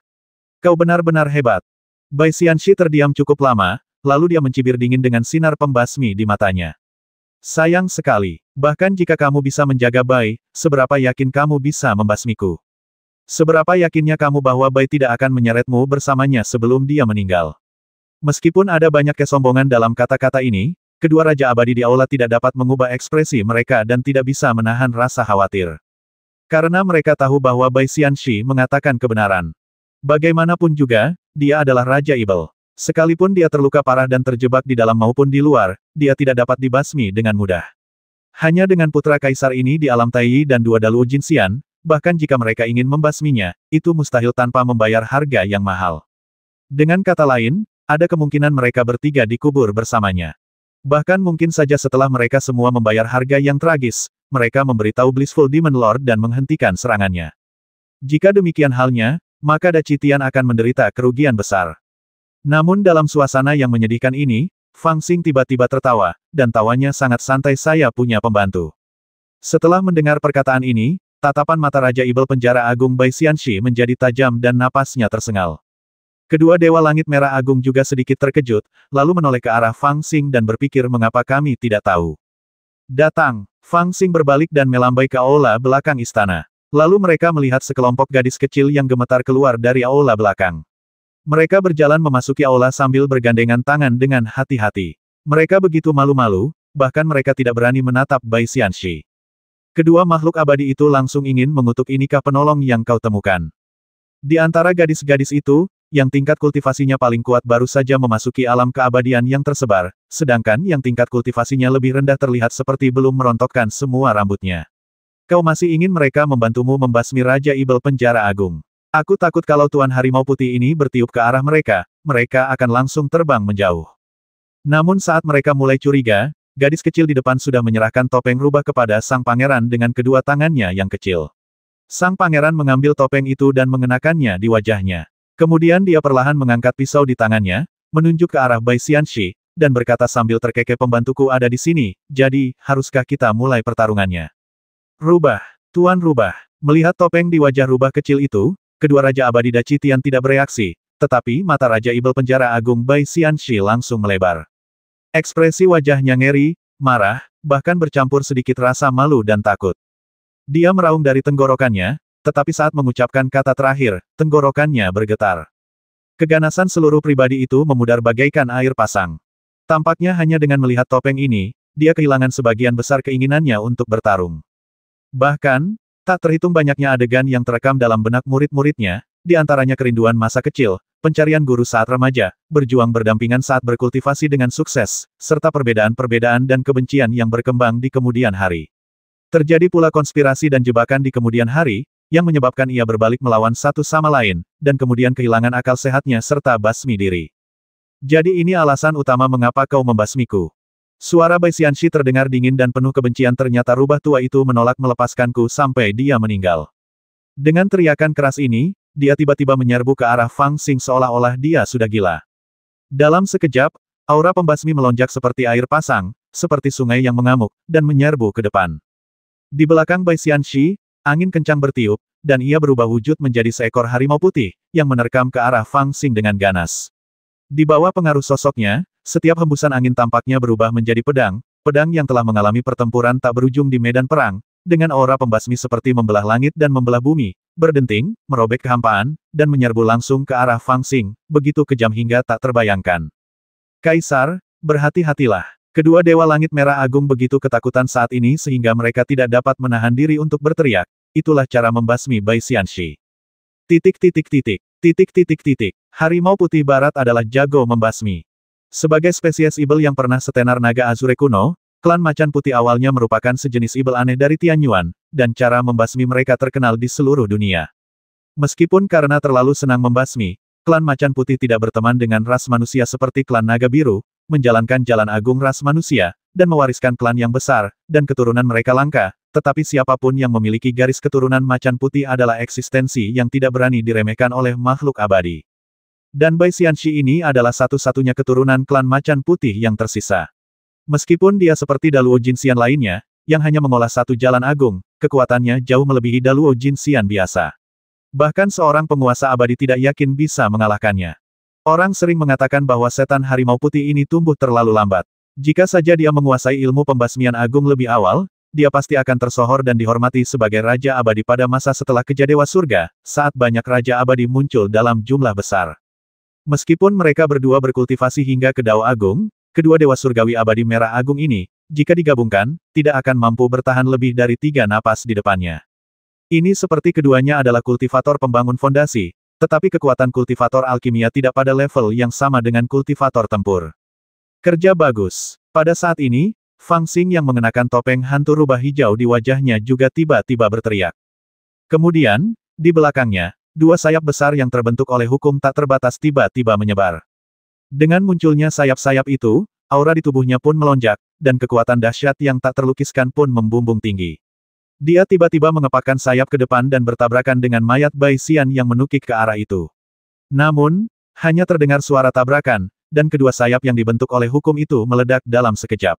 Kau benar-benar hebat. Bai Xianxi terdiam cukup lama, lalu dia mencibir dingin dengan sinar pembasmi di matanya. Sayang sekali. Bahkan jika kamu bisa menjaga Bai, seberapa yakin kamu bisa membasmiku? Seberapa yakinnya kamu bahwa Bai tidak akan menyeretmu bersamanya sebelum dia meninggal? Meskipun ada banyak kesombongan dalam kata-kata ini, kedua Raja Abadi di aula tidak dapat mengubah ekspresi mereka dan tidak bisa menahan rasa khawatir. Karena mereka tahu bahwa Bai Xianxi mengatakan kebenaran. Bagaimanapun juga, dia adalah Raja Ibel. Sekalipun dia terluka parah dan terjebak di dalam maupun di luar, dia tidak dapat dibasmi dengan mudah. Hanya dengan putra Kaisar ini di alam Taiyi dan dua Daluo Jinxian, bahkan jika mereka ingin membasminya, itu mustahil tanpa membayar harga yang mahal. Dengan kata lain, ada kemungkinan mereka bertiga dikubur bersamanya. Bahkan mungkin saja setelah mereka semua membayar harga yang tragis, mereka memberitahu Blissful Demon Lord dan menghentikan serangannya. Jika demikian halnya, maka Da Chitian akan menderita kerugian besar. Namun dalam suasana yang menyedihkan ini, Fang Xing tiba-tiba tertawa, dan tawanya sangat santai. Saya punya pembantu. Setelah mendengar perkataan ini, tatapan mata Raja Ibel Penjara Agung Bai Xianxi menjadi tajam dan napasnya tersengal. Kedua Dewa Langit Merah Agung juga sedikit terkejut, lalu menoleh ke arah Fang Xing dan berpikir mengapa kami tidak tahu. Datang. Fang Xing berbalik dan melambai ke aula belakang istana. Lalu mereka melihat sekelompok gadis kecil yang gemetar keluar dari aula belakang. Mereka berjalan memasuki aula sambil bergandengan tangan dengan hati-hati. Mereka begitu malu-malu, bahkan mereka tidak berani menatap Bai Xianxi. Kedua makhluk abadi itu langsung ingin mengutuk inikah penolong yang kau temukan. Di antara gadis-gadis itu, yang tingkat kultivasinya paling kuat baru saja memasuki alam keabadian yang tersebar, sedangkan yang tingkat kultivasinya lebih rendah terlihat seperti belum merontokkan semua rambutnya. Kau masih ingin mereka membantumu membasmi Raja Ibel Penjara Agung. Aku takut kalau Tuan Harimau Putih ini bertiup ke arah mereka, mereka akan langsung terbang menjauh. Namun saat mereka mulai curiga, gadis kecil di depan sudah menyerahkan topeng rubah kepada sang pangeran dengan kedua tangannya yang kecil. Sang pangeran mengambil topeng itu dan mengenakannya di wajahnya. Kemudian dia perlahan mengangkat pisau di tangannya, menunjuk ke arah Bai Xianxi, dan berkata sambil terkekeh, pembantuku ada di sini, jadi, haruskah kita mulai pertarungannya? Rubah, Tuan Rubah. Melihat topeng di wajah rubah kecil itu, kedua Raja Abadi Da Chitian tidak bereaksi, tetapi mata Raja Ibel Penjara Agung Bai Xianxi langsung melebar. Ekspresi wajahnya ngeri, marah, bahkan bercampur sedikit rasa malu dan takut. Dia meraung dari tenggorokannya, tetapi saat mengucapkan kata terakhir, tenggorokannya bergetar. Keganasan seluruh pribadi itu memudar bagaikan air pasang. Tampaknya hanya dengan melihat topeng ini, dia kehilangan sebagian besar keinginannya untuk bertarung. Bahkan, tak terhitung banyaknya adegan yang terekam dalam benak murid-muridnya, di antaranya kerinduan masa kecil, pencarian guru saat remaja, berjuang berdampingan saat berkultivasi dengan sukses, serta perbedaan-perbedaan dan kebencian yang berkembang di kemudian hari. Terjadi pula konspirasi dan jebakan di kemudian hari, yang menyebabkan ia berbalik melawan satu sama lain, dan kemudian kehilangan akal sehatnya serta basmi diri. Jadi ini alasan utama mengapa kau membasmiku. Suara Bai Xianxi terdengar dingin dan penuh kebencian, ternyata rubah tua itu menolak melepaskanku sampai dia meninggal. Dengan teriakan keras ini, dia tiba-tiba menyerbu ke arah Fang Xing seolah-olah dia sudah gila. Dalam sekejap, aura pembasmi melonjak seperti air pasang, seperti sungai yang mengamuk, dan menyerbu ke depan. Di belakang Bai Xianxi, angin kencang bertiup, dan ia berubah wujud menjadi seekor harimau putih, yang menerkam ke arah Fang Xing dengan ganas. Di bawah pengaruh sosoknya, setiap hembusan angin tampaknya berubah menjadi pedang, pedang yang telah mengalami pertempuran tak berujung di medan perang, dengan aura pembasmi seperti membelah langit dan membelah bumi, berdenting, merobek kehampaan, dan menyerbu langsung ke arah Fang Xing, begitu kejam hingga tak terbayangkan. Kaisar, berhati-hatilah. Kedua Dewa Langit Merah Agung begitu ketakutan saat ini sehingga mereka tidak dapat menahan diri untuk berteriak. Itulah cara membasmi Bai Xianxi. Harimau Putih Barat adalah jago membasmi. Sebagai spesies ibel yang pernah setenar naga Azure kuno, klan Macan Putih awalnya merupakan sejenis ibel aneh dari Tianyuan, dan cara membasmi mereka terkenal di seluruh dunia. Meskipun karena terlalu senang membasmi, klan Macan Putih tidak berteman dengan ras manusia seperti klan Naga Biru, menjalankan jalan agung ras manusia, dan mewariskan klan yang besar, dan keturunan mereka langka, tetapi siapapun yang memiliki garis keturunan Macan Putih adalah eksistensi yang tidak berani diremehkan oleh makhluk abadi. Dan Bai Xianxi ini adalah satu-satunya keturunan klan Macan Putih yang tersisa. Meskipun dia seperti Daluo Jinxian lainnya, yang hanya mengolah satu jalan agung, kekuatannya jauh melebihi Daluo Jinxian biasa. Bahkan seorang penguasa abadi tidak yakin bisa mengalahkannya. Orang sering mengatakan bahwa setan harimau putih ini tumbuh terlalu lambat. Jika saja dia menguasai ilmu pembasmian agung lebih awal, dia pasti akan tersohor dan dihormati sebagai Raja Abadi pada masa setelah Kejadewa Surga, saat banyak Raja Abadi muncul dalam jumlah besar. Meskipun mereka berdua berkultivasi hingga ke Dao Agung, kedua Dewa Surgawi Abadi Merah Agung ini, jika digabungkan, tidak akan mampu bertahan lebih dari 3 napas di depannya. Ini seperti keduanya adalah kultivator pembangun fondasi, tetapi kekuatan kultivator alkimia tidak pada level yang sama dengan kultivator tempur. Kerja bagus. Pada saat ini, Fang Xing yang mengenakan topeng hantu rubah hijau di wajahnya juga tiba-tiba berteriak. Kemudian, di belakangnya, 2 sayap besar yang terbentuk oleh hukum tak terbatas tiba-tiba menyebar. Dengan munculnya sayap-sayap itu, aura di tubuhnya pun melonjak, dan kekuatan dahsyat yang tak terlukiskan pun membumbung tinggi. Dia tiba-tiba mengepakkan sayap ke depan dan bertabrakan dengan mayat Bai Xian yang menukik ke arah itu. Namun, hanya terdengar suara tabrakan, dan kedua sayap yang dibentuk oleh hukum itu meledak dalam sekejap.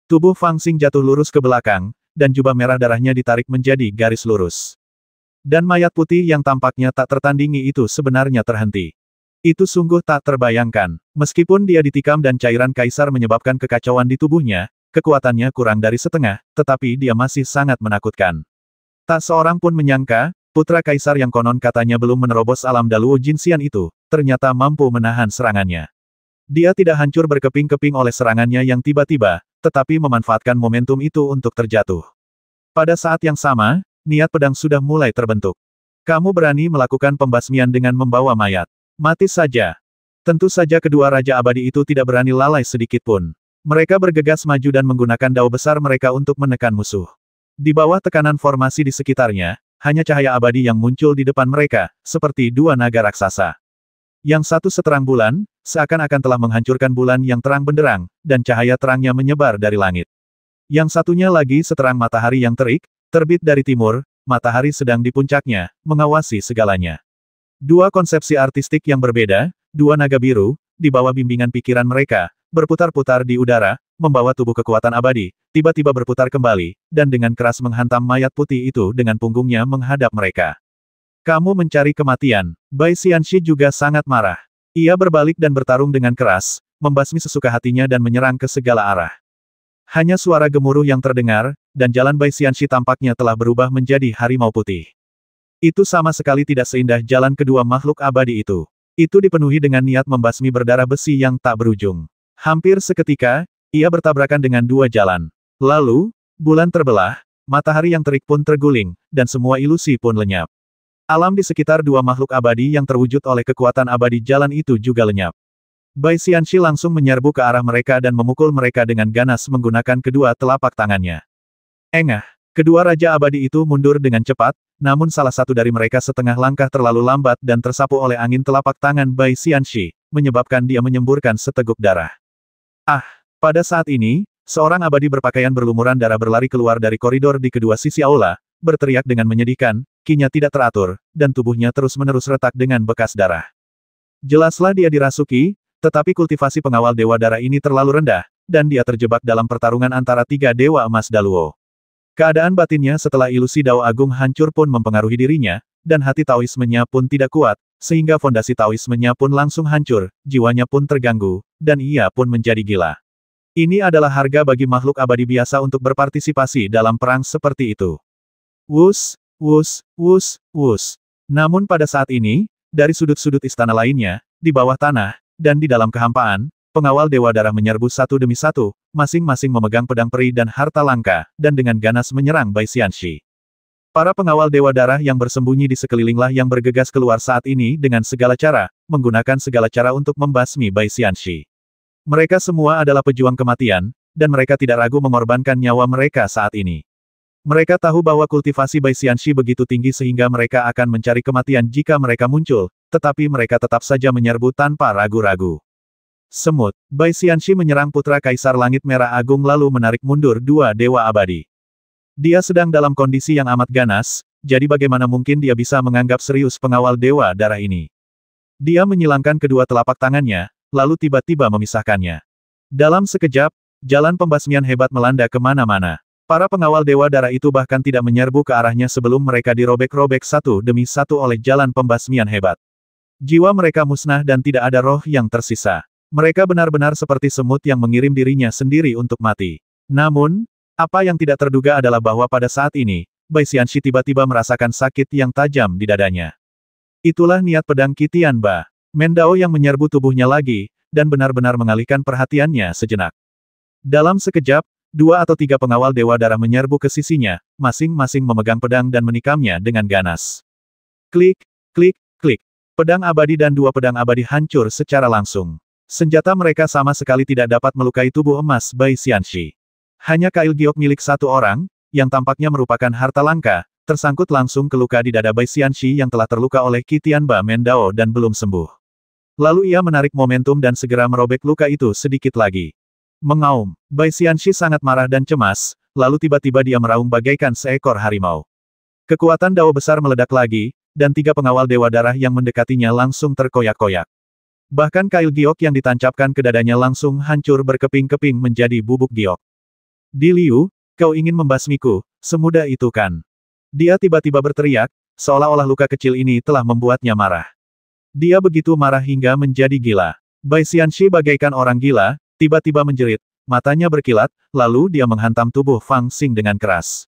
Tubuh Fang Xing jatuh lurus ke belakang, dan jubah merah darahnya ditarik menjadi garis lurus. Dan mayat putih yang tampaknya tak tertandingi itu sebenarnya terhenti. Itu sungguh tak terbayangkan. Meskipun dia ditikam dan cairan kaisar menyebabkan kekacauan di tubuhnya, kekuatannya kurang dari setengah, tetapi dia masih sangat menakutkan. Tak seorang pun menyangka, putra kaisar yang konon katanya belum menerobos alam Daluo Jinxian itu, ternyata mampu menahan serangannya. Dia tidak hancur berkeping-keping oleh serangannya yang tiba-tiba, tetapi memanfaatkan momentum itu untuk terjatuh. Pada saat yang sama, niat pedang sudah mulai terbentuk. Kamu berani melakukan pembasmian dengan membawa mayat. Mati saja. Tentu saja kedua Raja Abadi itu tidak berani lalai sedikit pun. Mereka bergegas maju dan menggunakan dao besar mereka untuk menekan musuh. Di bawah tekanan formasi di sekitarnya, hanya cahaya abadi yang muncul di depan mereka, seperti 2 naga raksasa. Yang satu seterang bulan, seakan-akan telah menghancurkan bulan yang terang benderang, dan cahaya terangnya menyebar dari langit. Yang satunya lagi seterang matahari yang terik, terbit dari timur, matahari sedang di puncaknya, mengawasi segalanya. 2 konsepsi artistik yang berbeda, 2 naga biru, di bawah bimbingan pikiran mereka, berputar-putar di udara, membawa tubuh kekuatan abadi, tiba-tiba berputar kembali, dan dengan keras menghantam mayat putih itu dengan punggungnya menghadap mereka. Kamu mencari kematian. Bai Xianxi juga sangat marah. Ia berbalik dan bertarung dengan keras, membasmi sesuka hatinya dan menyerang ke segala arah. Hanya suara gemuruh yang terdengar, dan jalan Bai Xianxi tampaknya telah berubah menjadi harimau putih. Itu sama sekali tidak seindah jalan kedua makhluk abadi itu. Itu dipenuhi dengan niat membasmi berdarah besi yang tak berujung. Hampir seketika, ia bertabrakan dengan dua jalan. Lalu, bulan terbelah, matahari yang terik pun terguling, dan semua ilusi pun lenyap. Alam di sekitar dua makhluk abadi yang terwujud oleh kekuatan abadi jalan itu juga lenyap. Bai Xianxi langsung menyerbu ke arah mereka dan memukul mereka dengan ganas menggunakan kedua telapak tangannya. Engah! Kedua raja abadi itu mundur dengan cepat, namun salah satu dari mereka setengah langkah terlalu lambat dan tersapu oleh angin telapak tangan Bai Xianxi, menyebabkan dia menyemburkan seteguk darah. Ah! Pada saat ini, seorang abadi berpakaian berlumuran darah berlari keluar dari koridor di kedua sisi aula, berteriak dengan menyedihkan, kinya tidak teratur, dan tubuhnya terus-menerus retak dengan bekas darah. Jelaslah dia dirasuki, tetapi kultivasi pengawal Dewa Darah ini terlalu rendah, dan dia terjebak dalam pertarungan antara tiga Dewa Emas Daluo. Keadaan batinnya setelah ilusi Dao Agung hancur pun mempengaruhi dirinya, dan hati Taoismenya pun tidak kuat, sehingga fondasi Taoismenya pun langsung hancur, jiwanya pun terganggu, dan ia pun menjadi gila. Ini adalah harga bagi makhluk abadi biasa untuk berpartisipasi dalam perang seperti itu. Wus, wus, wus, wus. Namun pada saat ini, dari sudut-sudut istana lainnya, di bawah tanah, dan di dalam kehampaan, pengawal Dewa Darah menyerbu satu demi satu, masing-masing memegang pedang peri dan harta langka, dan dengan ganas menyerang Bai Xianxi. Para pengawal Dewa Darah yang bersembunyi di sekelilinglah yang bergegas keluar saat ini dengan segala cara, menggunakan segala cara untuk membasmi Bai Xianxi. Mereka semua adalah pejuang kematian, dan mereka tidak ragu mengorbankan nyawa mereka saat ini. Mereka tahu bahwa kultivasi Bai Xianxi begitu tinggi sehingga mereka akan mencari kematian jika mereka muncul, tetapi mereka tetap saja menyerbu tanpa ragu-ragu. Semut, Bai Xianxi menyerang Putra Kaisar Langit Merah Agung lalu menarik mundur dua Dewa Abadi. Dia sedang dalam kondisi yang amat ganas, jadi bagaimana mungkin dia bisa menganggap serius pengawal Dewa Darah ini. Dia menyilangkan kedua telapak tangannya, lalu tiba-tiba memisahkannya. Dalam sekejap, jalan pembasmian hebat melanda kemana-mana. Para pengawal Dewa Darah itu bahkan tidak menyerbu ke arahnya sebelum mereka dirobek-robek satu demi satu oleh jalan pembasmian hebat. Jiwa mereka musnah dan tidak ada roh yang tersisa. Mereka benar-benar seperti semut yang mengirim dirinya sendiri untuk mati. Namun, apa yang tidak terduga adalah bahwa pada saat ini, Bai Xianxi tiba-tiba merasakan sakit yang tajam di dadanya. Itulah niat pedang Qitian Ba. Mendao yang menyerbu tubuhnya lagi, dan benar-benar mengalihkan perhatiannya sejenak. Dalam sekejap, dua atau tiga pengawal Dewa Darah menyerbu ke sisinya, masing-masing memegang pedang dan menikamnya dengan ganas. Klik, klik, klik. Pedang abadi dan dua pedang abadi hancur secara langsung. Senjata mereka sama sekali tidak dapat melukai tubuh emas Bai Xianxi. Hanya kail giok milik satu orang, yang tampaknya merupakan harta langka, tersangkut langsung ke luka di dada Bai Xianxi yang telah terluka oleh Qitian Ba Mendao dan belum sembuh. Lalu ia menarik momentum dan segera merobek luka itu sedikit lagi. Mengaum, Bai Xianxi sangat marah dan cemas, lalu tiba-tiba dia meraung bagaikan seekor harimau. Kekuatan Dao besar meledak lagi, dan tiga pengawal Dewa Darah yang mendekatinya langsung terkoyak-koyak. Bahkan kail giok yang ditancapkan ke dadanya langsung hancur berkeping-keping menjadi bubuk giok. Di Liu, kau ingin membasmiku, semudah itu kan? Dia tiba-tiba berteriak, seolah-olah luka kecil ini telah membuatnya marah. Dia begitu marah hingga menjadi gila. Bai Xianxi bagaikan orang gila, tiba-tiba menjerit, matanya berkilat, lalu dia menghantam tubuh Fang Xing dengan keras.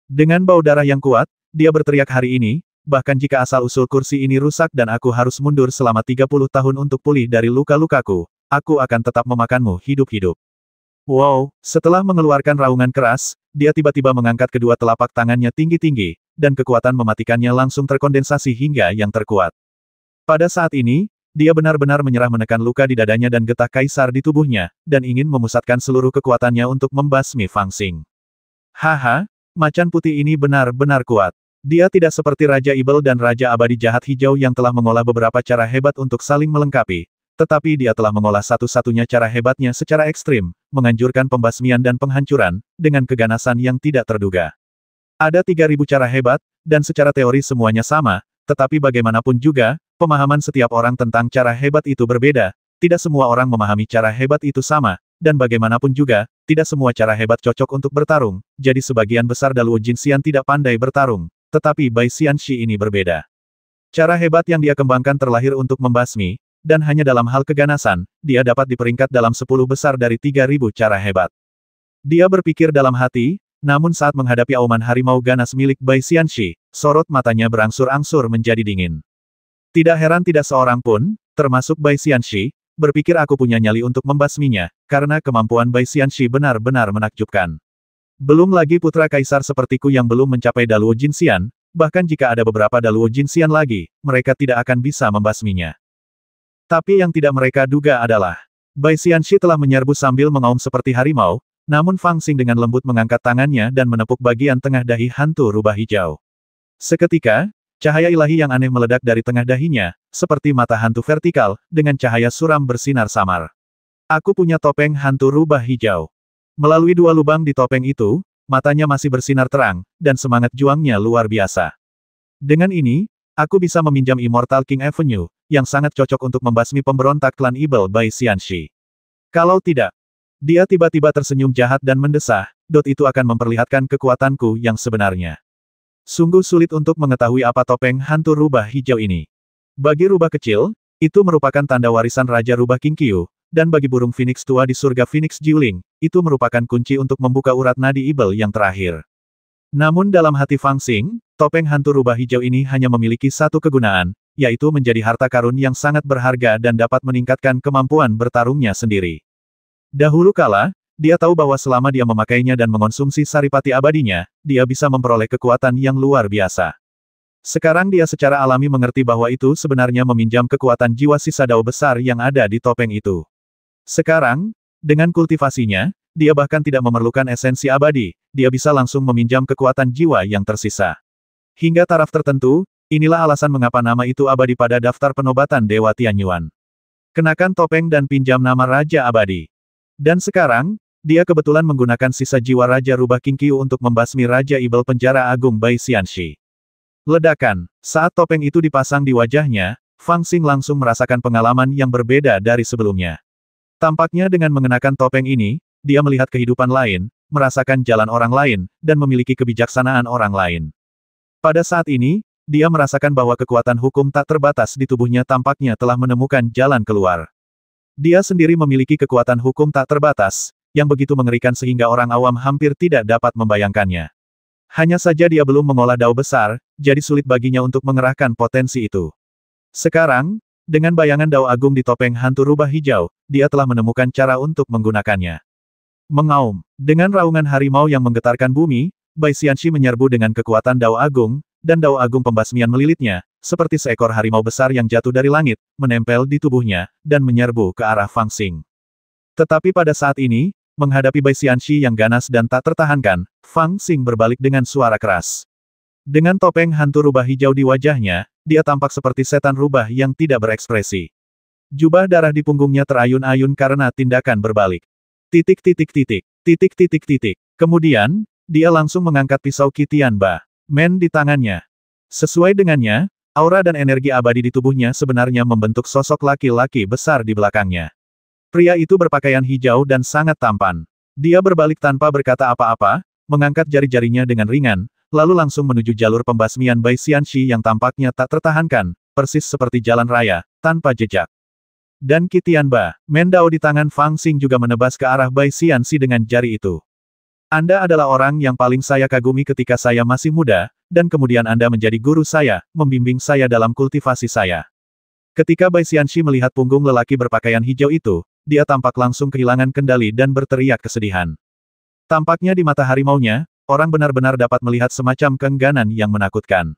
Dengan bau darah yang kuat, dia berteriak hari ini, bahkan jika asal-usul kursi ini rusak dan aku harus mundur selama 30 tahun untuk pulih dari luka-lukaku, aku akan tetap memakanmu hidup-hidup. Wow, setelah mengeluarkan raungan keras, dia tiba-tiba mengangkat kedua telapak tangannya tinggi-tinggi, dan kekuatan mematikannya langsung terkondensasi hingga yang terkuat. Pada saat ini, dia benar-benar menyerah menekan luka di dadanya dan getah kaisar di tubuhnya, dan ingin memusatkan seluruh kekuatannya untuk membasmi Fang Xing. Haha, macan putih ini benar-benar kuat. Dia tidak seperti Raja Ibel dan Raja Abadi Jahat Hijau yang telah mengolah beberapa cara hebat untuk saling melengkapi, tetapi dia telah mengolah satu-satunya cara hebatnya secara ekstrim, menganjurkan pembasmian dan penghancuran, dengan keganasan yang tidak terduga. Ada 3000 cara hebat, dan secara teori semuanya sama, tetapi bagaimanapun juga, pemahaman setiap orang tentang cara hebat itu berbeda, tidak semua orang memahami cara hebat itu sama, dan bagaimanapun juga, tidak semua cara hebat cocok untuk bertarung, jadi sebagian besar Daluo Jinxian tidak pandai bertarung. Tetapi Bai Xianxi ini berbeda. Cara hebat yang dia kembangkan terlahir untuk membasmi, dan hanya dalam hal keganasan, dia dapat diperingkat dalam 10 besar dari 3000 cara hebat. Dia berpikir dalam hati, Namun saat menghadapi auman harimau ganas milik Bai Xianxi, sorot matanya berangsur-angsur menjadi dingin. Tidak heran tidak seorang pun, termasuk Bai Xianxi, berpikir aku punya nyali untuk membasminya, karena kemampuan Bai Xianxi benar-benar menakjubkan. Belum lagi putra kaisar sepertiku yang belum mencapai Daluo Jinxian, bahkan jika ada beberapa Daluo Jinxian lagi, mereka tidak akan bisa membasminya. Tapi yang tidak mereka duga adalah, Bai Xianxi telah menyerbu sambil mengaum seperti harimau, namun Fang Xing dengan lembut mengangkat tangannya dan menepuk bagian tengah dahi hantu rubah hijau. Seketika, cahaya ilahi yang aneh meledak dari tengah dahinya, seperti mata hantu vertikal, dengan cahaya suram bersinar samar. Aku punya topeng hantu rubah hijau. Melalui dua lubang di topeng itu, matanya masih bersinar terang, dan semangat juangnya luar biasa. Dengan ini, aku bisa meminjam Immortal King Avenue, yang sangat cocok untuk membasmi pemberontak klan Ibel Bai Xianxi. Kalau tidak, dia tiba-tiba tersenyum jahat dan mendesah, itu akan memperlihatkan kekuatanku yang sebenarnya. Sungguh sulit untuk mengetahui apa topeng hantu rubah hijau ini. Bagi rubah kecil, itu merupakan tanda warisan Raja Rubah King Qiu, dan bagi burung Phoenix tua di surga Phoenix Jiuling, itu merupakan kunci untuk membuka urat nadi Ibel yang terakhir. Namun dalam hati Fang Xing, topeng hantu rubah hijau ini hanya memiliki satu kegunaan, yaitu menjadi harta karun yang sangat berharga dan dapat meningkatkan kemampuan bertarungnya sendiri. Dahulu kala, dia tahu bahwa selama dia memakainya dan mengonsumsi saripati abadinya, dia bisa memperoleh kekuatan yang luar biasa. Sekarang dia secara alami mengerti bahwa itu sebenarnya meminjam kekuatan jiwa sisa dao besar yang ada di topeng itu. Sekarang, dengan kultivasinya, dia bahkan tidak memerlukan esensi abadi, dia bisa langsung meminjam kekuatan jiwa yang tersisa. Hingga taraf tertentu, inilah alasan mengapa nama itu abadi pada daftar penobatan Dewa Tianyuan. Kenakan topeng dan pinjam nama Raja Abadi. Dan sekarang, dia kebetulan menggunakan sisa jiwa Raja Rubah King Qiu untuk membasmi Raja Ibel Penjara Agung Bai Xianxi. Ledakan. Saat topeng itu dipasang di wajahnya, Fang Xing langsung merasakan pengalaman yang berbeda dari sebelumnya. Tampaknya dengan mengenakan topeng ini, dia melihat kehidupan lain, merasakan jalan orang lain, dan memiliki kebijaksanaan orang lain. Pada saat ini, dia merasakan bahwa kekuatan hukum tak terbatas di tubuhnya tampaknya telah menemukan jalan keluar. Dia sendiri memiliki kekuatan hukum tak terbatas, yang begitu mengerikan sehingga orang awam hampir tidak dapat membayangkannya. Hanya saja dia belum mengolah dao besar, jadi sulit baginya untuk mengerahkan potensi itu. Sekarang, dengan bayangan dao agung di topeng hantu rubah hijau, dia telah menemukan cara untuk menggunakannya. Mengaum. Dengan raungan harimau yang menggetarkan bumi, Bai Xianxi menyerbu dengan kekuatan dao agung, dan dao agung pembasmian melilitnya, seperti seekor harimau besar yang jatuh dari langit, menempel di tubuhnya, dan menyerbu ke arah Fang Xing. Tetapi pada saat ini, menghadapi Bai Xianxi yang ganas dan tak tertahankan, Fang Xing berbalik dengan suara keras. Dengan topeng hantu rubah hijau di wajahnya, dia tampak seperti setan rubah yang tidak berekspresi. Jubah darah di punggungnya terayun-ayun karena tindakan berbalik. Kemudian, dia langsung mengangkat pisau Qitian Ba Men di tangannya. Sesuai dengannya, aura dan energi abadi di tubuhnya sebenarnya membentuk sosok laki-laki besar di belakangnya. Pria itu berpakaian hijau dan sangat tampan. Dia berbalik tanpa berkata apa-apa, mengangkat jari-jarinya dengan ringan, lalu langsung menuju jalur pembasmian Bai Xianxi yang tampaknya tak tertahankan, persis seperti jalan raya, tanpa jejak. Dan Qitian Ba Men Dao di tangan Fang Xing juga menebas ke arah Bai Xianxi dengan jari itu. Anda adalah orang yang paling saya kagumi ketika saya masih muda, dan kemudian Anda menjadi guru saya, membimbing saya dalam kultivasi saya. Ketika Bai Xianxi melihat punggung lelaki berpakaian hijau itu, dia tampak langsung kehilangan kendali dan berteriak kesedihan. Tampaknya di mata harimaunya, orang benar-benar dapat melihat semacam keengganan yang menakutkan.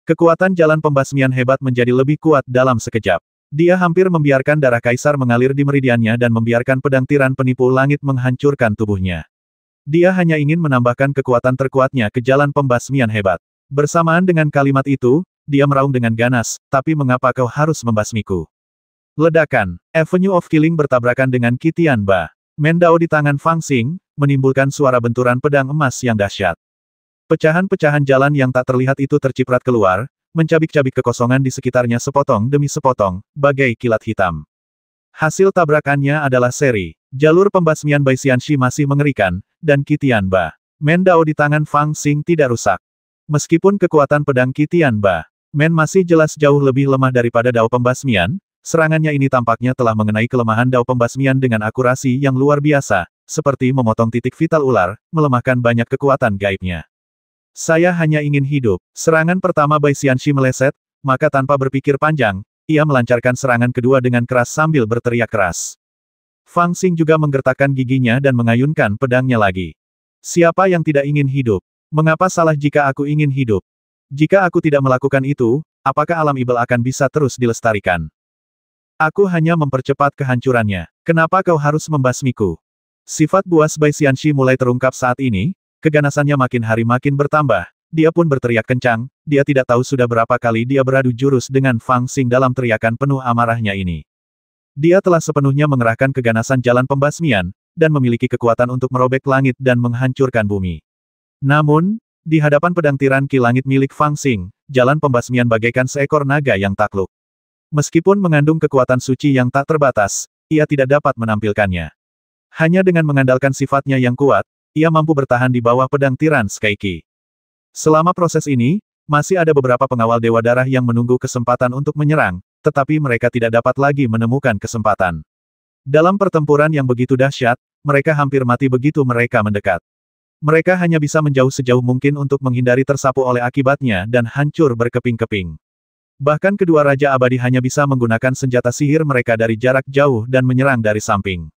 Kekuatan jalan pembasmian hebat menjadi lebih kuat dalam sekejap. Dia hampir membiarkan darah kaisar mengalir di meridiannya dan membiarkan pedang tiran penipu langit menghancurkan tubuhnya. Dia hanya ingin menambahkan kekuatan terkuatnya ke jalan pembasmian hebat. Bersamaan dengan kalimat itu, dia meraung dengan ganas, tapi mengapa kau harus membasmiku? Ledakan. Avenue of Killing bertabrakan dengan Qitian Ba Men Dao di tangan Fang Xing, menimbulkan suara benturan pedang emas yang dahsyat. Pecahan-pecahan jalan yang tak terlihat itu terciprat keluar, mencabik-cabik kekosongan di sekitarnya sepotong demi sepotong, bagai kilat hitam. Hasil tabrakannya adalah seri. Jalur pembasmian Bai Xianxi masih mengerikan, dan Qitian Ba Men Dao di tangan Fang Xing tidak rusak. Meskipun kekuatan pedang Qitian Ba Men masih jelas jauh lebih lemah daripada dao pembasmian, serangannya ini tampaknya telah mengenai kelemahan dao pembasmian dengan akurasi yang luar biasa, seperti memotong titik vital ular, melemahkan banyak kekuatan gaibnya. Saya hanya ingin hidup. Serangan pertama Bai Xianxi meleset, maka tanpa berpikir panjang, ia melancarkan serangan kedua dengan keras sambil berteriak keras. Fang Xing juga menggertakkan giginya dan mengayunkan pedangnya lagi. Siapa yang tidak ingin hidup? Mengapa salah jika aku ingin hidup? Jika aku tidak melakukan itu, apakah alam ibel akan bisa terus dilestarikan? Aku hanya mempercepat kehancurannya. Kenapa kau harus membasmiku? Sifat buas Bai Xianxi mulai terungkap saat ini. Keganasannya makin hari makin bertambah, dia pun berteriak kencang, dia tidak tahu sudah berapa kali dia beradu jurus dengan Fang Xing dalam teriakan penuh amarahnya ini. Dia telah sepenuhnya mengerahkan keganasan jalan pembasmian, dan memiliki kekuatan untuk merobek langit dan menghancurkan bumi. Namun, di hadapan pedang tiran ki langit milik Fang Xing, jalan pembasmian bagaikan seekor naga yang takluk. Meskipun mengandung kekuatan suci yang tak terbatas, ia tidak dapat menampilkannya. Hanya dengan mengandalkan sifatnya yang kuat, ia mampu bertahan di bawah pedang tiran Sky Ki. Selama proses ini, masih ada beberapa pengawal Dewa Darah yang menunggu kesempatan untuk menyerang, tetapi mereka tidak dapat lagi menemukan kesempatan. Dalam pertempuran yang begitu dahsyat, mereka hampir mati begitu mereka mendekat. Mereka hanya bisa menjauh sejauh mungkin untuk menghindari tersapu oleh akibatnya dan hancur berkeping-keping. Bahkan kedua Raja Abadi hanya bisa menggunakan senjata sihir mereka dari jarak jauh dan menyerang dari samping.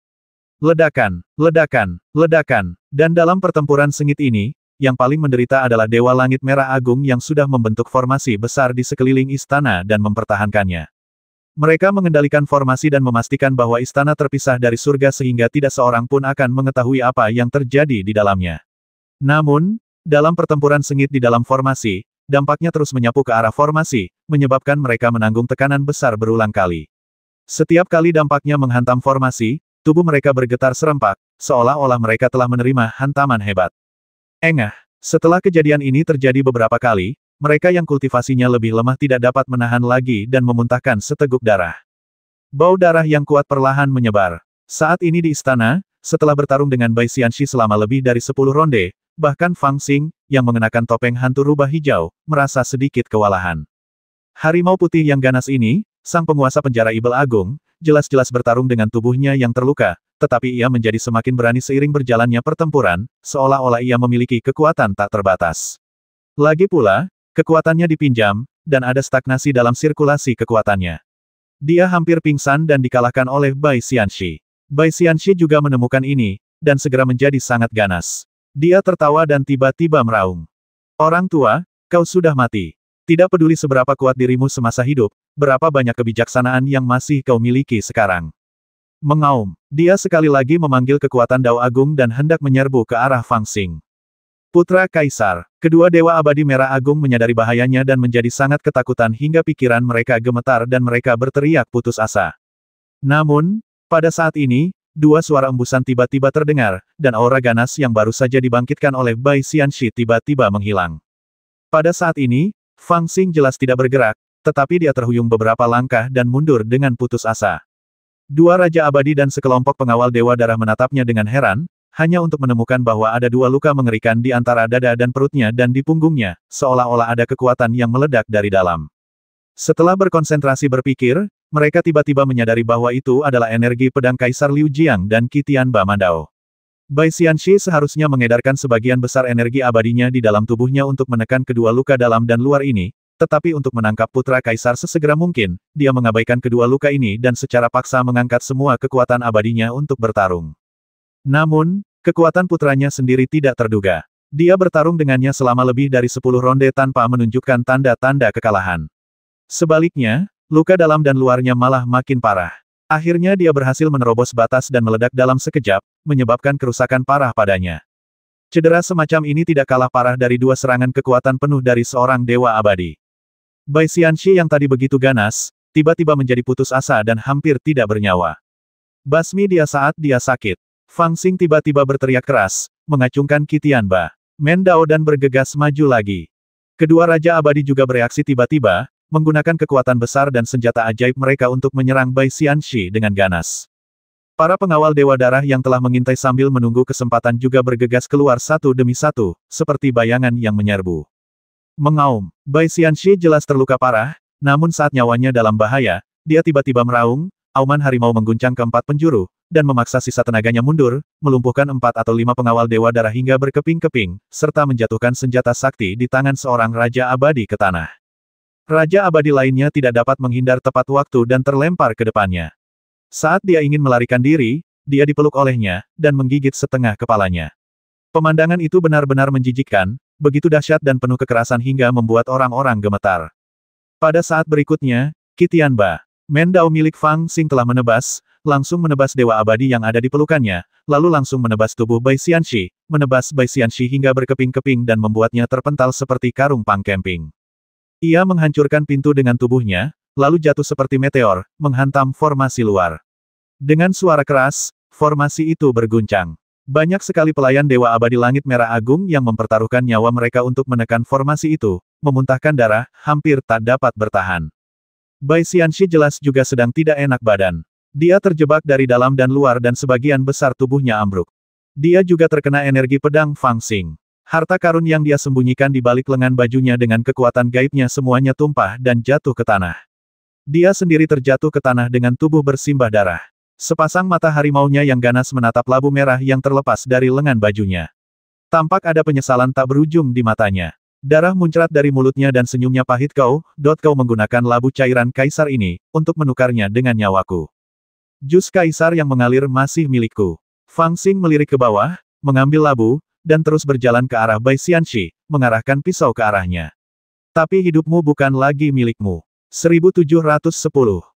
Ledakan, ledakan, ledakan, dan dalam pertempuran sengit ini, yang paling menderita adalah Dewa Langit Merah Agung yang sudah membentuk formasi besar di sekeliling istana dan mempertahankannya. Mereka mengendalikan formasi dan memastikan bahwa istana terpisah dari surga sehingga tidak seorang pun akan mengetahui apa yang terjadi di dalamnya. Namun, dalam pertempuran sengit di dalam formasi, dampaknya terus menyapu ke arah formasi, menyebabkan mereka menanggung tekanan besar berulang kali. Setiap kali dampaknya menghantam formasi, tubuh mereka bergetar serempak, seolah-olah mereka telah menerima hantaman hebat. Engah, setelah kejadian ini terjadi beberapa kali, mereka yang kultivasinya lebih lemah tidak dapat menahan lagi dan memuntahkan seteguk darah. Bau darah yang kuat perlahan menyebar. Saat ini di istana, setelah bertarung dengan Bai Xianxi selama lebih dari 10 ronde, bahkan Fang Xing, yang mengenakan topeng hantu rubah hijau, merasa sedikit kewalahan. Harimau putih yang ganas ini, sang penguasa penjara ibel agung, jelas-jelas bertarung dengan tubuhnya yang terluka, tetapi ia menjadi semakin berani seiring berjalannya pertempuran, seolah-olah ia memiliki kekuatan tak terbatas. Lagi pula, kekuatannya dipinjam, dan ada stagnasi dalam sirkulasi kekuatannya. Dia hampir pingsan dan dikalahkan oleh Bai Xianxi. Bai Xianxi juga menemukan ini, dan segera menjadi sangat ganas. Dia tertawa dan tiba-tiba meraung. Orang tua, kau sudah mati. Tidak peduli seberapa kuat dirimu semasa hidup, berapa banyak kebijaksanaan yang masih kau miliki sekarang. Mengaum, dia sekali lagi memanggil kekuatan Dao Agung dan hendak menyerbu ke arah Fang Xing. Putra Kaisar, kedua Dewa Abadi Merah Agung menyadari bahayanya dan menjadi sangat ketakutan hingga pikiran mereka gemetar dan mereka berteriak putus asa. Namun, pada saat ini, dua suara embusan tiba-tiba terdengar, dan aura ganas yang baru saja dibangkitkan oleh Bai Xianxi tiba-tiba menghilang. Pada saat ini, Fang Xing jelas tidak bergerak, tetapi dia terhuyung beberapa langkah dan mundur dengan putus asa. Dua Raja Abadi dan sekelompok pengawal Dewa Darah menatapnya dengan heran, hanya untuk menemukan bahwa ada dua luka mengerikan di antara dada dan perutnya dan di punggungnya, seolah-olah ada kekuatan yang meledak dari dalam. Setelah berkonsentrasi berpikir, mereka tiba-tiba menyadari bahwa itu adalah energi pedang Kaisar Liu Jiang dan Qi Tianba Mandao. Bai Xianxi seharusnya mengedarkan sebagian besar energi abadinya di dalam tubuhnya untuk menekan kedua luka dalam dan luar ini, tetapi untuk menangkap putra Kaisar sesegera mungkin, dia mengabaikan kedua luka ini dan secara paksa mengangkat semua kekuatan abadinya untuk bertarung. Namun, kekuatan putranya sendiri tidak terduga. Dia bertarung dengannya selama lebih dari 10 ronde tanpa menunjukkan tanda-tanda kekalahan. Sebaliknya, luka dalam dan luarnya malah makin parah. Akhirnya dia berhasil menerobos batas dan meledak dalam sekejap, menyebabkan kerusakan parah padanya. Cedera semacam ini tidak kalah parah dari dua serangan kekuatan penuh dari seorang Dewa Abadi. Bai Xianxi yang tadi begitu ganas, tiba-tiba menjadi putus asa dan hampir tidak bernyawa. Basmi dia saat dia sakit. Fang Xing tiba-tiba berteriak keras, mengacungkan Qi Tianba Mandao dan bergegas maju lagi. Kedua Raja Abadi juga bereaksi tiba-tiba, menggunakan kekuatan besar dan senjata ajaib mereka untuk menyerang Bai Xianxi dengan ganas. Para pengawal Dewa Darah yang telah mengintai sambil menunggu kesempatan juga bergegas keluar satu demi satu, seperti bayangan yang menyerbu. Mengaum, Bai Xianxi jelas terluka parah, namun saat nyawanya dalam bahaya, dia tiba-tiba meraung, auman harimau mengguncang keempat penjuru, dan memaksa sisa tenaganya mundur, melumpuhkan 4 atau 5 pengawal Dewa Darah hingga berkeping-keping, serta menjatuhkan senjata sakti di tangan seorang Raja Abadi ke tanah. Raja Abadi lainnya tidak dapat menghindar tepat waktu dan terlempar ke depannya. Saat dia ingin melarikan diri, dia dipeluk olehnya, dan menggigit setengah kepalanya. Pemandangan itu benar-benar menjijikkan, begitu dahsyat dan penuh kekerasan hingga membuat orang-orang gemetar. Pada saat berikutnya, Qitianba, Mendao milik Fang Xing telah langsung menebas Dewa Abadi yang ada di pelukannya, lalu langsung menebas tubuh Bai Xianxi, menebas Bai Xianxi hingga berkeping-keping dan membuatnya terpental seperti karung pangkemping. Ia menghancurkan pintu dengan tubuhnya, lalu jatuh seperti meteor, menghantam formasi luar. Dengan suara keras, formasi itu berguncang. Banyak sekali pelayan Dewa Abadi Langit Merah Agung yang mempertaruhkan nyawa mereka untuk menekan formasi itu, memuntahkan darah, hampir tak dapat bertahan. Bai Xianxi jelas juga sedang tidak enak badan. Dia terjebak dari dalam dan luar dan sebagian besar tubuhnya ambruk. Dia juga terkena energi pedang Fang Xing. Harta karun yang dia sembunyikan di balik lengan bajunya dengan kekuatan gaibnya semuanya tumpah dan jatuh ke tanah. Dia sendiri terjatuh ke tanah dengan tubuh bersimbah darah. Sepasang mata harimaunya yang ganas menatap labu merah yang terlepas dari lengan bajunya. Tampak ada penyesalan tak berujung di matanya. Darah muncrat dari mulutnya dan senyumnya pahit. Kau menggunakan labu cairan kaisar ini, untuk menukarnya dengan nyawaku. Jus kaisar yang mengalir masih milikku. Fang Xing melirik ke bawah, mengambil labu, dan terus berjalan ke arah Bai Xianxi, mengarahkan pisau ke arahnya. Tapi hidupmu bukan lagi milikmu. 1710